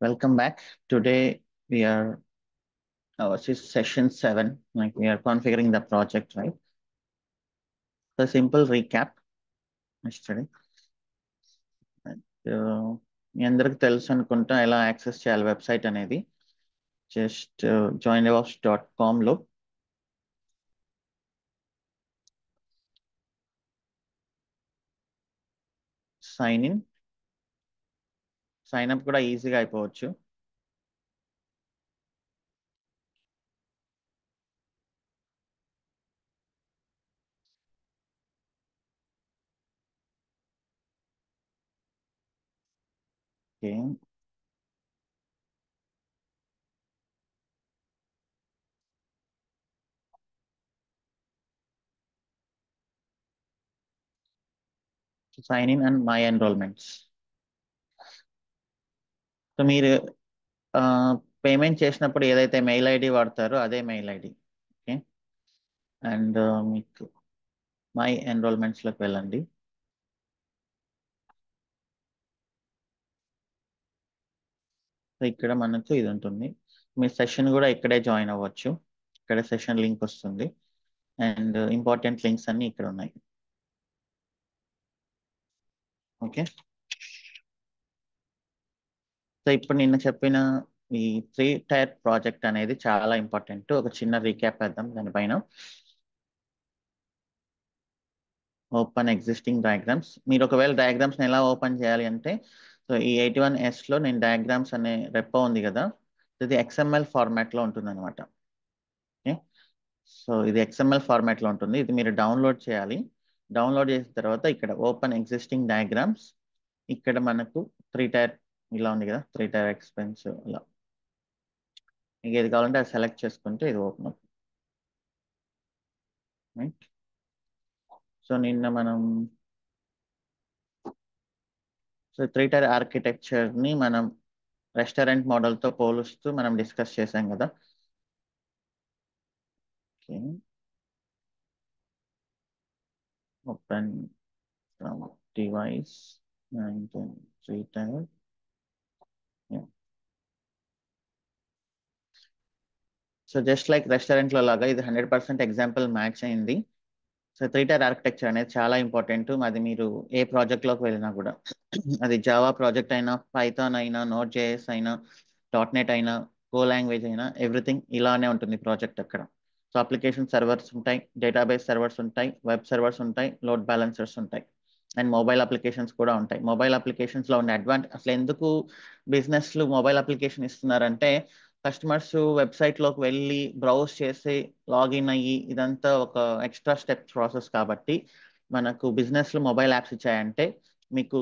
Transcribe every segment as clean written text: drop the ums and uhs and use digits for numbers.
Welcome back. Today we are this is session 7. Like we are configuring the project, right? The simple recap yesterday. మీ అందరికి తెలుసు అనుకుంటా ఎలా access చేయాలి website అనేది. Just joindevops.com లో sign up కూడా ఈజీగా అయిపోవచ్చు. Okay, sign in and my enrolments. So మీరు పేమెంట్ చేసినప్పుడు ఏదైతే మెయిల్ ఐడి వాడతారో అదే మెయిల్ ఐడి. ఓకే, అండ్ మీకు మై ఎన్రోల్మెంట్స్లోకి వెళ్ళండి. సో ఇక్కడ మనకు ఇది ఉంటుంది. మీ సెషన్ కూడా ఇక్కడే జాయిన్ అవ్వచ్చు. ఇక్కడ సెషన్ లింక్ వస్తుంది అండ్ ఇంపార్టెంట్ లింక్స్ అన్ని ఇక్కడ ఉన్నాయి. ఓకే, సో ఇప్పుడు నిన్న చెప్పిన ఈ 3-tier ప్రాజెక్ట్ అనేది చాలా ఇంపార్టెంట్. ఒక చిన్న రీక్యాప్ వేద్దాం దానిపైన. Open existing diagrams. మీరు ఒకవేళ డయాగ్రామ్స్ని ఎలా ఓపెన్ చేయాలి అంటే, సో ఈ 81S లో నేను డయాగ్రామ్స్ అనే రెపో ఉంది కదా, ఇది XML ఫార్మాట్లో ఉంటుంది అనమాట. ఓకే, సో ఇది XML ఫార్మాట్లో ఉంటుంది. ఇది మీరు డౌన్లోడ్ చేయాలి. డౌన్లోడ్ చేసిన తర్వాత ఇక్కడ ఓపెన్ ఎగ్జిస్టింగ్ డయాగ్రామ్స్, ఇక్కడ మనకు 3-tier ఇలా ఉంది కదా, 3-tier ఎక్స్పెన్స్ ఇలా. మీకు ఏది కావాలంటే అది సెలెక్ట్ చేసుకుంటే ఇది ఓపెన్ అవుతుంది. రైట్, సో నిన్న మనం 3-tier ఆర్కిటెక్చర్ని మనం రెస్టారెంట్ మోడల్తో పోలుస్తూ మనం డిస్కస్ చేసాం కదా. Okay, open from device and 3-tier. So just like రెస్టారెంట్లో లాగా ఇది 100% ఎగ్జాంపుల్ మ్యాచ్ అయింది. సో 3-tier ఆర్కిటెక్చర్ అనేది చాలా ఇంపార్టెంట్. అది మీరు ఏ ప్రాజెక్ట్లోకి వెళ్ళినా కూడా, అది జావా ప్రాజెక్ట్ అయినా, పైథాన్ అయినా, నోట్ జేఎస్ అయినా, .NET అయినా, గో లాంగ్వేజ్ అయినా, ఎవ్రీథింగ్ ఇలానే ఉంటుంది ప్రాజెక్ట్ అక్కడ. సో అప్లికేషన్ సర్వర్స్ ఉంటాయి, డేటాబేస్ సర్వర్స్ ఉంటాయి, వెబ్ సర్వర్స్ ఉంటాయి, లోడ్ బ్యాలెన్సర్స్ ఉంటాయి, అండ్ మొబైల్ అప్లికేషన్స్ కూడా ఉంటాయి. మొబైల్ అప్లికేషన్స్లో ఉన్న అసలు ఎందుకు బిజినెస్లు మొబైల్ అప్లికేషన్ ఇస్తున్నారంటే, కస్టమర్స్ వెబ్సైట్లోకి వెళ్ళి బ్రౌజ్ చేసి లాగిన్ అయ్యి ఇదంతా ఒక ఎక్స్ట్రా స్టెప్ ప్రాసెస్ కాబట్టి, మనకు బిజినెస్లు మొబైల్ యాప్స్ ఇచ్చాయంటే మీకు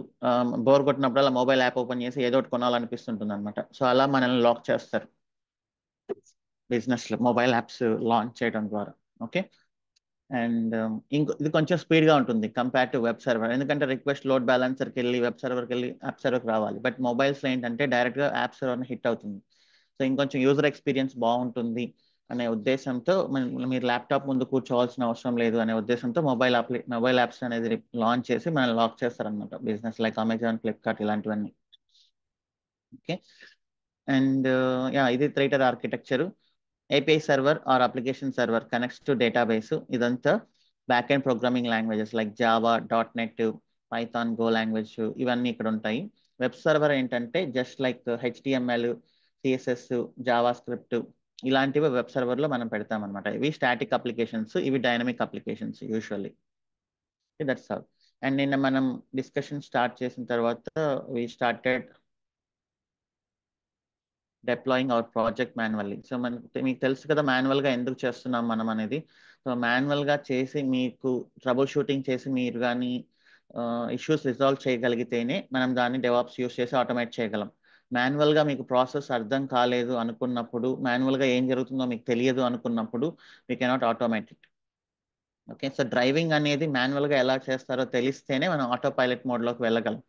బోర్ కొట్టినప్పుడల్లా మొబైల్ యాప్ ఓపెన్ చేసి ఏదో ఒకటి కొనాలనిపిస్తుంటుంది అనమాట. సో అలా మనల్ని లాక్ చేస్తారు బిజినెస్లో మొబైల్ యాప్స్ లాంచ్ చేయడం ద్వారా. ఓకే, అండ్ ఇది కొంచెం స్పీడ్గా ఉంటుంది కంపేర్ టు వెబ్ సర్వర్. ఎందుకంటే రిక్వెస్ట్ లోడ్ బ్యాలెన్సర్కి వెళ్ళి వెబ్ సర్వర్కి వెళ్ళి యాప్ సర్వర్కి రావాలి. బట్ మొబైల్స్లో ఏంటంటే డైరెక్ట్గా యాప్ సర్వర్ని హిట్ అవుతుంది. సో ఇంకొంచెం యూజర్ ఎక్స్పీరియన్స్ బాగుంటుంది అనే ఉద్దేశంతో మీరు ల్యాప్టాప్ ముందు కూర్చోవాల్సిన అవసరం లేదు అనే ఉద్దేశంతో మొబైల్ యాప్స్ అనేది లాంచ్ చేసి మనల్ని లాక్ చేస్తారనమాట బిజినెస్ లైక్ అమెజాన్, ఫ్లిప్కార్ట్ ఇలాంటివన్నీ. ఓకే, అండ్ ఇది 3-tier architecture. API server or application server connects to database. ఇదంతా back end programming languages like Java, .NET, Python, go language ఇవన్నీ ఇక్కడ ఉంటాయి. వెబ్ సర్వర్ ఏంటంటే just like HTML, CSS, JavaScript ఇలాంటివి web సర్వర్లో మనం పెడతాం అనమాట. ఇవి స్టాటిక్ అప్లికేషన్స్, ఇవి dynamic applications usually. That's all. And నిన్న మనం డిస్కషన్ స్టార్ట్ చేసిన తర్వాత we started deploying our project manually. So మీకు తెలుసు కదా మాన్యువల్గా ఎందుకు చేస్తున్నాం మనం అనేది. సో మాన్యువల్గా చేసి మీకు ట్రబుల్ షూటింగ్ చేసి మీరు కానీ ఇష్యూస్ రిజాల్వ్ చేయగలిగితేనే మనం దాన్ని డెవాప్స్ యూస్ చేసి ఆటోమేట్ చేయగలం. మాన్యువల్గా మీకు ప్రాసెస్ అర్థం కాలేదు అనుకున్నప్పుడు, మాన్యువల్గా ఏం జరుగుతుందో మీకు తెలియదు అనుకున్నప్పుడు we cannot automate it. Okay, so driving అనేది మాన్యువల్గా ఎలా చేస్తారో తెలిస్తేనే మనం ఆటో పైలట్ మోడ్లోకి వెళ్ళగలం.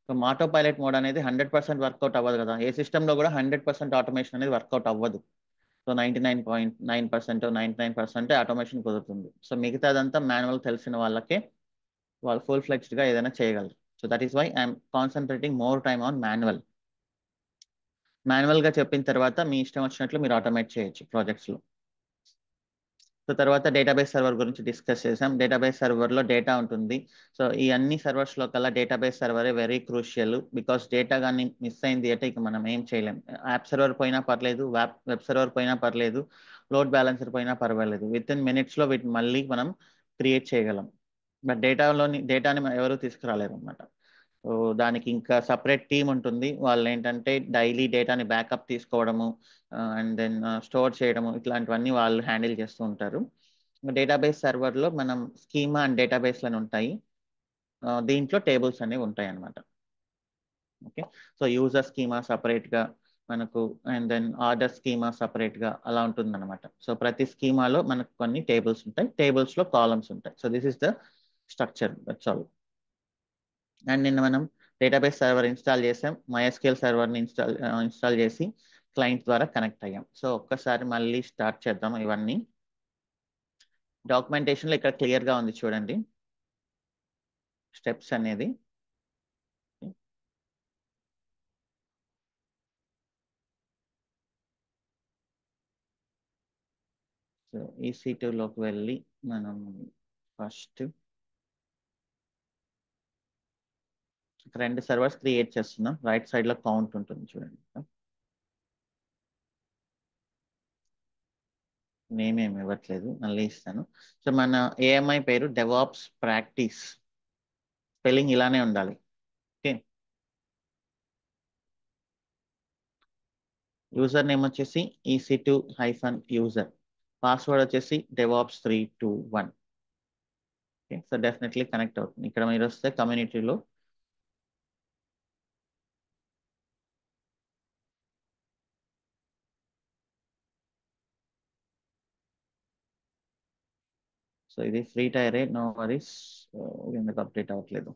సో ఆటో పైలట్ మోడ్ అనేది 100% వర్కౌట్ అవ్వదు కదా. ఏ సిస్టంలో కూడా 100% ఆటోమేషన్ అనేది వర్కౌట్ అవ్వదు. సో 99.9%, 99% ఆటోమేషన్ కుదురుతుంది. సో మిగతాదంతా మాన్యువల్ తెలిసిన వాళ్ళకే వాళ్ళు ఫుల్ ఫ్లెక్స్డ్గా ఏదైనా చేయగలరు. So that is why I'm concentrating more time on manual. మాన్యువల్గా చెప్పిన తర్వాత మీ ఇష్టం వచ్చినట్లు మీరు ఆటోమేట్ చేయొచ్చు ప్రాజెక్ట్స్లో. సో తర్వాత డేటాబేస్ సర్వర్ గురించి డిస్కస్ చేసాం. డేటాబేస్ సర్వర్లో డేటా ఉంటుంది. సో ఈ అన్ని సర్వర్స్లో కల్లా డేటాబేస్ సర్వరే వెరీ క్రూషియల్. బికాస్ డేటా కానీ మిస్ అయింది అంటే ఇక మనం ఏం చేయలేం. యాప్ సర్వర్ పోయినా పర్లేదు, వెబ్ సర్వర్ పోయినా పర్లేదు, లోడ్ బ్యాలెన్సర్ పోయినా పర్వాలేదు, విత్ ఇన్ మినిట్స్లో వీటిని మళ్ళీ మనం క్రియేట్ చేయగలం. బట్ డేటాని ఎవరు తీసుకురాలేరు అనమాట. సో దానికి ఇంకా సపరేట్ టీమ్ ఉంటుంది. వాళ్ళు ఏంటంటే డైలీ డేటాని బ్యాకప్ తీసుకోవడము అండ్ దెన్ స్టోర్ చేయడము ఇట్లాంటివన్నీ వాళ్ళు హ్యాండిల్ చేస్తూ ఉంటారు. డేటాబేస్ సర్వర్లో మనం స్కీమా అండ్ డేటాబేస్లను ఉంటాయి. దీంట్లో టేబుల్స్ అనేవి ఉంటాయి అన్నమాట. ఓకే. సో యూజర్ స్కీమా సపరేట్గా మనకు అండ్ దెన్ ఆర్డర్ స్కీమా సపరేట్గా అలా ఉంటుంది అనమాట. సో ప్రతి స్కీమాలో మనకు కొన్ని టేబుల్స్ ఉంటాయి. టేబుల్స్లో కాలమ్స్ ఉంటాయి. So this is the structure, that's all. And నిన్న మనం డేటాబేస్ సర్వర్ ఇన్స్టాల్ చేసాం. MySQL సర్వర్ని ఇన్స్టాల్ చేసి క్లయింట్ ద్వారా కనెక్ట్ అయ్యాం. సో ఒక్కసారి మళ్ళీ స్టార్ట్ చేద్దాం ఇవన్నీ. డాక్యుమెంటేషన్లో ఇక్కడ క్లియర్గా ఉంది చూడండి స్టెప్స్ అనేది. సో EC2లోకి వెళ్ళి మనం ఫస్ట్ 2 సర్వర్స్ క్రియేట్ చేస్తున్నాం. రైట్ సైడ్లో కౌంట్ ఉంటుంది చూడండి. నేమ్ ఏమి ఇవ్వట్లేదు, మళ్ళీ ఇస్తాను. సో మన AMI పేరు డెవాప్స్ ప్రాక్టీస్. స్పెల్లింగ్ ఇలానే ఉండాలి. ఓకే. యూజర్ నేమ్ వచ్చేసి EC2-user. పాస్వర్డ్ వచ్చేసి DevOps321. Okay. So definitely connect అవుతుంది. ఇక్కడ మీరు వస్తే కమ్యూనిటీలో సో ఇది ఫ్రీ టైరే, నో వరీస్. ఎందుకు అప్డేట్ అవ్వట్లేదు?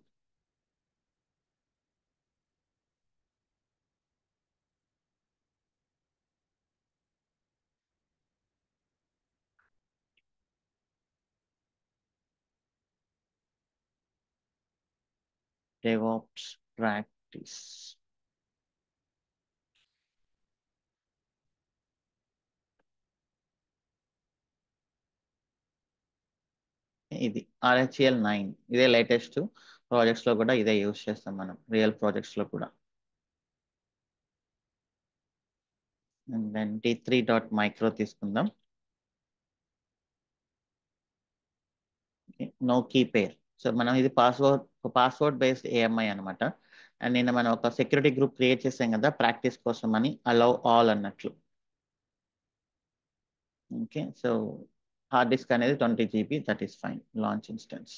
DevOps practice. ఇది RHEL 9. ఇదే లేటెస్ట్ ప్రాజెక్ట్స్ లో కూడా ఇదే యూస్ చేస్తాం మనం, రియల్ ప్రాజెక్ట్స్ లో కూడా. అండ్ దెన్ D3.micro తీసుకుందాం. నో కీ పేర్. సో మనం ఇది పాస్వర్డ్ బేస్డ్ AMI అనమాట. అండ్ నిన్న మనం ఒక సెక్యూరిటీ గ్రూప్ క్రియేట్ చేసాం కదా ప్రాక్టీస్ కోసం అని, అలౌ ఆల్ అన్నట్లు. ఓకే. సో హార్డ్ డిస్క్ అనేది 20 GB, that is fine. Launch instance.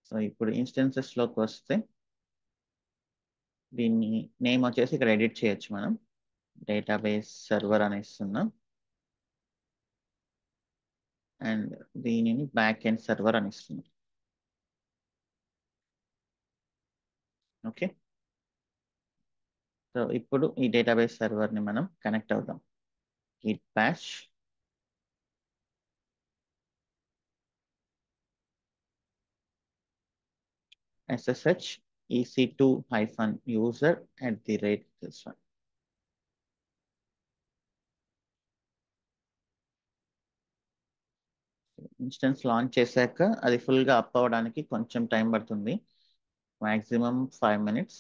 So ఇప్పుడు ఇన్స్టెన్సెస్ లోకి వస్తే దీన్ని నేమ్ వచ్చేసి ఇక్కడ ఎడిట్ చేయొచ్చు మనం. డేటాబేస్ సర్వర్ అని ఇస్తున్నాం. అండ్ దీనిని బ్యాక్ ఎండ్ సర్వర్ అని ఇస్తున్నాం. ఓకే. సో ఇప్పుడు ఈ డేటాబేస్ సర్వర్ని మనం కనెక్ట్ అవుదాం. git bash ssh EC2-user@this one. Instance launch చేశాక అది ఫుల్గా అప్ అవ్వడానికి కొంచెం టైం పడుతుంది, maximum 5 minutes.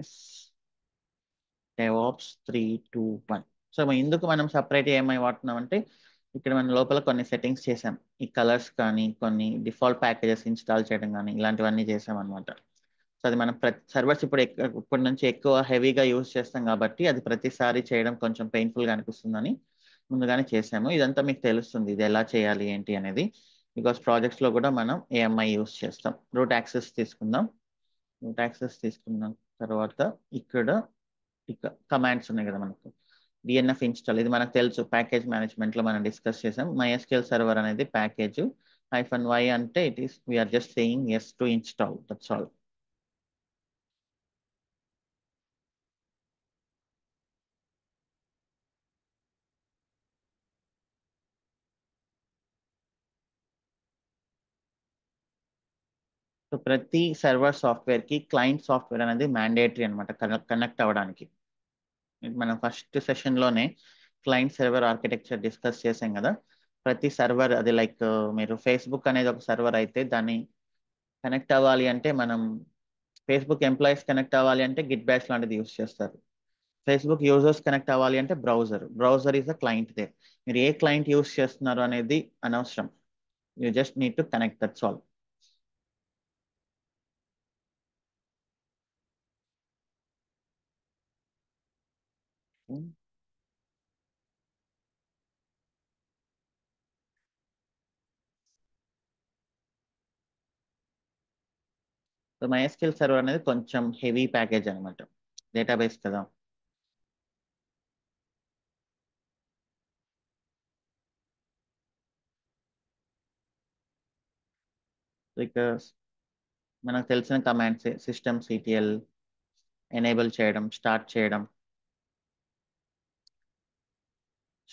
Yes, DevOps321. So ఎందుకు మనం సపరేట్ AMI వాడుతున్నాం అంటే ఇక్కడ మనం లోపల కొన్ని సెట్టింగ్స్ చేసాం. ఈ కలర్స్ కానీ కొన్ని డిఫాల్ట్ ప్యాకేజెస్ ఇన్స్టాల్ చేయడం కానీ ఇలాంటివన్నీ చేసాం అనమాట. సో అది మనం సర్వర్స్ ఇప్పటి నుంచి ఎక్కువ హెవీగా యూజ్ చేస్తాం కాబట్టి అది ప్రతిసారి చేయడం కొంచెం పెయిన్ఫుల్గా అనిపిస్తుందని ముందుగానే చేసాము. ఇదంతా మీకు తెలుస్తుంది ఇది ఎలా చేయాలి ఏంటి అనేది, బికాస్ ప్రాజెక్ట్స్లో కూడా మనం AMI యూజ్ చేస్తాం. రూట్ యాక్సెస్ తీసుకుందాం. రూట్ యాక్సెస్ తీసుకున్న తర్వాత ఇక్కడ ఇక కమాండ్స్ ఉన్నాయి కదా మనకు. DNF ఇన్స్టాల్, ఇది మనకు తెలుసు, ప్యాకేజ్ మేనేజ్మెంట్లో మనం డిస్కస్ చేసాం. MySQL సర్వర్ అనేది ప్యాకేజ్. -y అంటే it is we're just saying yes to install, that's all. So ప్రతి సర్వర్ సాఫ్ట్వేర్ కి క్లయింట్ సాఫ్ట్వేర్ అనేది మ్యాండేటరీ అనమాట కనెక్ట్ అవ్వడానికి. మనం ఫస్ట్ సెషన్లోనే క్లయింట్ సర్వర్ ఆర్కిటెక్చర్ డిస్కస్ చేసాం కదా. ప్రతి సర్వర్ అది లైక్ మీరు ఫేస్బుక్ అనేది ఒక సర్వర్ అయితే దాన్ని కనెక్ట్ అవ్వాలి అంటే మనం ఫేస్బుక్ ఎంప్లాయీస్ కనెక్ట్ అవ్వాలి అంటే గిట్ బ్యాష్ లాంటిది యూస్ చేస్తారు. ఫేస్బుక్ యూజర్స్ కనెక్ట్ అవ్వాలి అంటే browser is a client they. మీరు ఏ క్లయింట్ యూస్ చేస్తున్నారు అనేది అనవసరం. You just need to connect, that's all. So MySQL server అనేది కొంచెం హెవీ ప్యాకేజ్ అనమాట, డేటాబేస్ కదా. ఇక మనకు తెలిసిన కమాండ్స్ సిస్టమ్ సిటిఎల్ ఎనేబుల్ చేయడం, స్టార్ట్ చేయడం,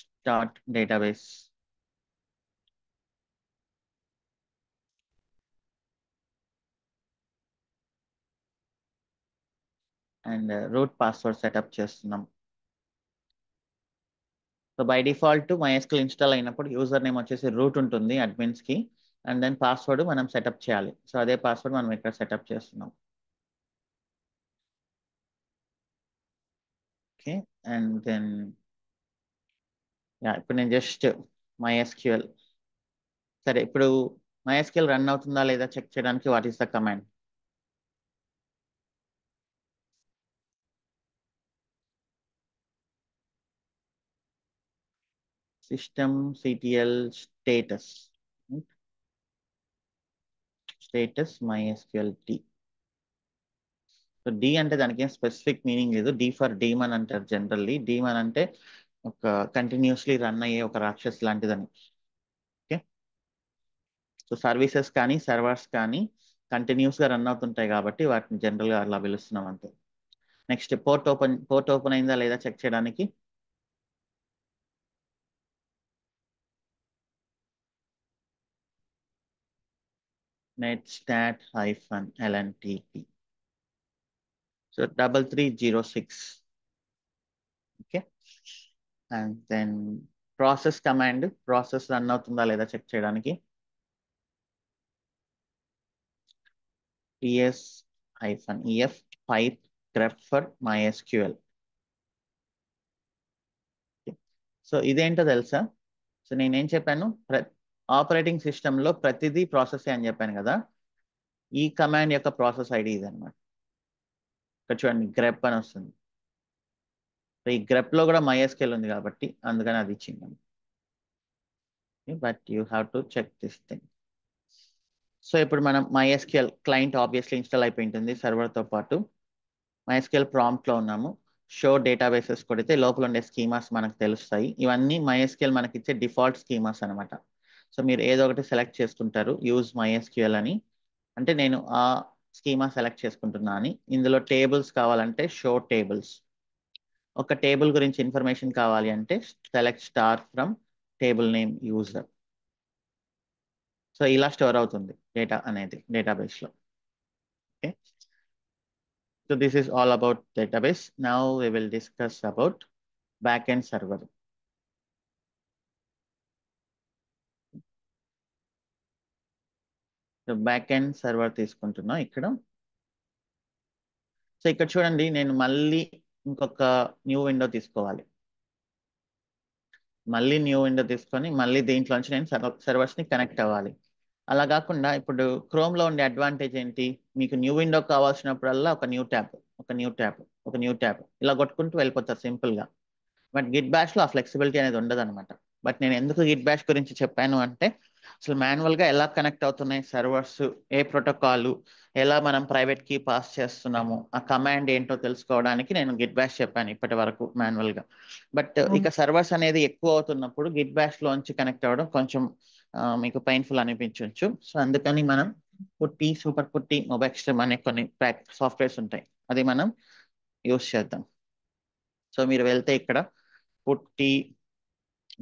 start database, and root password setup చేస్తున్నాం. So by default MySQL install అయినప్పుడు యూజర్ నేమ్ వచ్చేసి రూట్ ఉంటుంది అడ్మిన్స్ కి, అండ్ దెన్ పాస్వర్డ్ మనం సెటప్ చేయాలి. సో అదే పాస్వర్డ్ మనం ఇక్కడ సెటప్ చేస్తున్నాం. ఓకే, అండ్ దెన్ ఇప్పుడు నేను జస్ట్ MySQL, సరే ఇప్పుడు MySQL రన్ అవుతుందా లేదా చెక్ చేయడానికి what is the command? System CTL status, status MySQL T. So D అంటే దానికి ఏం స్పెసిఫిక్ మీనింగ్ లేదు. డి ఫర్ డీమన్ అంటారు జనరల్లీ. డీమన్ అంటే ఒక కంటిన్యూస్లీ రన్ అయ్యే ఒక రాక్షస్ లాంటిదని. ఓకే, సో సర్వీసెస్ కానీ సర్వర్స్ కానీ కంటిన్యూస్ గా రన్ అవుతుంటాయి కాబట్టి వాటిని జనరల్ గా అలా పిలుస్తున్నాం అంతే. నెక్స్ట్ పోర్ట్ ఓపెన్ అయిందా లేదా చెక్ చేయడానికి netstat -lntp. So 3306. Okay, and then process command, process run అవుతుందా లేదా చెక్ చేయడానికి ps-ef pipe grep for MySQL. So ఇదేంటో తెలుసా? సో నేనేం చెప్పాను, ఆపరేటింగ్ సిస్టంలో ప్రతిదీ ప్రాసెస్ అని చెప్పాను కదా. ఈ కమాండ్ యొక్క ప్రాసెస్ ఐడి ఇది అనమాట. ఇక్కడ చూడండి గ్రెప్ అని వస్తుంది. సో ఈ గ్రెప్ లో కూడా MySQL ఉంది కాబట్టి అందుకని అది ఇచ్చింది. But you have to check this thing. So ఇప్పుడు మనం MySQL క్లయింట్ ఆబ్వియస్లీ ఇన్స్టాల్ అయిపోయి ఉంటుంది సర్వర్తో పాటు. MySQL ప్రాంప్ట్ లో ఉన్నాము. షో డేటాబేసెస్ కొడితే లోపల ఉండే స్కీమాస్ మనకు తెలుస్తాయి. ఇవన్నీ MySQL మనకి ఇచ్చే డిఫాల్ట్ స్కీమాస్ అనమాట. సో మీరు ఏదో ఒకటి సెలెక్ట్ చేసుకుంటారు, యూజ్ MySQL అని. అంటే నేను ఆ స్కీమా సెలెక్ట్ చేసుకుంటున్నా అని. ఇందులో టేబుల్స్ కావాలంటే షో టేబుల్స్, ఒక టేబుల్ గురించి ఇన్ఫర్మేషన్ కావాలి అంటే select star from table name user. So ఇలా స్టోర్ అవుతుంది డేటా అనేది డేటాబేస్ లో. Okay, so this is all about database. Now we will discuss about back end server. So back end server తీసుకుంటున్నా ఇక్కడ. So ఇక్కడ చూడండి, నేను మళ్ళీ ఇంకొక న్యూ విండో తీసుకోవాలి. మళ్ళీ న్యూ విండో తీసుకొని మళ్ళీ దీంట్లోంచి నేను సర్వర్స్ ని కనెక్ట్ అవ్వాలి. అలా కాకుండా ఇప్పుడు క్రోమ్ లో ఉండే అడ్వాంటేజ్ ఏంటి, మీకు న్యూ విండో కావాల్సినప్పుడల్లా ఒక న్యూ ట్యాబ్, ఒక న్యూ ట్యాబ్, ఒక న్యూ ట్యాబ్ ఇలా కొట్టుకుంటూ వెళ్ళిపోతారు సింపుల్ గా. బట్ గిట్ బ్యాష్ లో ఆ ఫ్లెక్సిబిలిటీ అనేది ఉండదు అనమాట. బట్ నేను ఎందుకు గిట్ బ్యాష్ గురించి చెప్పాను అంటే అసలు మాన్యువల్ గా ఎలా కనెక్ట్ అవుతున్నాయి సర్వర్స్, ఏ ప్రోటోకాల్, ఎలా మనం ప్రైవేట్ కీ పాస్ చేస్తున్నాము, ఆ కమాండ్ ఏంటో తెలుసుకోవడానికి నేను గిట్ బ్యాష్ చెప్పాను ఇప్పటి వరకు మాన్యువల్ గా. బట్ ఇక సర్వర్స్ అనేది ఎక్కువ అవుతున్నప్పుడు గిట్ బ్యాష్ లోంచి కనెక్ట్ అవ్వడం కొంచెం మీకు పెయిన్ఫుల్ అనిపించవచ్చు. సో అందుకని మనం పుట్టి, సూపర్ పుట్టి, మొబైక్స్ట్రీమ్ అనే కొన్ని సాఫ్ట్వేర్స్ ఉంటాయి, అది మనం యూస్ చేద్దాం. సో మీరు వెళ్తే ఇక్కడ పుట్టి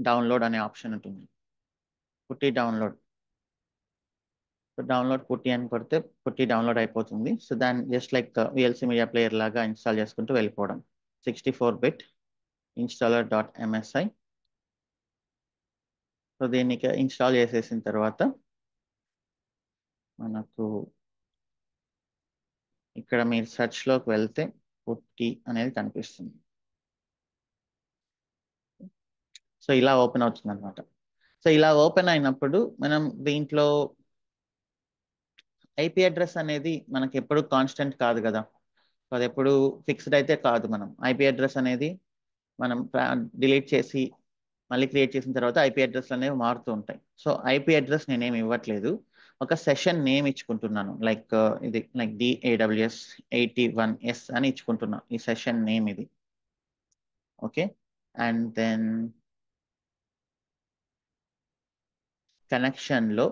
డౌన్లోడ్ అనే ఆప్షన్ ఉంటుంది. పుట్టి డౌన్లోడ్, సో డౌన్లోడ్ పుట్టి అని కొడితే పుట్టి డౌన్లోడ్ అయిపోతుంది. సో దాన్ని just like VLC media player లాగా ఇన్స్టాల్ చేసుకుంటూ వెళ్ళిపోవడం. 64-bit installer.msi. సో దీన్ని ఇన్స్టాల్ చేసేసిన తర్వాత మనకు ఇక్కడ మీరు సెర్చ్లోకి వెళ్తే పుట్టి అనేది కనిపిస్తుంది. సో ఇలా ఓపెన్ అవుతుంది అనమాట. సో ఇలా ఓపెన్ అయినప్పుడు మనం దీంట్లో ఐపీ అడ్రస్ అనేది మనకి ఎప్పుడు కాన్స్టెంట్ కాదు కదా. అది ఎప్పుడు ఫిక్స్డ్ అయితే కాదు. మనం ఐపీ అడ్రస్ అనేది మనం డిలీట్ చేసి మళ్ళీ క్రియేట్ చేసిన తర్వాత ఐపీ అడ్రస్ అనేవి మారుతూ ఉంటాయి. సో ఐపీ అడ్రస్ నేనేమి ఇవ్వట్లేదు, ఒక సెషన్ నేమ్ ఇచ్చుకుంటున్నాను. లైక్ ఇది లైక్ DAWS 81S అని ఇచ్చుకుంటున్నాను, ఈ సెషన్ నేమ్ ఇది. ఓకే, అండ్ దెన్ కనెక్షన్లో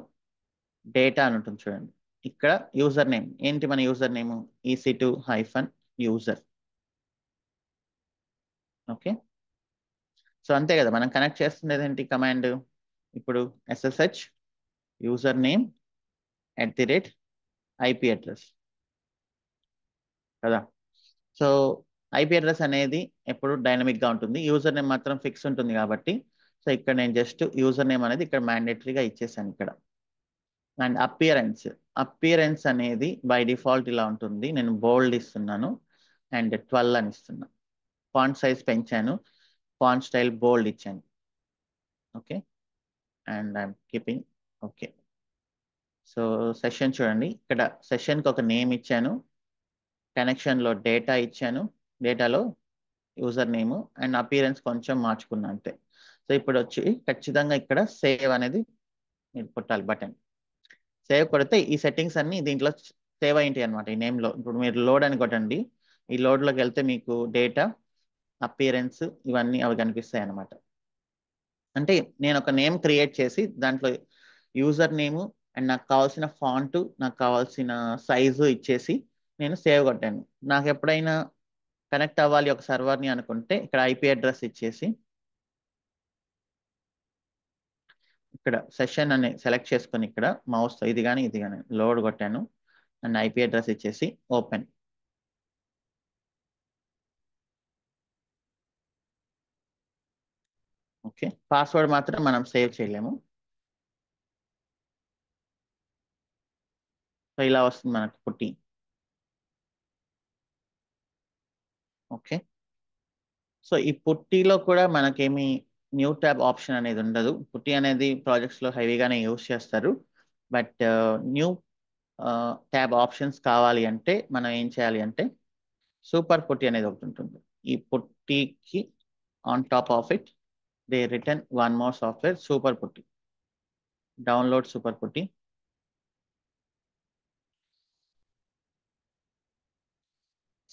డేటా అని ఉంటుంది చూడండి. ఇక్కడ యూజర్ నేమ్ ఏంటి, మన user name EC2-user. Okay, so అంతే కదా, మనం కనెక్ట్ చేస్తున్నది ఏంటి కమాండ్. ఇప్పుడు SSH user name @IP address కదా. సో ఐపీ అడ్రస్ అనేది ఎప్పుడు డైనమిక్గా ఉంటుంది, యూజర్ నేమ్ మాత్రం ఫిక్స్ ఉంటుంది కాబట్టి. సో ఇక్కడ నేను జస్ట్ యూజర్ నేమ్ అనేది ఇక్కడ మ్యాండేటరీగా ఇచ్చేసాను ఇక్కడ. అండ్ అపియరెన్స్ అనేది బై డిఫాల్ట్ ఇలా ఉంటుంది. నేను బోల్డ్ ఇస్తున్నాను అండ్ 12 అని ఇస్తున్నాను. ఫాంట్ సైజ్ పెంచాను, ఫాంట్ స్టైల్ బోల్డ్ ఇచ్చాను. Okay, and I'm keeping okay. So session చూడండి, ఇక్కడ సెషన్కి ఒక నేమ్ ఇచ్చాను, కనెక్షన్లో డేటా ఇచ్చాను, డేటాలో యూజర్ నేమ్ అండ్ అపియరెన్స్ కొంచెం మార్చుకున్నా అంతే. సో ఇప్పుడు వచ్చి ఖచ్చితంగా ఇక్కడ సేవ్ అనేది మీరు కొట్టాలి బటన్. సేవ్ కొడితే ఈ సెట్టింగ్స్ అన్ని దీంట్లో సేవ్ అయ్యింటాయి అనమాట ఈ నేమ్లో. ఇప్పుడు మీరు లోడ్ అని కొట్టండి, ఈ లోడ్లోకి వెళ్తే మీకు డేటా, అపియరెన్స్ ఇవన్నీ అవి కనిపిస్తాయి అనమాట. అంటే నేను ఒక నేమ్ క్రియేట్ చేసి దాంట్లో యూజర్ నేము అండ్ నాకు కావాల్సిన ఫాంట్, నాకు కావాల్సిన సైజు ఇచ్చేసి నేను సేవ్ కొట్టాను. నాకు ఎప్పుడైనా కనెక్ట్ అవ్వాలి ఒక సర్వర్ని అనుకుంటే ఇక్కడ ఐపీ అడ్రస్ ఇచ్చేసి ఇక్కడ సెషన్ అని సెలెక్ట్ చేసుకొని ఇక్కడ మౌస్ ఇది కానీ లోడ్ కొట్టాను అండ్ ఐపీ అడ్రస్ ఇచ్చేసి ఓపెన్. ఓకే, పాస్వర్డ్ మాత్రం మనం సేవ్ చేయలేము. సో ఇలా వస్తుంది మనకు పుట్టి. ఓకే, సో ఈ పుట్టిలో కూడా మనకేమి న్యూ ట్యాబ్ ఆప్షన్ అనేది ఉండదు. పుట్టి అనేది ప్రాజెక్ట్స్లో హెవీగానే యూస్ చేస్తారు. బట్ న్యూ ట్యాబ్ ఆప్షన్స్ కావాలి అంటే మనం ఏం చేయాలి అంటే సూపర్ పుట్టి అనేది ఒకటి ఉంటుంది. ఈ పుట్టికి on top of it they return one more software, super PuTTY. Download super PuTTY.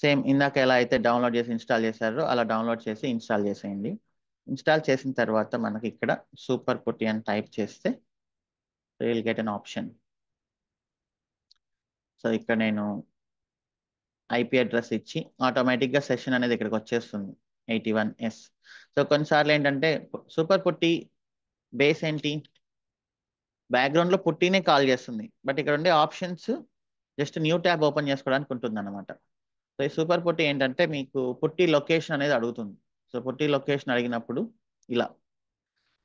Same ఇందాక ఎలా అయితే డౌన్లోడ్ చేసి ఇన్స్టాల్ చేశారో అలా డౌన్లోడ్ చేసి ఇన్స్టాల్ చేసేయండి. ఇన్స్టాల్ చేసిన తర్వాత మనకి ఇక్కడ సూపర్ పుట్టి అని టైప్ చేస్తే will get an option. So ఇక్కడ నేను ఐపీ అడ్రస్ ఇచ్చి ఆటోమేటిక్గా సెషన్ అనేది ఇక్కడికి వచ్చేస్తుంది 81S. సో కొన్నిసార్లు ఏంటంటే సూపర్ పుట్టి బేస్ ఏంటి, బ్యాక్గ్రౌండ్లో పుట్టినే కాల్ చేస్తుంది, బట్ ఇక్కడ ఉండే options just new tab open చేసుకోవడానికి ఉంటుంది అనమాట. సో ఈ సూపర్ పుట్టి ఏంటంటే మీకు పుట్టి లొకేషన్ అనేది అడుగుతుంది. సో పుట్టి లొకేషన్ అడిగినప్పుడు ఇలా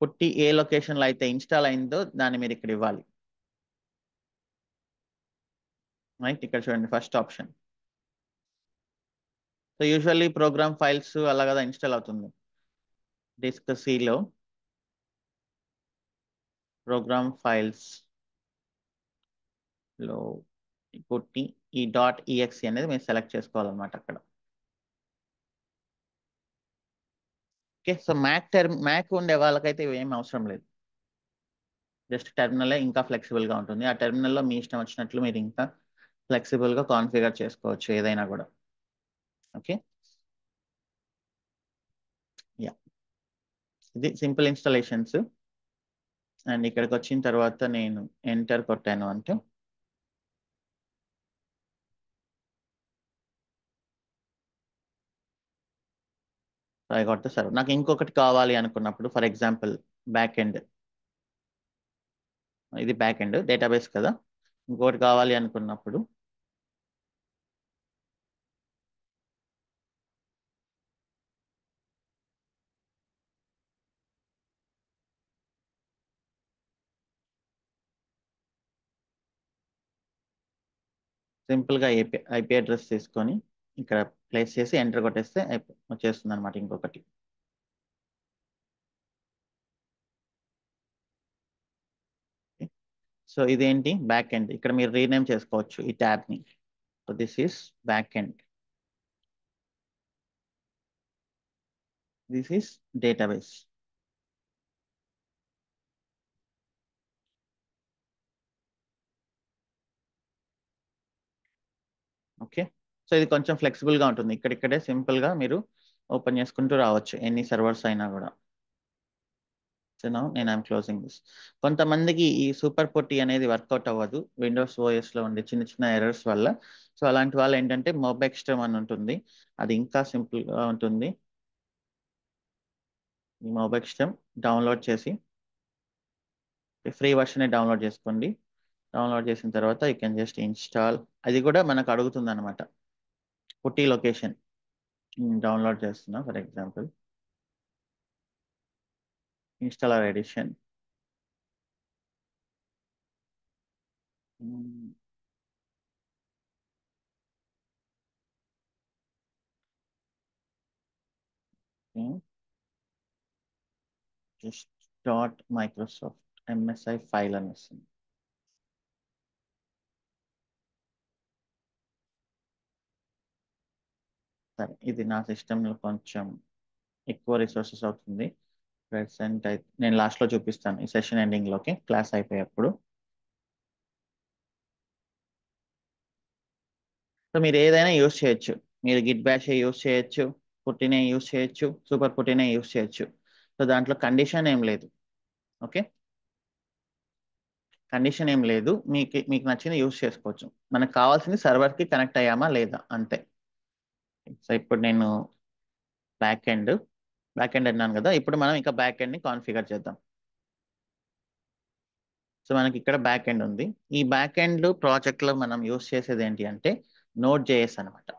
పుట్టి ఏ లొకేషన్లో అయితే ఇన్స్టాల్ అయిందో దాన్ని మీరు ఇక్కడ ఇవ్వాలి. రైట్, ఇక్కడ చూడండి first option. So usually programme files అలా కదా ఇన్స్టాల్ అవుతుంది. డిస్క్ సిలో ప్రోగ్రామ్ ఫైల్స్ లో పుట్టి ఈ .exe అనేది మీరు సెలెక్ట్ చేసుకోవాలన్నమాట అక్కడ. ఓకే, సో మ్యాక్ ఉండే వాళ్ళకైతే ఇవేం అవసరం లేదు, జస్ట్ టెర్మినలే ఇంకా ఫ్లెక్సిబుల్గా ఉంటుంది. ఆ టెర్మినల్లో మీ ఇష్టం వచ్చినట్లు మీరు ఇంకా ఫ్లెక్సిబుల్గా కాన్ఫిగర్ చేసుకోవచ్చు ఏదైనా కూడా. ఓకే, యా, ఇది సింపుల్ ఇన్స్టాలేషన్స్. అండ్ ఇక్కడికి వచ్చిన తర్వాత నేను ఎంటర్ కొట్టాను అంటే ఐ గాట్ ద సర్వర్. నాకు ఇంకొకటి కావాలి అనుకున్నప్పుడు ఫర్ ఎగ్జాంపుల్ బ్యాక్ ఎండ్, ఇది బ్యాక్ ఎండ్ డేటాబేస్ కదా. ఇంకోటి కావాలి అనుకున్నప్పుడు సింపుల్గా ఐపీ అడ్రస్ తీసుకొని ఇక్కడ ప్లేస్ చేసి ఎంటర్ కొట్టేస్తే వచ్చేస్తుంది అనమాట ఇంకొకటి. సో ఇదేంటి బ్యాక్ ఎండ్, ఇక్కడ మీరు రీనేమ్ చేసుకోవచ్చు ఈ ట్యాబ్ని. So this is back end, this is database. Okay, so ఇది కొంచెం ఫ్లెక్సిబుల్గా ఉంటుంది, ఇక్కడిక్కడే సింపుల్గా మీరు ఓపెన్ చేసుకుంటూ రావచ్చు ఎన్ని సర్వర్స్ అయినా కూడా. సో నౌ నేను ఐఎమ్ క్లోజింగ్ దిస్. కొంతమందికి ఈ సూపర్ పొట్టి అనేది వర్కౌట్ అవ్వదు విండోస్ ఓఎస్లో ఉండే చిన్న చిన్న ఎర్రర్స్ వల్ల. సో అలాంటి వాళ్ళు ఏంటంటే మొబెక్స్టమ్ అని ఉంటుంది, అది ఇంకా సింపుల్గా ఉంటుంది. ఈ మొబెక్స్టమ్ డౌన్లోడ్ చేసి ఫ్రీ వర్షన్ డౌన్లోడ్ చేసుకోండి. డౌన్లోడ్ చేసిన తర్వాత యూ కెన్ జస్ట్ ఇన్స్టాల్. అది కూడా మనకు అడుగుతుంది అనమాట పుట్టి లొకేషన్. డౌన్లోడ్ చేస్తున్నా for example installer edition. Just dot Microsoft MSI file అని వస్తుంది. సరే, ఇది నా సిస్టంలో కొంచెం ఎక్కువ రిసోర్సెస్ అవుతుంది ప్రెసెంట్ అయితే. నేను లాస్ట్లో చూపిస్తాను ఈ సెషన్ ఎండింగ్లోకి, క్లాస్ అయిపోయేప్పుడు. సో మీరు ఏదైనా యూస్ చేయొచ్చు, మీరు గిట్ బ్యాష్ యూస్ చేయొచ్చు, పుట్టినే యూస్ చేయొచ్చు, సూపర్ పుట్టినే యూస్ చేయొచ్చు. సో దాంట్లో కండిషన్ ఏం లేదు. ఓకే, కండిషన్ ఏం లేదు, మీకు మీకు నచ్చింది యూస్ చేసుకోవచ్చు. మనకు కావాల్సింది సర్వర్కి కనెక్ట్ అయ్యామా లేదా అంతే. సో ఇప్పుడు నేను బ్యాక్ ఎండ్ అన్నాను కదా, ఇప్పుడు మనం ఇంకా బ్యాక్ ఎండ్ని కాన్ఫిగర్ చేద్దాం. సో మనకి ఇక్కడ బ్యాక్ ఎండ్ ఉంది. ఈ బ్యాక్ ఎండ్ ప్రాజెక్ట్లో మనం యూస్ చేసేది ఏంటి అంటే నోడ్ జేఎస్ అనమాట.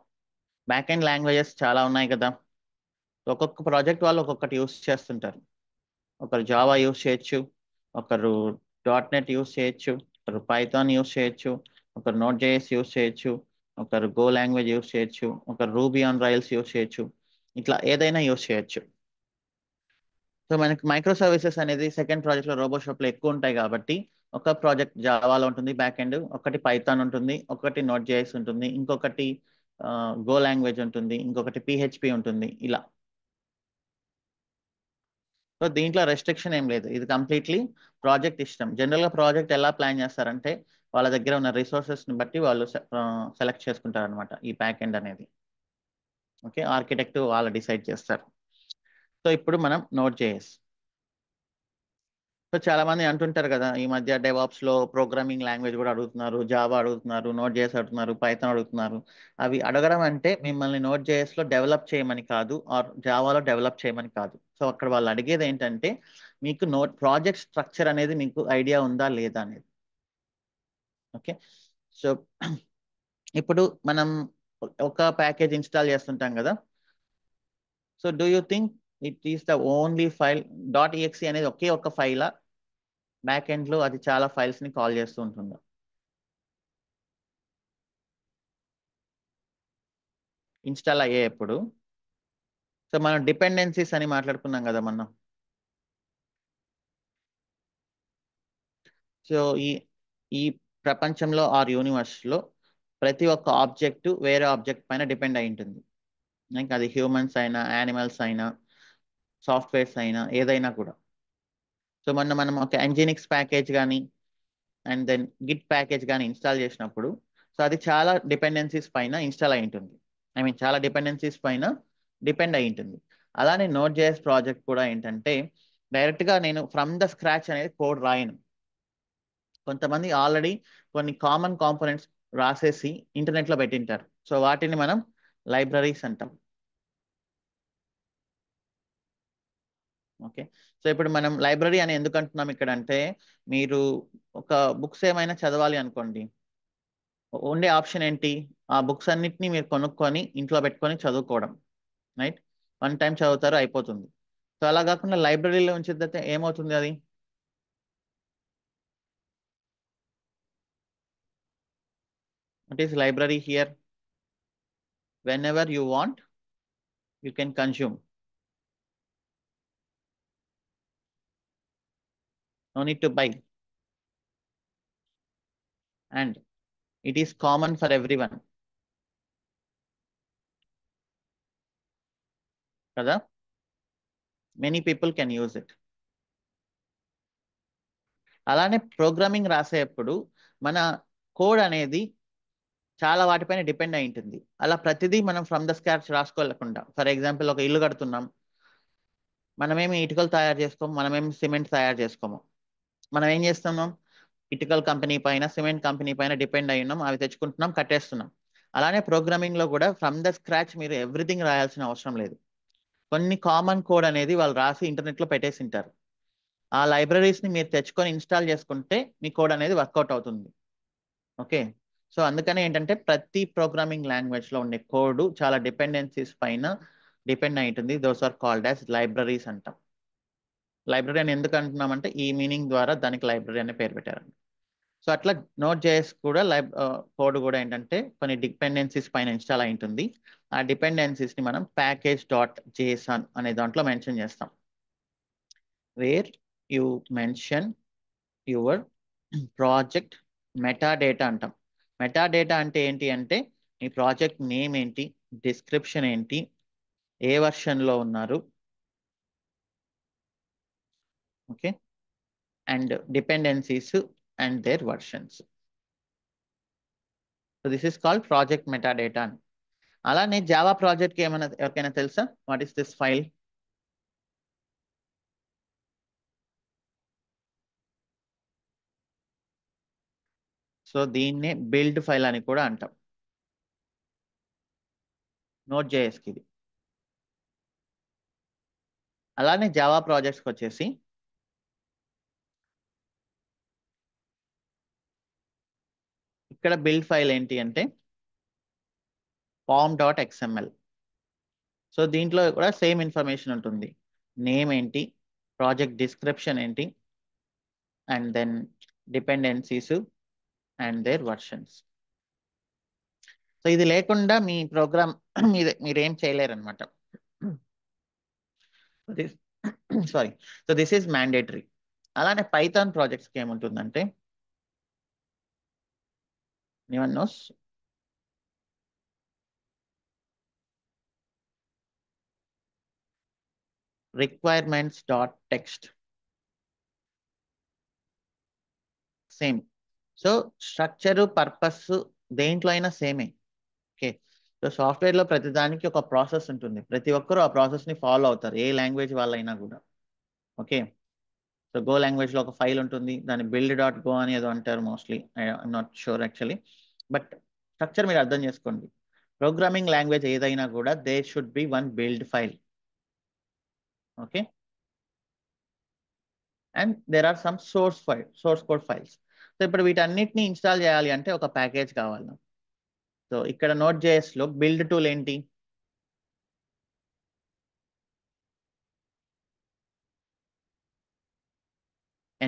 బ్యాక్ ఎండ్ లాంగ్వేజెస్ చాలా ఉన్నాయి కదా, ఒక్కొక్క ప్రాజెక్ట్ వాళ్ళు ఒక్కొక్కటి యూస్ చేస్తుంటారు. ఒకరు జావా యూస్ చేయొచ్చు, ఒకరు .NET యూస్ చేయొచ్చు, ఒకరు పైథాన్ యూస్ చేయొచ్చు, ఒకరు నోట్ జేఎస్ యూస్ చేయొచ్చు, ఒకరు గో లాంగ్వేజ్ యూస్ చేయొచ్చు, ఒకరు రూబీ ఆన్ రైల్స్ యూస్ చేయొచ్చు. ఇట్లా ఏదైనా యూస్ చేయొచ్చు. సో మనకి మైక్రో సర్వీసెస్ అనేది సెకండ్ ప్రాజెక్ట్లో రోబోషాప్లో ఎక్కువ ఉంటాయి కాబట్టి ఒక ప్రాజెక్ట్ జావాలో ఉంటుంది బ్యాక్ ఎండ్, ఒకటి పైథాన్ ఉంటుంది, ఒకటి నోట్ జేఎస్ ఉంటుంది, ఇంకొకటి గో లాంగ్వేజ్ ఉంటుంది, ఇంకొకటి పిహెచ్పి ఉంటుంది, ఇలా. సో దీంట్లో రెస్ట్రిక్షన్ ఏం లేదు, ఇది కంప్లీట్లీ ప్రాజెక్ట్ ఇష్టం. జనరల్గా ప్రాజెక్ట్ ఎలా ప్లాన్ చేస్తారంటే వాళ్ళ దగ్గర ఉన్న రిసోర్సెస్ని బట్టి వాళ్ళు సెలెక్ట్ చేసుకుంటారు అనమాట ఈ బ్యాక్ ఎండ్ అనేది. ఓకే, ఆర్కిటెక్ట్ వాళ్ళు డిసైడ్ చేస్తారు. సో ఇప్పుడు మనం నోట్ జేఎస్. సో చాలా మంది అంటుంటారు కదా ఈ మధ్య డెవాప్స్ లో ప్రోగ్రామింగ్ లాంగ్వేజ్ కూడా అడుగుతున్నారు, జావా అడుగుతున్నారు, నోట్ జేఎస్ అడుగుతున్నారు, పైథాన్ అడుగుతున్నారు. అవి అడగడం అంటే మిమ్మల్ని నోట్ జేఎస్ లో డెవలప్ చేయమని కాదు, ఆర్ జావాలో డెవలప్ చేయమని కాదు. సో అక్కడ వాళ్ళు అడిగేది ఏంటంటే మీకు నోట్ ప్రాజెక్ట్ స్ట్రక్చర్ అనేది మీకు ఐడియా ఉందా లేదా అనేది. ఓకే, సో ఇప్పుడు మనం ఒక ప్యాకేజ్ ఇన్స్టాల్ చేస్తుంటాం కదా. So do you think it is the only file .exe అనేది ఒకే ఒక ఫైలా, బ్యాక్ ఎండ్ లో అది చాలా ఫైల్స్ ని కాల్ చేస్తూ ఉంటుంది ఇన్స్టాల్ అయ్యేప్పుడు. సో మనం డిపెండెన్సీస్ అని మాట్లాడుకున్నాం కదా మనం. సో ఈ ఈ ప్రపంచంలో ఆర్ యూనివర్స్ లో ప్రతి ఒక్క ఆబ్జెక్ట్ వేరే ఆబ్జెక్ట్ పైన డిపెండ్ అయి ఉంటుంది. ఇంకా అది హ్యూమన్స్ అయినా, యానిమల్స్ అయినా, సాఫ్ట్వేర్స్ అయినా, ఏదైనా కూడా. సో మనం ఒక ఎంజినిక్స్ ప్యాకేజ్ కానీ అండ్ దెన్ గిట్ ప్యాకేజ్ కానీ ఇన్స్టాల్ చేసినప్పుడు సో అది చాలా డిపెండెన్సీస్ పైన ఇన్స్టాల్ అయి ఉంటుంది, ఐ మీన్ చాలా డిపెండెన్సీస్ పైన డిపెండ్ అయి ఉంటుంది. అలానే నోట్ జేఎస్ ప్రాజెక్ట్ కూడా ఏంటంటే డైరెక్ట్గా నేను ఫ్రమ్ ద స్క్రాచ్ అనేది కోడ్ రాయను. కొంతమంది ఆల్రెడీ కొన్ని కామన్ కాంపోనెంట్స్ రాసేసి ఇంటర్నెట్లో పెట్టింటారు. సో వాటిని మనం లైబ్రరీస్ అంటాం. ఓకే. సో ఇప్పుడు మనం లైబ్రరీ అని ఎందుకు అంటున్నాం ఇక్కడ అంటే, మీరు ఒక బుక్స్ ఏమైనా చదవాలి అనుకోండి, ఉండే ఆప్షన్ ఏంటి? ఆ బుక్స్ అన్నిటిని మీరు కొనుక్కొని ఇంట్లో పెట్టుకొని చదువుకోవడం, రైట్? వన్ టైం చదువుతారు, అయిపోతుంది. సో అలా కాకుండా లైబ్రరీలో ఉంచితే ఏమవుతుంది అది? What is library here? Whenever you want, you can consume. No need to buy. And it is common for everyone. Kada? Many people can use it. అలానే ప్రోగ్రామింగ్ రాసేటప్పుడు మన కోడ్ అనేది చాలా వాటిపైన డిపెండ్ అయి ఉంటుంది. అలా ప్రతిదీ మనం ఫ్రమ్ ద స్క్రాచ్ రాసుకోలేకుండా, ఫర్ ఎగ్జాంపుల్ ఒక ఇల్లు కడుతున్నాం, మనమేమి ఇటుకలు తయారు చేసుకోము, మనమేమి సిమెంట్ తయారు చేసుకోము. మనం ఏం చేస్తున్నాం? ఇటుకల్ కంపెనీ పైన, సిమెంట్ కంపెనీ పైన డిపెండ్ అయి ఉన్నాం, అవి తెచ్చుకుంటున్నాం, కట్టేస్తున్నాం. అలానే ప్రోగ్రామింగ్ లో కూడా ఫ్రమ్ ద స్క్రాచ్ మీరు ఎవ్రీథింగ్ రాయాల్సిన అవసరం లేదు. కొన్ని కామన్ కోడ్ అనేది వాళ్ళు రాసి ఇంటర్నెట్ లో పెట్టేసి ఉంటారు. ఆ లైబ్రరీస్ ని మీరు తెచ్చుకొని ఇన్స్టాల్ చేసుకుంటే మీ కోడ్ అనేది వర్కౌట్ అవుతుంది. ఓకే. సో అందుకనే ఏంటంటే ప్రతి ప్రోగ్రామింగ్ లాంగ్వేజ్ లో ఉండే కోడ్ చాలా డిపెండెన్సీస్ పైన డిపెండ్ అయి ఉంటుంది. Those are called as libraries అంటాం. లైబ్రరీ అని ఎందుకు అంటున్నామంటే ఈ మీనింగ్ ద్వారా దానికి లైబ్రరీ అనే పేరు పెట్టారండి. సో అట్లా నోట్ జేఎస్ కూడా కోడ్ కూడా ఏంటంటే కొన్ని డిపెండెన్సీస్ పైన ఇన్స్టాల్ అయి ఉంటుంది. ఆ డిపెండెన్సీస్ ని మనం ప్యాకేజ్ డాట్ జేసన్ అనే దాంట్లో మెన్షన్ చేస్తాం. Where you mention your project meta data అంటాం. మెటా డేటా అంటే ఏంటి అంటే మీ ప్రాజెక్ట్ నేమ్ ఏంటి, డిస్క్రిప్షన్ ఏంటి, ఏ వర్షన్లో ఉన్నారు, okay, and dependencies and their versions. So this is called project meta data అని. అలానే జావా ప్రాజెక్ట్కి ఏమైనా ఎవరికైనా తెలుసా? What is this file? So దీన్నే బిల్డ్ ఫైల్ అని కూడా అంటాం. నోట్ జేఎస్కి ఇది. అలానే జావా ప్రాజెక్ట్స్కి వచ్చేసి ఇక్కడ బిల్డ్ ఫైల్ ఏంటి అంటే pom.xml. సో దీంట్లో కూడా సేమ్ ఇన్ఫర్మేషన్ ఉంటుంది. నేమ్ ఏంటి, ప్రాజెక్ట్ డిస్క్రిప్షన్ ఏంటి, and then dependencies and their versions. So ఇది లేకుండా మీ ప్రోగ్రామ్ మీరేం చేయలేరు అనమాట. Sorry. So this is mandatory. అలానే పైథాన్ ప్రాజెక్ట్స్కి ఏముంటుందంటే, anyone knows? Requirements dot text. Same. So structure, purpose దేంట్లో అయినా సేమే. ఓకే. సో సాఫ్ట్వేర్లో ప్రతిదానికి ఒక ప్రాసెస్ ఉంటుంది. ప్రతి ఒక్కరూ ఆ ప్రాసెస్ని ఫాలో అవుతారు, ఏ లాంగ్వేజ్ వాళ్ళైనా కూడా. ఓకే. సో గో లాంగ్వేజ్లో ఒక ఫైల్ ఉంటుంది, దాన్ని బిల్డ్ డాట్ గో అని ఏదో అంటారు mostly, I'm not sure actually. But structure మీరు అర్థం చేసుకోండి. ప్రోగ్రామింగ్ లాంగ్వేజ్ ఏదైనా కూడా there should be one build file. Okay. And there are some source code files. So ఇప్పుడు వీటన్నిటిని ఇన్స్టాల్ చేయాలి అంటే ఒక ప్యాకేజ్ కావాలి. సో ఇక్కడ నోట్ జేఎస్లో బిల్డ్ టూల్ ఏంటి?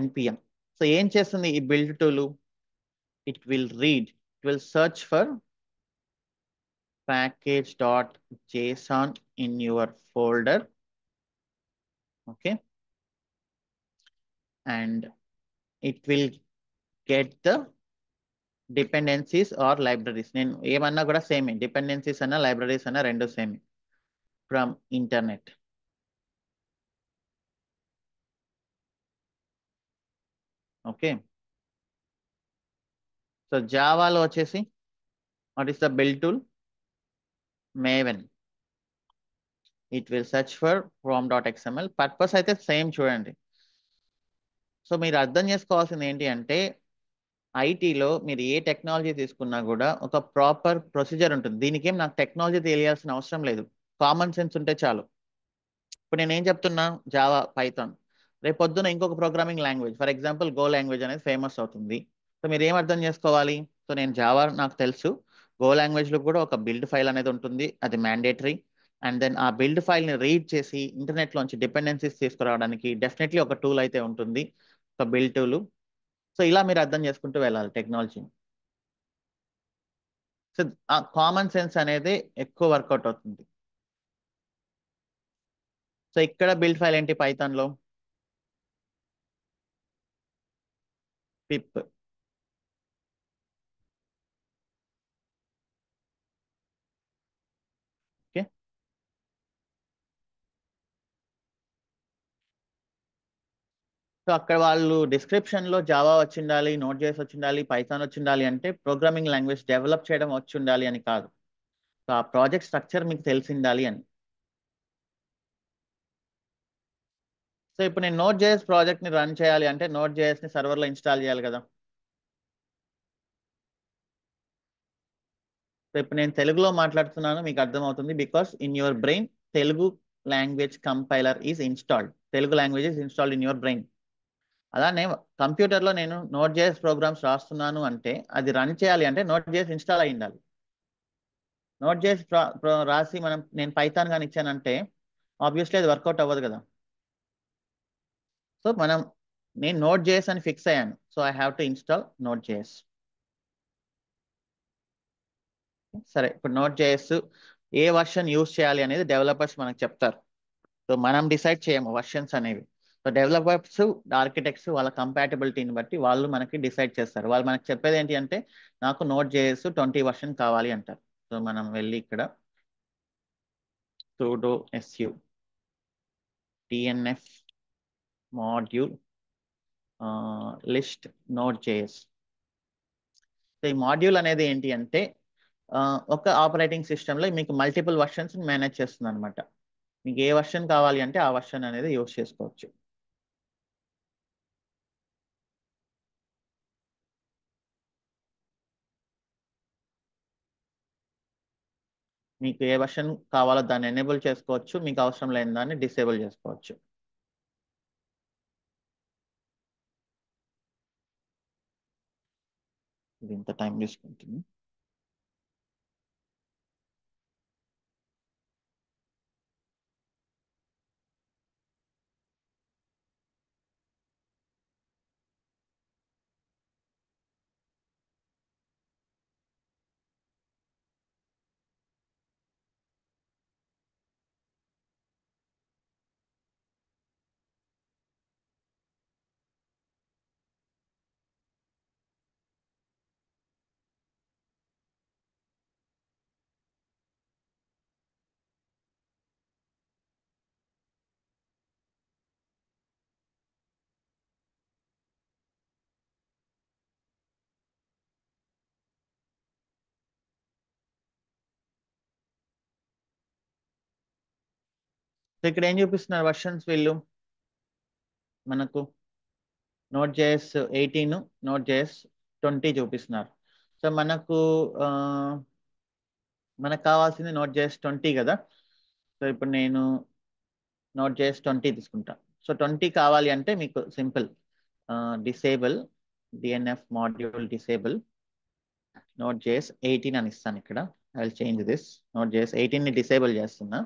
npm. సో ఏం చేస్తుంది ఈ build tool? It will read, it will search for package.json in your folder. Okay. And it will get the dependencies or libraries. నేను ఏమన్నా కూడా సేమే, డిపెండెన్సీస్ అన్నా లైబ్రరీస్ అన్నా రెండు సేమే, ఫ్రమ్ ఇంటర్నెట్. ఓకే. సో జావాలో వచ్చేసి what is the build tool? Maven. It will search for pom.xml. Purpose అయితే సేమ్ చూడండి. సో మీరు అర్థం చేసుకోవాల్సింది ఏంటి అంటే, ఐటీలో మీరు ఏ టెక్నాలజీ తీసుకున్నా కూడా ఒక ప్రాపర్ ప్రొసీజర్ ఉంటుంది. దీనికి ఏం నాకు టెక్నాలజీ తెలియాల్సిన అవసరం లేదు, కామన్ సెన్స్ ఉంటే చాలు. ఇప్పుడు నేను ఏం చెప్తున్నా, జావా, పైథాన్. రేపు పొద్దున ఇంకొక programming language, for example go language అనేది ఫేమస్ అవుతుంది. సో మీరు ఏం అర్థం చేసుకోవాలి? సో నేను జావా నాకు తెలుసు, గో లాంగ్వేజ్లో కూడా ఒక బిల్డ్ ఫైల్ అనేది ఉంటుంది, అది మ్యాండేటరీ. అండ్ దెన్ ఆ బిల్డ్ ఫైల్ని రీడ్ చేసి ఇంటర్నెట్లోంచి డిపెండెన్సీస్ తీసుకురావడానికి డెఫినెట్లీ ఒక టూల్ అయితే ఉంటుంది, ఒక బిల్డ్ టూల్. సో ఇలా మీరు అర్థం చేసుకుంటూ వెళ్ళాలి టెక్నాలజీని. సో ఆ కామన్ సెన్స్ అనేది ఎక్కువ వర్కౌట్ అవుతుంది. సో ఇక్కడ బిల్డ్ ఫైల్ ఏంటి పైథాన్లో? పిప్. ఓకే. సో అక్కడ వాళ్ళు డిస్క్రిప్షన్ లో జావా వచ్చిండాలి, నోట్ జేఎస్ వచ్చిండాలి, పైథాన్ వచ్చిండాలి అంటే ప్రోగ్రామింగ్ లాంగ్వేజ్ డెవలప్ చేయడం వచ్చి ఉండాలి అని కాదు. సో ఆ ప్రాజెక్ట్ స్ట్రక్చర్ మీకు తెలిసిండాలి అని. సో ఇప్పుడు నేను నోట్ జేఎస్ ప్రాజెక్ట్ ని రన్ చేయాలి అంటే నోట్ జేఎస్ ని సర్వర్ లో ఇన్స్టాల్ చేయాలి కదా. సో ఇప్పుడు నేను తెలుగులో మాట్లాడుతున్నాను, మీకు అర్థమవుతుంది, because in your brain Telugu language compiler is installed, Telugu language is installed in your brain. అలానే కంప్యూటర్లో నేను నోట్ జేఎస్ ప్రోగ్రామ్స్ రాస్తున్నాను అంటే అది రన్ చేయాలి అంటే నోట్ జేఎస్ ఇన్స్టాల్ అయి ఉండాలి. నోట్ జేఎస్ రాసి నేను పైథాన్ కానీ ఇచ్చానంటే ఆబ్వియస్లీ అది వర్కౌట్ అవ్వదు కదా. సో నేను నోట్ జేఎస్ అని ఫిక్స్ అయ్యాను, so I have to install note JS. సరే, ఇప్పుడు నోట్ జేఎస్ ఏ వర్షన్ యూస్ చేయాలి అనేది డెవలపర్స్ మనకు చెప్తారు. సో మనం డిసైడ్ చేయము వర్షన్స్ అనేవి. సో డెవలపర్స్, ఆర్కిటెక్ట్స్ వాళ్ళ కంపాటబిలిటీని బట్టి వాళ్ళు మనకి డిసైడ్ చేస్తారు. వాళ్ళు మనకి చెప్పేది ఏంటి అంటే నాకు నోట్ జేఎస్ 20 వర్షన్ కావాలి అంటారు. సో మనం వెళ్ళి ఇక్కడ sudo su tnf module list note JS. So ఈ మాడ్యూల్ అనేది ఏంటి అంటే ఒక ఆపరేటింగ్ సిస్టంలో మీకు మల్టిపుల్ వర్షన్స్ మేనేజ్ చేస్తుంది అనమాట. మీకు ఏ వర్షన్ కావాలి అంటే ఆ వర్షన్ అనేది యూస్ చేసుకోవచ్చు. మీకు ఏ వర్షన్ కావాలో దాన్ని ఎనేబుల్ చేసుకోవచ్చు, మీకు అవసరం లేని దాన్ని డిసేబుల్ చేసుకోవచ్చు. ఇది ఇంత టైం తీసుకుంటుంది. సో ఇక్కడ ఏం చూపిస్తున్నారు వర్షన్స్ వీళ్ళు మనకు? నోట్ జేఎస్ 18, నోట్ జేఎస్ 20 చూపిస్తున్నారు. సో ఆ, మనకు కావాల్సింది నోట్ జేఎస్ 20 కదా. సో ఇప్పుడు నేను నోట్ జేఎస్ 20 తీసుకుంటా. సో 20 కావాలి అంటే మీకు simple, disable DNF module disable node JS 18 అని ఇస్తాను ఇక్కడ. I will change this. Node JS 18 ని డిసేబుల్ చేస్తున్నా.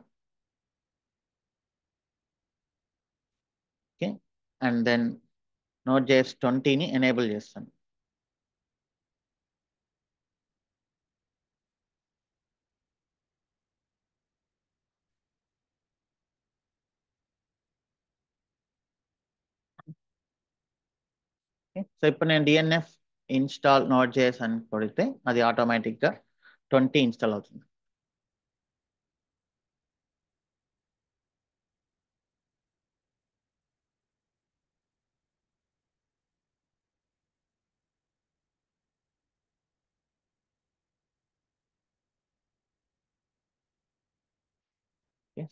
Okay. And then node JS 20ని ఎనేబుల్ చేస్తాను. సో ఇప్పుడు నేను డిఎన్ఎఫ్ ఇన్స్టాల్ నోట్ జేఎస్ అని కొడితే అది ఆటోమేటిక్గా 20 ఇన్స్టాల్ అవుతుంది.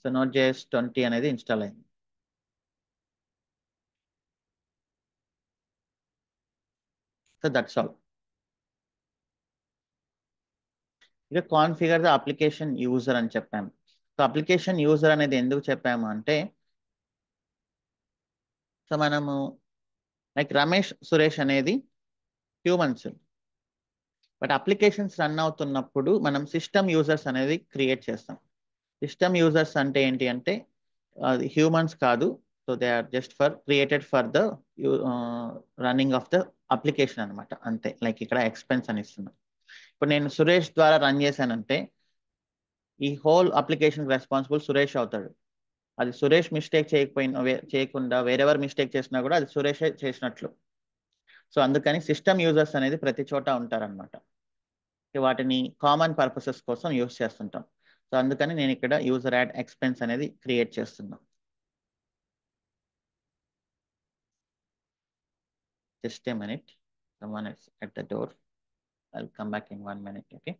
సో నోట్ జేఎస్ 20 అనేది ఇన్స్టాల్ అయింది. So that's all. ఇక కాన్ఫిగర్ ద అప్లికేషన్ యూజర్ అని చెప్పాము. సో అప్లికేషన్ యూజర్ అనేది ఎందుకు చెప్పాము అంటే సో మనము లైక్ రమేష్ సురేష్ అనేది హ్యూమన్స్, బట్ అప్లికేషన్స్ రన్ అవుతున్నప్పుడు మనం సిస్టమ్ యూజర్స్ అనేది క్రియేట్ చేస్తాం. సిస్టమ్ యూజర్స్ అంటే ఏంటి అంటే అది హ్యూమన్స్ కాదు. So they are just for created for the running of the application అనమాట, అంతే. లైక్ ఇక్కడ ఎక్స్పెన్స్ అని ఇస్తున్నాం. ఇప్పుడు నేను సురేష్ ద్వారా రన్ చేశానంటే ఈ హోల్ అప్లికేషన్ రెస్పాన్సిబుల్ సురేష్ అవుతాడు. అది సురేష్ మిస్టేక్ చేయకుండా వేరెవర్ మిస్టేక్ చేసినా కూడా అది సురేషే చేసినట్లు. సో అందుకని సిస్టమ్ యూజర్స్ అనేది ప్రతి చోట ఉంటారనమాట. వాటిని కామన్ పర్పసెస్ కోసం యూజ్ చేస్తుంటాం. సో అందుకని నేను ఇక్కడ యూజర్ యాడ్ ఎక్స్పెన్స్ అనేది క్రియేట్ చేస్తున్నాను. Just a minute. Someone is at the door. I'll come back in 1 minute. Okay.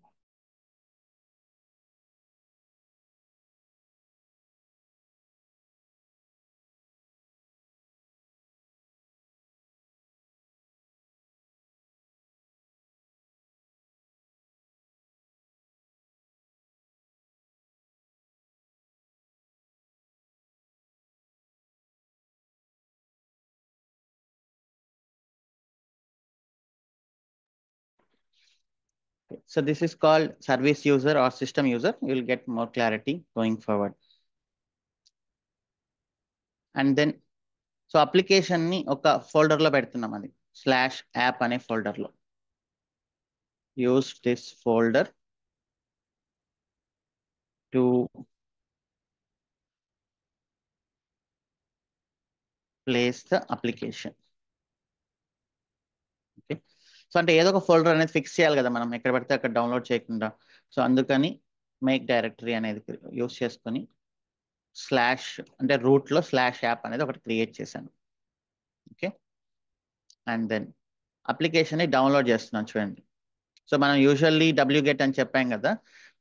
So this is called service user or system user. You will get more clarity going forward. And then, so application ni oka folder lo పెడుతున్నాం, అది /app అనే folder లో. Use this folder to place the application. Okay. So అంటే ఏదో ఒక folder అనేది fix చేయాలి కదా మనం, ఎక్కడ పడితే అక్కడ డౌన్లోడ్ చేయకుండా. సో అందుకని మేక్ డైరెక్టరీ అనేది యూస్ చేసుకొని అంటే రూట్లో /app అనేది ఒకటి క్రియేట్ చేశాను. ఓకే. అండ్ దెన్ అప్లికేషన్ ని డౌన్లోడ్ చేస్తున్నాను చూడండి. సో మనం యూజువల్లీ wget అని చెప్పాం కదా,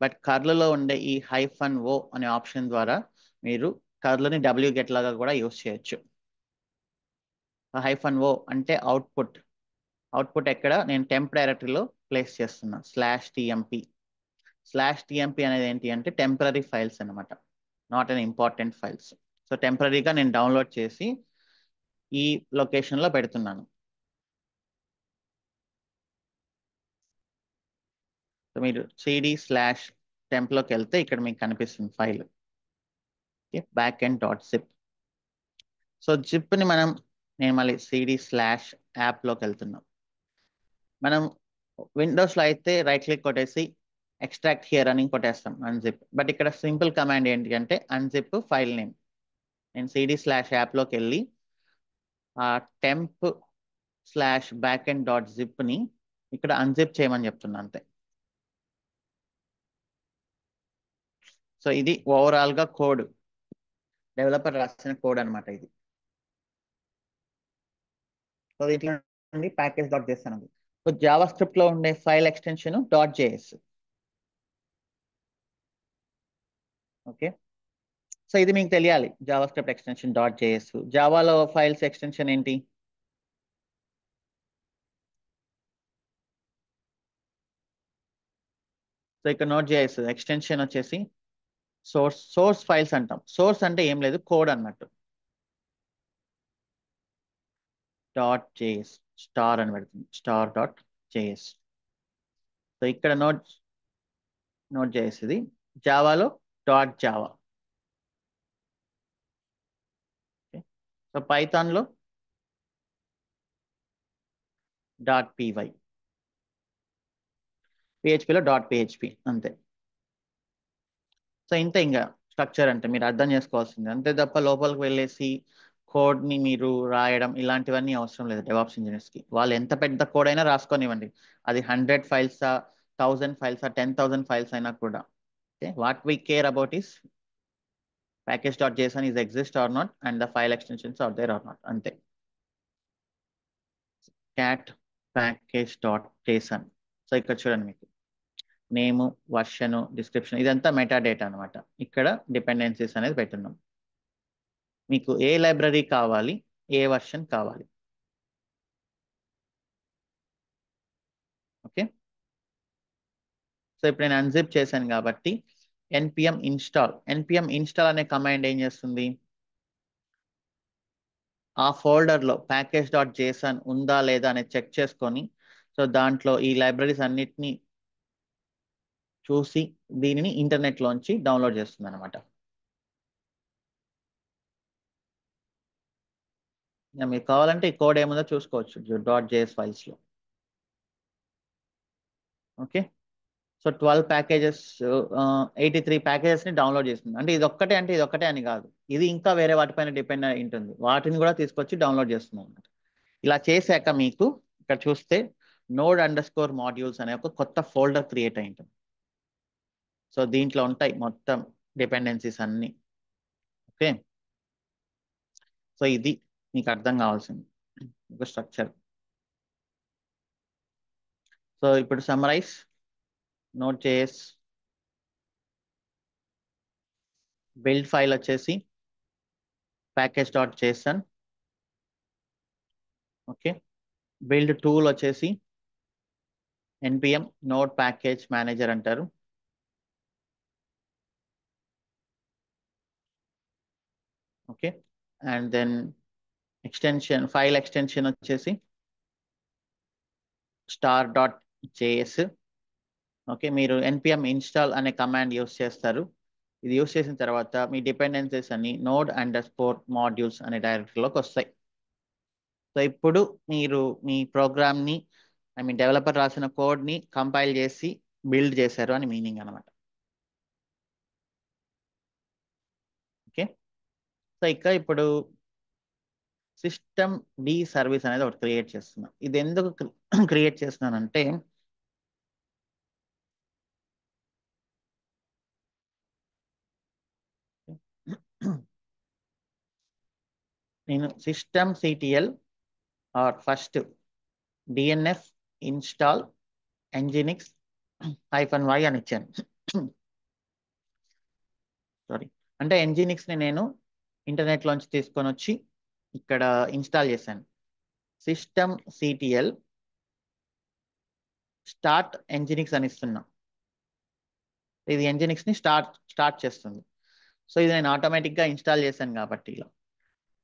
బట్ కర్లలో ఉండే ఈ -o అనే ఆప్షన్ ద్వారా మీరు కర్లని wget లాగా కూడా యూస్ చేయొచ్చు. -o అంటే అవుట్పుట్ ఎక్కడ నేను టెంప్ డైరెక్టరీలో ప్లేస్ చేస్తున్నా /tmp. /tmp అనేది ఏంటి అంటే టెంపరీ ఫైల్స్ అనమాట, not an important files. So టెంపరీగా నేను డౌన్లోడ్ చేసి ఈ లొకేషన్లో పెడుతున్నాను. సో మీరు cd/tempలోకి వెళ్తే ఇక్కడ మీకు కనిపిస్తుంది ఫైల్ backend.zip. సో జిప్ని నేను మళ్ళీ cd/appలోకి వెళ్తున్నాం. మనం విండోస్లో అయితే రైట్ క్లిక్ కొట్టేసి ఎక్స్ట్రాక్ట్ హియర్ అని కొట్టేస్తాం అన్జిప్. బట్ ఇక్కడ సింపుల్ కమాండ్ ఏంటి అంటే అన్జిప్ ఫైల్ నేమ్. నేను cd/appలోకి వెళ్ళి ఆ temp/backend.zipని ఇక్కడ అన్జిప్ చేయమని చెప్తున్నా, అంతే. సో ఇది ఓవరాల్ గా కోడ్, డెవలపర్ రాసిన కోడ్ అనమాట ఇది. సో దీంట్లో నుండి package.js అనేది. సో జావా స్క్రిప్ట్ లో ఉండే file extension .js. Okay. So ఇది మీకు తెలియాలి, జావా స్క్రిప్ట్ ఎక్స్టెన్షన్ .js. జావాలో ఫైల్స్ ఎక్స్టెన్షన్ ఏంటి? సో ఇక్కడ Node.js ఎక్స్టెన్షన్ వచ్చేసి సోర్స్ ఫైల్స్ అంటాం. సోర్స్ అంటే ఏం లేదు, కోడ్ అన్నట్టు. .js స్టార్ అని పెడుతుంది, star.js. సో ఇక్కడ Node.js ఇది. జావాలో .java. సో పైథాన్లో .py, PHPలో .php, అంతే. సో ఇంత ఇంకా స్ట్రక్చర్ అంటే మీరు అర్థం చేసుకోవాల్సింది, అంతే తప్ప లోపలికి వెళ్ళేసి కోడ్ని మీరు రాయడం ఇలాంటివన్నీ అవసరం లేదు డెవాప్స్ ఇంజనీర్స్కి. వాళ్ళు ఎంత పెద్ద కోడ్ అయినా రాసుకొనివ్వండి, అది 100 ఫైల్సా 1000 ఫైల్సా 10,000 ఫైల్స్ అయినా కూడా. Okay. What we care about is package.json is exist or not and the file extensions are there or not, అంతే. cat package.json. సో ఇక్కడ చూడండి, మీకు నేము, వర్షన్, డిస్క్రిప్షన్ ఇదంతా మెటా డేటా అనమాట. ఇక్కడ డిపెండెన్సీస్ అనేది పెట్టున్నాం. మీకు ఏ లైబ్రరీ కావాలి, ఏ వర్షన్ కావాలి. ఓకే. సో ఇప్పుడు నేను అన్జిప్ చేశాను కాబట్టి npm install అనే కమాండ్ ఏం చేస్తుంది, ఆ ఫోల్డర్లో package.json ఉందా లేదా అనేది చెక్ చేసుకొని, సో దాంట్లో ఈ లైబ్రరీస్ అన్నిటిని చూసి దీనిని ఇంటర్నెట్లోంచి డౌన్లోడ్ చేస్తుంది అనమాట. మీకు కావాలంటే ఈ కోడ్ ఏముందో చూసుకోవచ్చు .js ఫైల్స్లో. ఓకే, సో 12 ప్యాకేజెస్, 83 ప్యాకేజెస్ని డౌన్లోడ్ చేస్తుంది. అంటే ఇది ఒక్కటే అని కాదు, ఇది ఇంకా వేరే వాటిపైన డిపెండ్ అయి ఉంటుంది, వాటిని కూడా తీసుకొచ్చి డౌన్లోడ్ చేస్తుంది అనమాట. ఇలా చేశాక మీకు ఇక్కడ చూస్తే node_modules అనే ఒక కొత్త ఫోల్డర్ క్రియేట్ అయి ఉంటుంది. సో దీంట్లో ఉంటాయి మొత్తం డిపెండెన్సీస్ అన్ని. ఓకే, సో ఇది మీకు అర్థం కావాల్సింది ఒక స్ట్రక్చర్. సో ఇప్పుడు సమ్మరైజ్ Node.js బిల్డ్ ఫైల్ వచ్చేసి package.json. ఓకే, బిల్డ్ టూల్ వచ్చేసి npm నోడ్ ప్యాకేజ్ మేనేజర్ అంటారు. Okay, and then file extension వచ్చేసి star.js. ఓకే, మీరు npm ఇన్స్టాల్ అనే కమాండ్ యూస్ చేస్తారు. ఇది యూస్ చేసిన తర్వాత మీ డిపెండెన్సీస్ అన్ని node_modules అనే డైరెక్టరీలోకి వస్తాయి. సో ఇప్పుడు మీరు మీ ప్రోగ్రామ్ని, డెవలపర్ రాసిన కోడ్ని కంపైల్ చేసి బిల్డ్ చేశారు అని మీనింగ్ అనమాట. ఓకే, సో ఇప్పుడు సిస్టమ్ డి సర్వీస్ అనేది ఒకటి క్రియేట్ చేస్తున్నాను. ఇది ఎందుకు క్రియేట్ చేస్తున్నానంటే, నేను system CTL R first DNF install nginx -y అని ఇచ్చాను. సారీ, అంటే nginx ని నేను ఇంటర్నెట్లోంచి తీసుకొని వచ్చి ఇక్కడ ఇన్స్టాల్ చేశాను. సిస్టమ్ సిటిఎల్ స్టార్ట్ nginx అని ఇస్తున్నా. ఇది nginx ని స్టార్ట్ చేస్తుంది. సో ఇది నేను ఆటోమేటిక్గా ఇన్స్టాల్ చేశాను కాబట్టి ఇలా.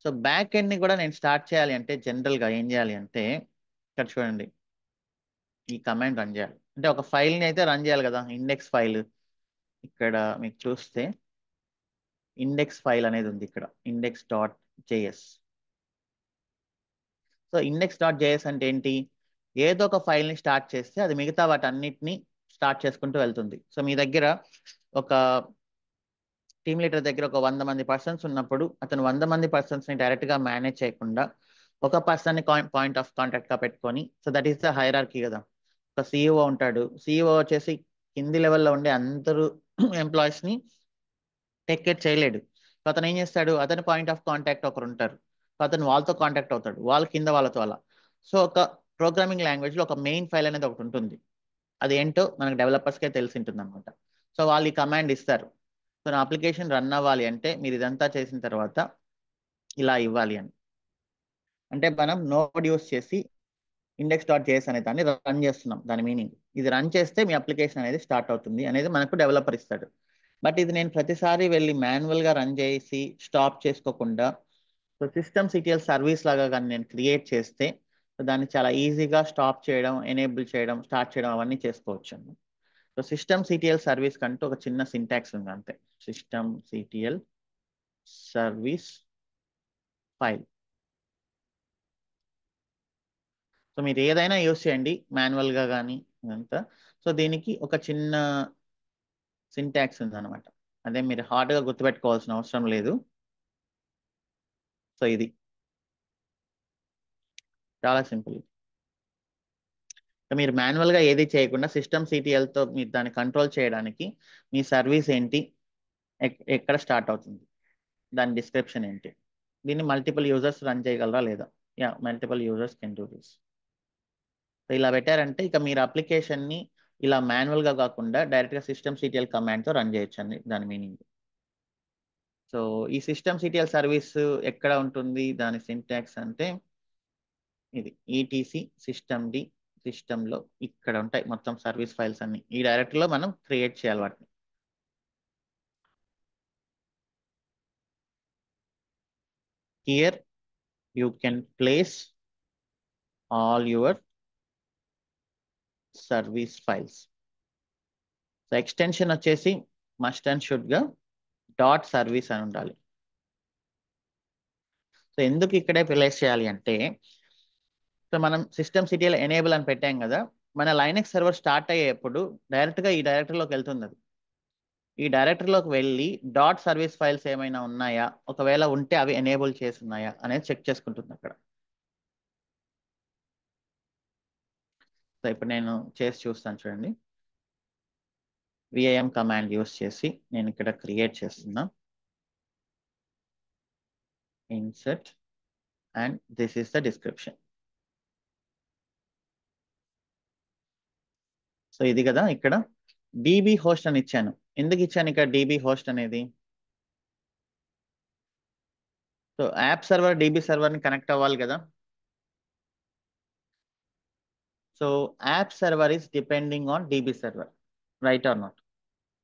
సో బ్యాక్ ఎండ్ని కూడా నేను స్టార్ట్ చేయాలి అంటే జనరల్గా ఏం చేయాలి అంటే, ఇక్కడ చూడండి, ఈ కమాండ్ రన్ చేయాలి. అంటే ఒక ఫైల్ని అయితే రన్ చేయాలి కదా, ఇండెక్స్ ఫైల్. ఇక్కడ మీకు చూస్తే ఇండెక్స్ ఫైల్ అనేది ఉంది ఇక్కడ, index.js. సో index.js అంటే ఏంటి, ఏదో ఒక ఫైల్ని స్టార్ట్ చేస్తే అది మిగతా వాటన్నిటిని స్టార్ట్ చేసుకుంటూ వెళ్తుంది. సో మీ దగ్గర ఒక టీమ్ లీడర్ దగ్గర ఒక 100 మంది పర్సన్స్ ఉన్నప్పుడు అతను 100 మంది పర్సన్స్ని డైరెక్ట్గా మేనేజ్ చేయకుండా ఒక పర్సన్ని పాయింట్ ఆఫ్ కాంటాక్ట్గా పెట్టుకొని, so that is the hierarchy కదా. ఒక సిఇఓ ఉంటాడు, సిఇఓ వచ్చేసి కింది లెవెల్లో ఉండే అందరూ ఎంప్లాయీస్ని టేక్ కేర్ చేయలేడు. సో అతను ఏం చేస్తాడు, అతని పాయింట్ ఆఫ్ కాంటాక్ట్ ఒకరు ఉంటారు, సో అతను వాళ్ళతో కాంటాక్ట్ అవుతాడు, వాళ్ళ కింద వాళ్ళతో అలా. సో ఒక ప్రోగ్రామింగ్ లాంగ్వేజ్లో ఒక మెయిన్ ఫైల్ అనేది ఒకటి ఉంటుంది, అది ఏంటో మనకు డెవలపర్స్కే తెలిసి ఉంటుంది అనమాట. సో వాళ్ళు ఈ కమాండ్ ఇస్తారు, సో నా అప్లికేషన్ రన్ అవ్వాలి అంటే మీరు ఇదంతా చేసిన తర్వాత ఇలా ఇవ్వాలి అని. అంటే మనం నోడ్ యూస్ చేసి index.js అనే దాన్ని రన్ చేస్తున్నాం, దాని మీనింగ్. ఇది రన్ చేస్తే మీ అప్లికేషన్ అనేది స్టార్ట్ అవుతుంది అనేది మనకు డెవలపర్ ఇస్తాడు. బట్ ఇది నేను ప్రతిసారి వెళ్ళి మాన్యువల్గా రన్ చేసి స్టాప్ చేసుకోకుండా, సో సిస్టమ్ సిటిఎల్ సర్వీస్ లాగా కానీ నేను క్రియేట్ చేస్తే, సో దాన్ని చాలా ఈజీగా స్టాప్ చేయడం, ఎనేబుల్ చేయడం, స్టార్ట్ చేయడం అవన్నీ చేసుకోవచ్చు. సో సిస్టమ్ సిటిఎల్ సర్వీస్ కంటూ ఒక చిన్న సింటాక్స్ ఉంది అంతే, system CTL service file. So మీరు ఏదైనా యూస్ చేయండి మాన్యువల్గా కానీ ఇదంతా. సో దీనికి ఒక చిన్న సింటాక్స్ ఉంది అనమాట, అదే మీరు హార్డ్గా గుర్తుపెట్టుకోవాల్సిన అవసరం లేదు. సో ఇది చాలా సింపుల్. మీరు మాన్యువల్గా ఏది చేయకుండా సిస్టమ్ సిటిఎల్తో మీరు దాన్ని కంట్రోల్ చేయడానికి మీ సర్వీస్ ఏంటి, ఎక్కడ స్టార్ట్ అవుతుంది, దాని డిస్క్రిప్షన్ ఏంటి, దీన్ని మల్టిపుల్ యూజర్స్ రన్ చేయగలరా లేదా, multiple users can do this. So ఇలా పెట్టారంటే ఇక మీరు అప్లికేషన్ని ఇలా మాన్యువల్గా కాకుండా డైరెక్ట్గా సిస్టమ్ సిటిఎల్ కమాండ్తో రన్ చేయొచ్చు అని దాని మీనింగ్. సో ఈ సిస్టమ్ సిటిఎల్ సర్వీస్ ఎక్కడ ఉంటుంది, దాని సింటాక్స్ అంటే ఇది ఈటీసీ సిస్టమ్ డి, సిస్టంలో ఇక్కడ ఉంటాయి మొత్తం సర్వీస్ ఫైల్స్ అన్ని, ఈ డైరెక్టరీలో మనం క్రియేట్ చేయాలి వాటిని. Here you can place all your service files. So extension వచ్చేసి మస్ట్ అండ్ షుడ్ గా డాట్ సర్వీస్ అని ఉండాలి. సో ఎందుకు ఇక్కడే ప్లేస్ చేయాలి అంటే, సో మనం సిస్టమ్ సిటీలో ఎనేబుల్ అని పెట్టాం కదా, మన లైనక్స్ సర్వర్ స్టార్ట్ అయ్యేప్పుడు డైరెక్ట్గా ఈ డైరెక్టరీలోకి వెళ్తుంది అది. ఈ డైరెక్టరీలోకి వెళ్ళి డాట్ సర్వీస్ ఫైల్స్ ఏమైనా ఉన్నాయా, ఒకవేళ ఉంటే అవి ఎనేబుల్ చేసి ఉన్నాయా అనేది చెక్ చేసుకుంటుంది అక్కడ. సో ఇప్పుడు నేను చేసి చూస్తాను చూడండి. విఐఎం కమాండ్ యూస్ చేసి నేను ఇక్కడ క్రియేట్ చేస్తున్నా. Insert and this is the description. So ఇది కదా, ఇక్కడ డీబీ హోస్ట్ అని ఇచ్చాను. ఎందుకు ఇచ్చాను ఇక్కడ డీబీ హోస్ట్ అనేది? సో యాప్ సర్వర్ డీబీ సర్వర్ని కనెక్ట్ అవ్వాలి కదా. So app server is depending on DB server, right or not?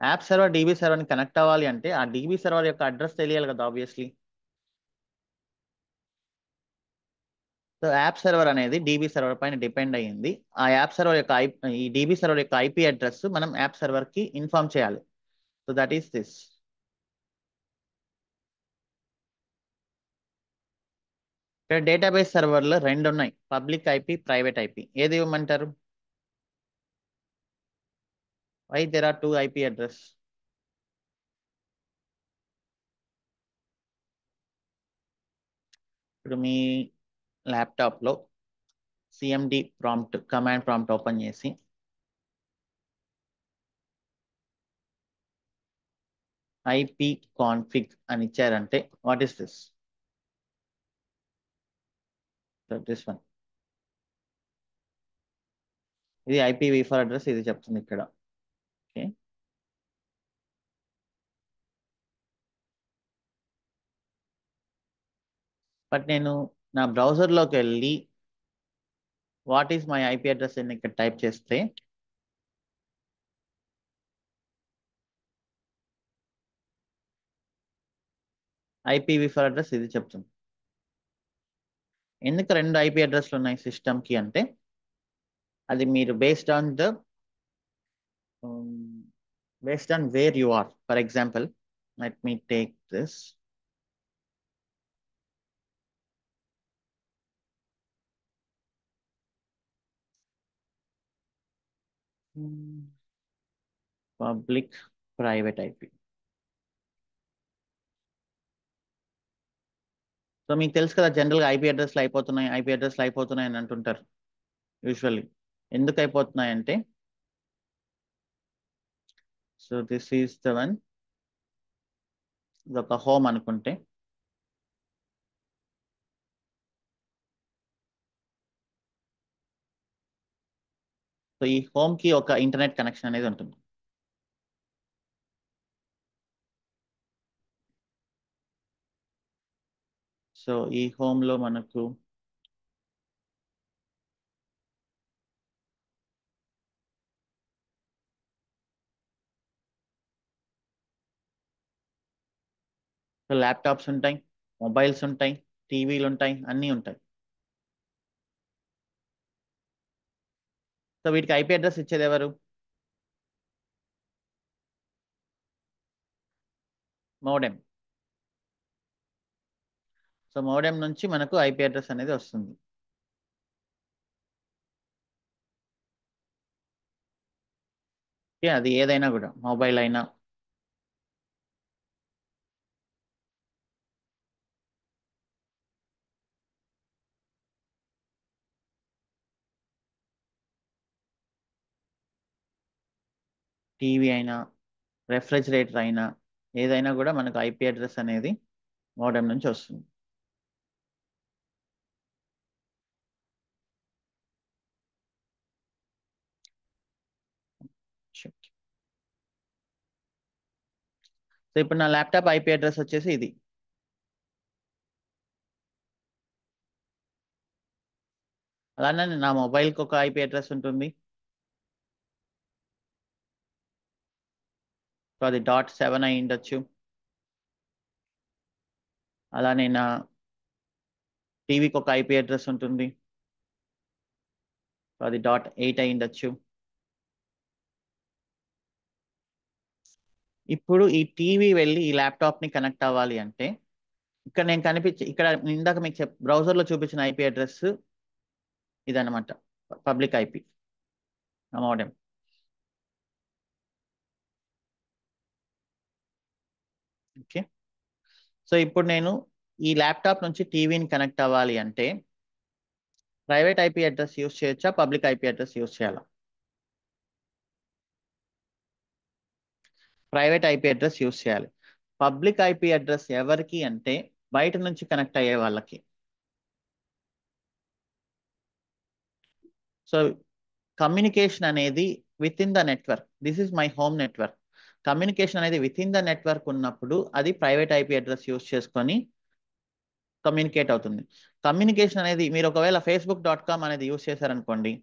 App server DB సర్వర్ని కనెక్ట్ అవ్వాలి అంటే ఆ డీబీ సర్వర్ యొక్క అడ్రస్ తెలియాలి కదా ఆబ్వియస్లీ. సో యాప్ సర్వర్ అనేది డీబీ సర్వర్ పైన డిపెండ్ అయ్యింది. ఆ యాప్ సర్వర్ యొక్క ఈ డీబీ సర్వర్ యొక్క ఐపీ అడ్రస్ మనం యాప్ సర్వర్ కి ఇన్ఫార్మ్ చేయాలి. So that is this. ఇక్కడ డేటాబేస్ సర్వర్లు రెండు ఉన్నాయి, పబ్లిక్ ఐపీ, ప్రైవేట్ ఐపీ. ఏది ఇవ్వమంటారు? Why there are two IP address? ఇప్పుడు మీ ల్యాప్టాప్లో CMD prompt, command prompt open చేసి ఐపీ కాన్ఫిగ్ అని ఇచ్చారంటే what is this? This one. ఇది IPv4 అడ్రస్, ఇది చెప్తుంది ఇక్కడ. ఓకే, బట్ నేను నా బ్రౌజర్లోకి వెళ్ళి what is my IP address అని ఇక్కడ టైప్ చేస్తే IPv4 అడ్రస్ ఇది చెప్తుంది. ఎందుకు రెండు ఐపీ అడ్రస్లు ఉన్నాయి సిస్టమ్కి అంటే, అది మీరు based on where you are. For example, let me take this. Public private IP. So మీకు తెలుసు కదా, జనరల్గా ఐపీ అడ్రస్లు అయిపోతున్నాయి అని అంటుంటారు యూజువల్లీ. ఎందుకు అయిపోతున్నాయి అంటే, so this is the one. ఇది ఒక హోమ్ అనుకుంటే, సో ఈ హోమ్ కి ఒక ఇంటర్నెట్ కనెక్షన్ అనేది ఉంటుంది. సో ఈ హోమ్ లో మనకు ల్యాప్టాప్స్ ఉంటాయి, మొబైల్స్ ఉంటాయి, టీవీలు ఉంటాయి, అన్నీ ఉంటాయి. సో వీటికి ఐపీ అడ్రస్ ఇచ్చేది ఎవరు? మోడెమ్. సో మోడెమ్ నుంచి మనకు ఐపీ అడ్రస్ అనేది వస్తుంది. ఓకే, అది ఏదైనా కూడా, మొబైల్ అయినా, టీవీ అయినా, రెఫ్రిజిరేటర్ అయినా, ఏదైనా కూడా మనకు ఐపీ అడ్రస్ అనేది మోడెమ్ నుంచి వస్తుంది. సో ఇప్పుడు నా ల్యాప్టాప్ ఐపీ అడ్రస్ వచ్చేసి ఇది. అలానే నా మొబైల్కి ఒక ఐపీ అడ్రస్ ఉంటుంది. సో అది .7 అయి ఉండొచ్చు. అలానే నా టీవీకి ఒక ఐపీ అడ్రస్ ఉంటుంది, అది .8 అయి ఉండొచ్చు. ఇప్పుడు ఈ టీవీ వెళ్ళి ఈ ల్యాప్టాప్ ని కనెక్ట్ అవ్వాలి అంటే ఇక్కడ నేను ఇక్కడ ఇందాక మీకు బ్రౌజర్ లో చూపించిన ఐపీ అడ్రస్ ఇదన్నమాట, public IP modem. Okay, so ఇప్పుడు నేను ఈ ల్యాప్టాప్ నుంచి టీవీని కనెక్ట్ అవ్వాలి అంటే ప్రైవేట్ ఐపీ అడ్రస్ యూస్ చేయొచ్చా, పబ్లిక్ ఐపీ అడ్రస్ యూస్ చేయాలా? ప్రైవేట్ ఐపీ అడ్రస్ యూస్ చేయాలి. పబ్లిక్ ఐపీ అడ్రస్ ఎవరికి అంటే బయట నుంచి కనెక్ట్ అయ్యే వాళ్ళకి. సో కమ్యూనికేషన్ అనేది with in the network, this is my home network. Communication అనేది విత్ ఇన్ ద నెట్వర్క్ ఉన్నప్పుడు అది ప్రైవేట్ ఐపీ అడ్రస్ యూస్ చేసుకొని కమ్యూనికేట్ అవుతుంది. కమ్యూనికేషన్ అనేది మీరు ఒకవేళ facebook.com అనేది యూస్ చేశారనుకోండి,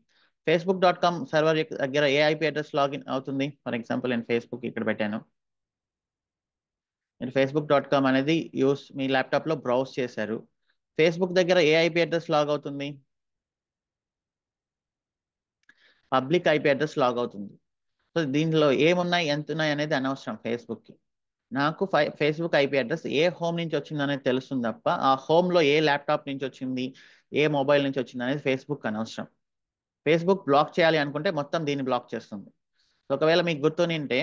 facebook.com సర్వర్ దగ్గర ఏ ఐపీ అడ్రస్ లాగిన్ అవుతుంది? ఫర్ ఎగ్జాంపుల్ నేను ఫేస్బుక్ ఇక్కడ పెట్టాను, మీరు facebook.com అనేది మీ ల్యాప్టాప్లో బ్రౌజ్ చేశారు, ఫేస్బుక్ దగ్గర ఏ ఐపీ అడ్రస్ లాగ్ అవుతుంది? పబ్లిక్ ఐపీ అడ్రస్ లాగ్ అవుతుంది. సో దీంట్లో ఏమున్నాయి ఎంత ఉన్నాయి అనేది అనవసరం ఫేస్బుక్కి. నాకు ఫేస్బుక్ ఐపీ అడ్రస్ ఏ హోమ్ నుంచి వచ్చింది అనేది తెలుస్తుంది తప్ప ఆ హోమ్లో ఏ ల్యాప్టాప్ నుంచి వచ్చింది, ఏ మొబైల్ నుంచి వచ్చింది అనేది ఫేస్బుక్ అనవసరం. ఫేస్బుక్ బ్లాక్ చేయాలి అనుకుంటే మొత్తం దీన్ని బ్లాక్ చేస్తుంది. ఒకవేళ మీకు గుర్తునింటే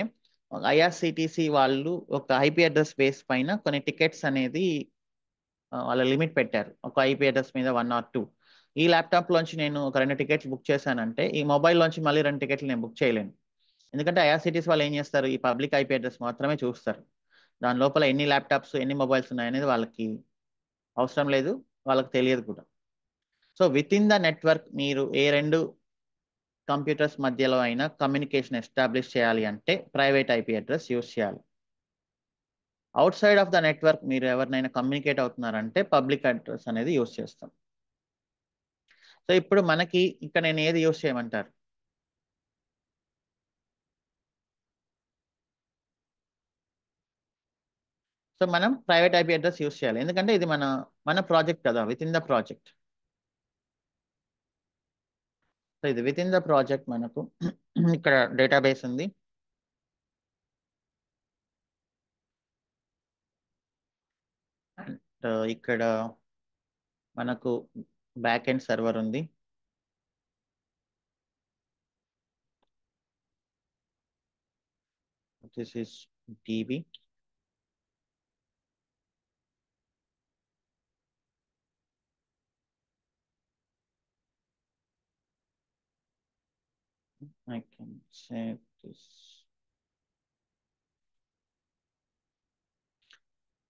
ఐఆర్సిటిసి వాళ్ళు ఒక ఐపీ అడ్రస్ బేస్ పైన కొన్ని టికెట్స్ అనేది వాళ్ళ లిమిట్ పెట్టారు, ఒక ఐపీ అడ్రస్ మీద 1 or 2. ఈ ల్యాప్టాప్ లోంచి నేను ఒక 2 టికెట్స్ బుక్ చేశానంటే ఈ మొబైల్ లోంచి మళ్ళీ 2 టికెట్లు నేను బుక్ చేయలేను. ఎందుకంటే ఐఆర్సిటీస్ వాళ్ళు ఏం చేస్తారు, ఈ పబ్లిక్ ఐపీ అడ్రస్ మాత్రమే చూస్తారు. దాని లోపల ఎన్ని ల్యాప్టాప్స్ ఎన్ని మొబైల్స్ ఉన్నాయనేది వాళ్ళకి అవసరం లేదు, వాళ్ళకి తెలియదు కూడా. So with in the network మీరు ఏ 2 కంప్యూటర్స్ మధ్యలో అయినా కమ్యూనికేషన్ ఎస్టాబ్లిష్ చేయాలి అంటే ప్రైవేట్ ఐపీ అడ్రస్ యూస్ చేయాలి. Out side of the network మీరు ఎవరినైనా కమ్యూనికేట్ అవుతున్నారంటే పబ్లిక్ అడ్రస్ అనేది యూస్ చేస్తాం. సో ఇప్పుడు మనకి ఇక్కడ నేను ఏది యూస్ చేయమంటారు? సో మనం ప్రైవేట్ ఐపీ అడ్రస్ యూస్ చేయాలి, ఎందుకంటే ఇది మన మన ప్రాజెక్ట్ కదా, with in the project. So ఇది విత్ ఇన్ ద ప్రాజెక్ట్ మనకు ఇక్కడ డేటాబేస్ ఉంది, అండ్ ఇక్కడ మనకు బ్యాక్ ఎండ్ సర్వర్ ఉంది. This is DB. I can save this.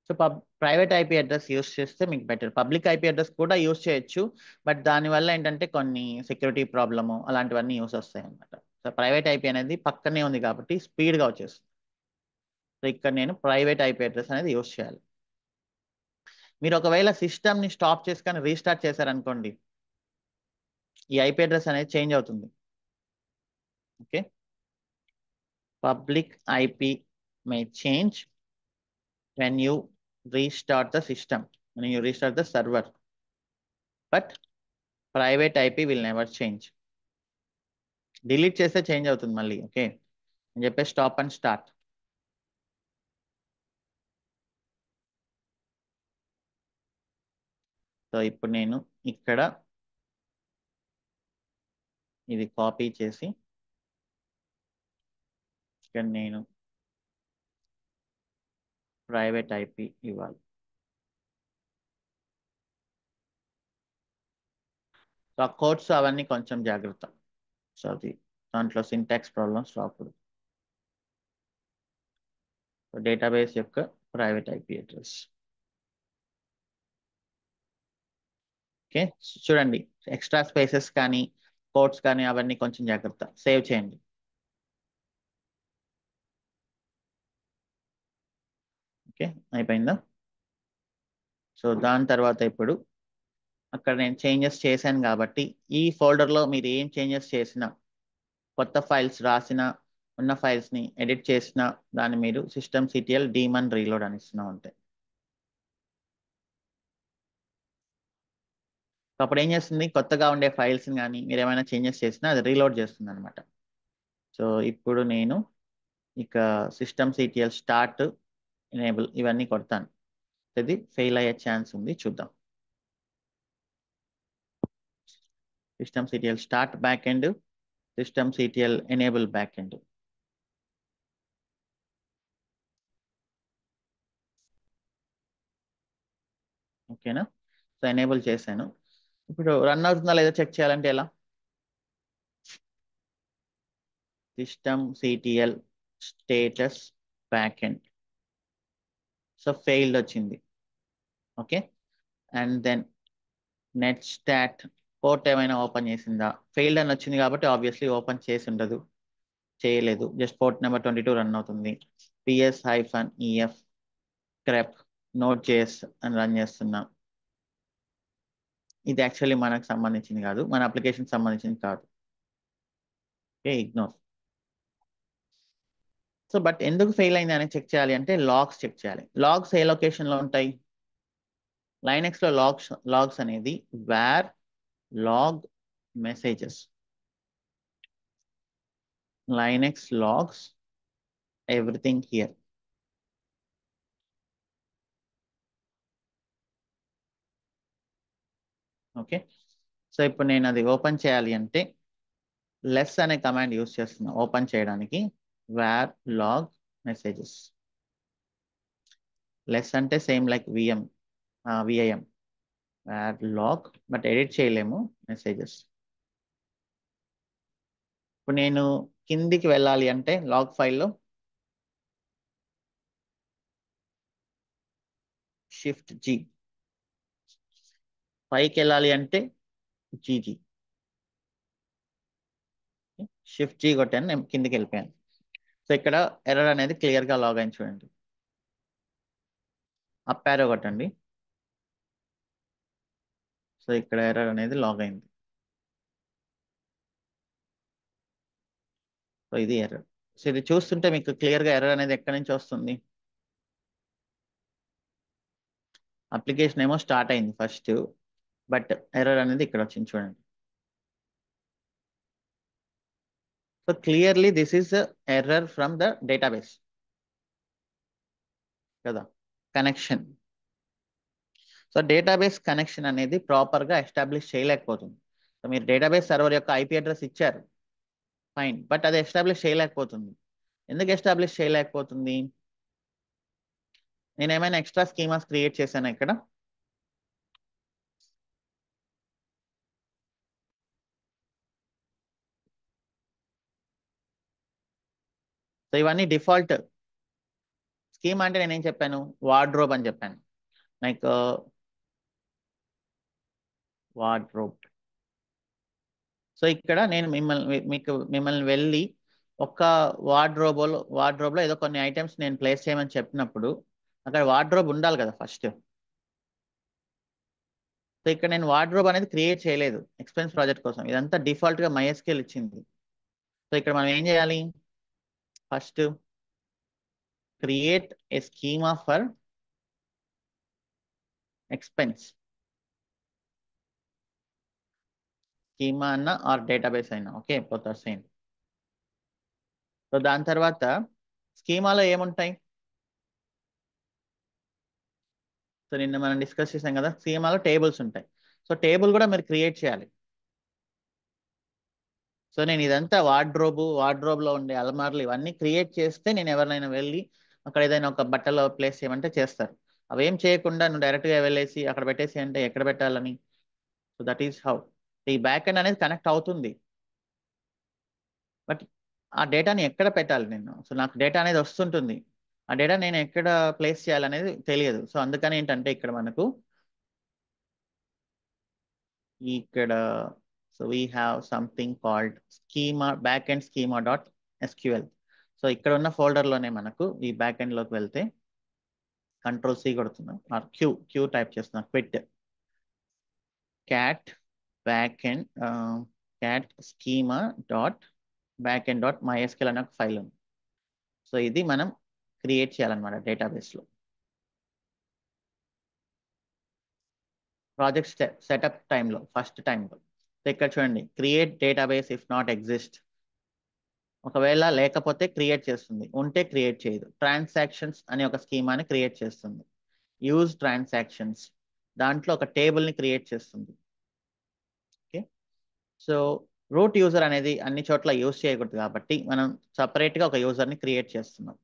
So private IP address use చేస్తే మీకు బెటర్. పబ్లిక్ ఐపీ అడ్రస్ కూడా యూస్ చేయొచ్చు, బట్ దానివల్ల ఏంటంటే కొన్ని సెక్యూరిటీ ప్రాబ్లము అలాంటివన్నీ యూస్ వస్తాయి అనమాట. సో ప్రైవేట్ ఐపీ అనేది పక్కనే ఉంది కాబట్టి స్పీడ్గా వచ్చేస్తుంది. సో ఇక్కడ నేను ప్రైవేట్ ఐపీ అడ్రస్ అనేది యూస్ చేయాలి. మీరు ఒకవేళ సిస్టమ్ని స్టాప్ చేసుకొని రీస్టార్ట్ చేశారనుకోండి, ఈ ఐపీ అడ్రస్ అనేది చేంజ్ అవుతుంది. Okay, public IP May change when you restart the system, when you restart the server, but private IP will never change. Delete చేస్తే చేంజ్ అవుతుంది మళ్ళీ. ఓకే, అని చెప్పేసి స్టాప్ అండ్ స్టార్ట్. సో ఇప్పుడు నేను ఇక్కడ ఇది కాపీ చేసి ఇక్కడ నేను ప్రైవేట్ ఐపీ ఇవ్వాలి. సో ఆ కోడ్స్ అవన్నీ కొంచెం జాగ్రత్త. సో అది దాంట్లో సింటాక్స్ ప్రాబ్లమ్స్ రాకూడదు. సో డేటాబేస్ యొక్క ప్రైవేట్ ఐపీ అడ్రస్. ఓకే, చూడండి ఎక్స్ట్రా స్పేసెస్ కానీ కోడ్స్ కానీ అవన్నీ కొంచెం జాగ్రత్త, సేవ్ చేయండి. ఓకే, అయిపోయిందా? సో దాని తర్వాత ఇప్పుడు అక్కడ నేను చేంజెస్ చేశాను కాబట్టి ఈ ఫోల్డర్లో మీరు ఏం చేంజెస్ చేసినా, కొత్త ఫైల్స్ రాసిన, ఉన్న ఫైల్స్ని ఎడిట్ చేసిన దాన్ని మీరు systemctl daemon reload అని ఇస్తున్నాం అంతే. అప్పుడు ఏం చేస్తుంది, కొత్తగా ఉండే ఫైల్స్ కానీ మీరు ఏమైనా చేంజెస్ చేసినా అది రీలోడ్ చేస్తుంది అనమాట. సో ఇప్పుడు నేను ఇక systemctl స్టార్ట్ ఎనేబుల్ ఇవన్నీ కొడతాను. ఇది ఫెయిల్ అయ్యే ఛాన్స్ ఉంది, చూద్దాం. systemctl start back end, systemctl enable back end. ఓకేనా? సో ఎనేబుల్ చేశాను. ఇప్పుడు రన్ అవుతుందా లేదా చెక్ చేయాలంటే ఎలా? systemctl status back end. So failed వచ్చింది. Okay, and then netstat port ఏమైనా ఓపెన్ చేసిందా? ఫెయిల్డ్ అని వచ్చింది కాబట్టి ఆబ్వియస్లీ ఓపెన్ చేసి ఉండదు, చేయలేదు. జస్ట్ పోర్ట్ నెంబర్ 22 రన్ అవుతుంది. ps-ef grep node.js అని రన్ చేస్తున్నా. ఇది యాక్చువల్లీ మనకు సంబంధించింది కాదు, మన అప్లికేషన్ సంబంధించింది కాదు. Okay, ignore. సో బట్ ఎందుకు ఫెయిల్ అయింది అని చెక్ చేయాలి అంటే లాగ్స్ చెక్ చేయాలి. లాగ్స్ ఏ లొకేషన్ లో ఉంటాయి? లైనెక్స్ లో లాగ్స్ అనేది var log messages, Linux logs everything here. Okay, so ఇప్పుడు నేను అది ఓపెన్ చేయాలి అంటే లెస్ అనే కమాండ్ యూస్ చేస్తున్నా ఓపెన్ చేయడానికి. Var log messages. లెస్ అంటే same like VM VIM, var log, but edit చేయలేము మెసేజెస్. ఇప్పుడు నేను కిందికి వెళ్ళాలి అంటే లాగ్ ఫైల్లో షిఫ్ట్ జీ, పైకి వెళ్ళాలి అంటే జీజీ. షిఫ్ట్ జీ కొట్టాను, నేను కిందికి వెళ్ళిపోయాను. సో ఇక్కడ ఎర్రర్ అనేది క్లియర్ గా లాగ్ అయింది చూడండి. అప్ యారో కొట్టండి. సో ఇక్కడ ఎర్రర్ అనేది లాగ్ అయింది. సో ఇది ఎర్రర్. సో ఇది చూస్తుంటే మీకు క్లియర్ గా ఎర్రర్ అనేది ఎక్కడి నుంచి వస్తుంది? అప్లికేషన్ ఏమో స్టార్ట్ అయింది ఫస్ట్, బట్ ఎర్రర్ అనేది ఇక్కడ వచ్చింది చూడండి. So clearly this is error from the database కదా, కనెక్షన్. సో డేటాబేస్ కనెక్షన్ అనేది ప్రాపర్ గా ఎస్టాబ్లిష్ చేయలేకపోతుంది. సో మీరు డేటాబేస్ సర్వర్ యొక్క ఐపీ అడ్రస్ ఇచ్చారు, ఫైన్, బట్ అది ఎస్టాబ్లిష్ చేయలేకపోతుంది. ఎందుకు ఎస్టాబ్లిష్ చేయలేకపోతుంది? నేను ఏమైనా ఎక్స్ట్రా స్కీమాస్ క్రియేట్ చేశాను ఇక్కడ? సో ఇవన్నీ డిఫాల్ట్ స్కీమా. అంటే నేనేం చెప్పాను? వార్డ్రోబ్ అని చెప్పాను. Like wardrobe. సో ఇక్కడ నేను మిమ్మల్ని వెళ్ళి ఒక వార్డ్రోబ్లో ఏదో కొన్ని ఐటమ్స్ నేను ప్లేస్ చేయమని చెప్పినప్పుడు అక్కడ వార్డ్రోబ్ ఉండాలి కదా ఫస్ట్. సో ఇక్కడ నేను వార్డ్రోబ్ అనేది క్రియేట్ చేయలేదు ఎక్స్పెన్స్ ప్రాజెక్ట్ కోసం, ఇదంతా డిఫాల్ట్ గా MySQL ఇచ్చింది. సో ఇక్కడ మనం ఏం చేయాలి? First create a schema for expense, schema అన్న ఆర్ డేటాబేస్ అయినా ఓకే, పోతా సేమ్. సో దాని తర్వాత స్కీమాలో ఏముంటాయి? సో నిన్న మనం డిస్కస్ చేసాం కదా, స్కీమాలో టేబుల్స్ ఉంటాయి. సో టేబుల్ కూడా మీరు క్రియేట్ చేయాలి. సో నేను ఇదంతా వార్డ్రోబ్లో ఉండే అల్మార్లు ఇవన్నీ క్రియేట్ చేస్తే నేను ఎవరినైనా వెళ్ళి అక్కడ ఏదైనా ఒక బట్టలో ప్లేస్ చేయమంటే చేస్తారు. అవేం చేయకుండా నువ్వు డైరెక్ట్గా వెళ్ళేసి అక్కడ పెట్టేసి అంటే ఎక్కడ పెట్టాలని? సో దట్ ఈస్ హౌ ఈ బ్యాక్ ఎండ్ అనేది కనెక్ట్ అవుతుంది. బట్ ఆ డేటాని ఎక్కడ పెట్టాలి నేను? సో నాకు డేటా అనేది వస్తుంటుంది, ఆ డేటా నేను ఎక్కడ ప్లేస్ చేయాలనేది తెలియదు. సో అందుకని ఏంటంటే ఇక్కడ మనకు ఇక్కడ so we have something called schema back end schema dot SQL. సో ఇక్కడ ఉన్న ఫోల్డర్లోనే మనకు ఈ బ్యాక్ ఎండ్లోకి వెళ్తే కంట్రోల్ సి కొడుతున్నాం, ఆర్ క్యూ టైప్ చేస్తున్నాం, quit cat back end cat schema dot back end dot MySQL అనే ఒక ఫైల్ ఉంది. సో ఇది మనం క్రియేట్ చేయాలన్నమాట డేటాబేస్లో. ప్రాజెక్ట్ సెటప్ టైంలో ఫస్ట్ టైంలో ఇక్కడ చూడండి, create database if not exist. ఒకవేళ లేకపోతే క్రియేట్ చేస్తుంది, ఉంటే క్రియేట్ చేయదు. ట్రాన్సాక్షన్స్ అనే ఒక స్కీమాని క్రియేట్ చేస్తుంది. యూజ్ ట్రాన్సాక్షన్స్, దాంట్లో ఒక టేబుల్ని క్రియేట్ చేస్తుంది. ఓకే, సో రూట్ యూజర్ అనేది అన్ని చోట్ల యూజ్ చేయకూడదు కాబట్టి మనం సపరేట్గా ఒక యూజర్ని క్రియేట్ చేస్తున్నాం.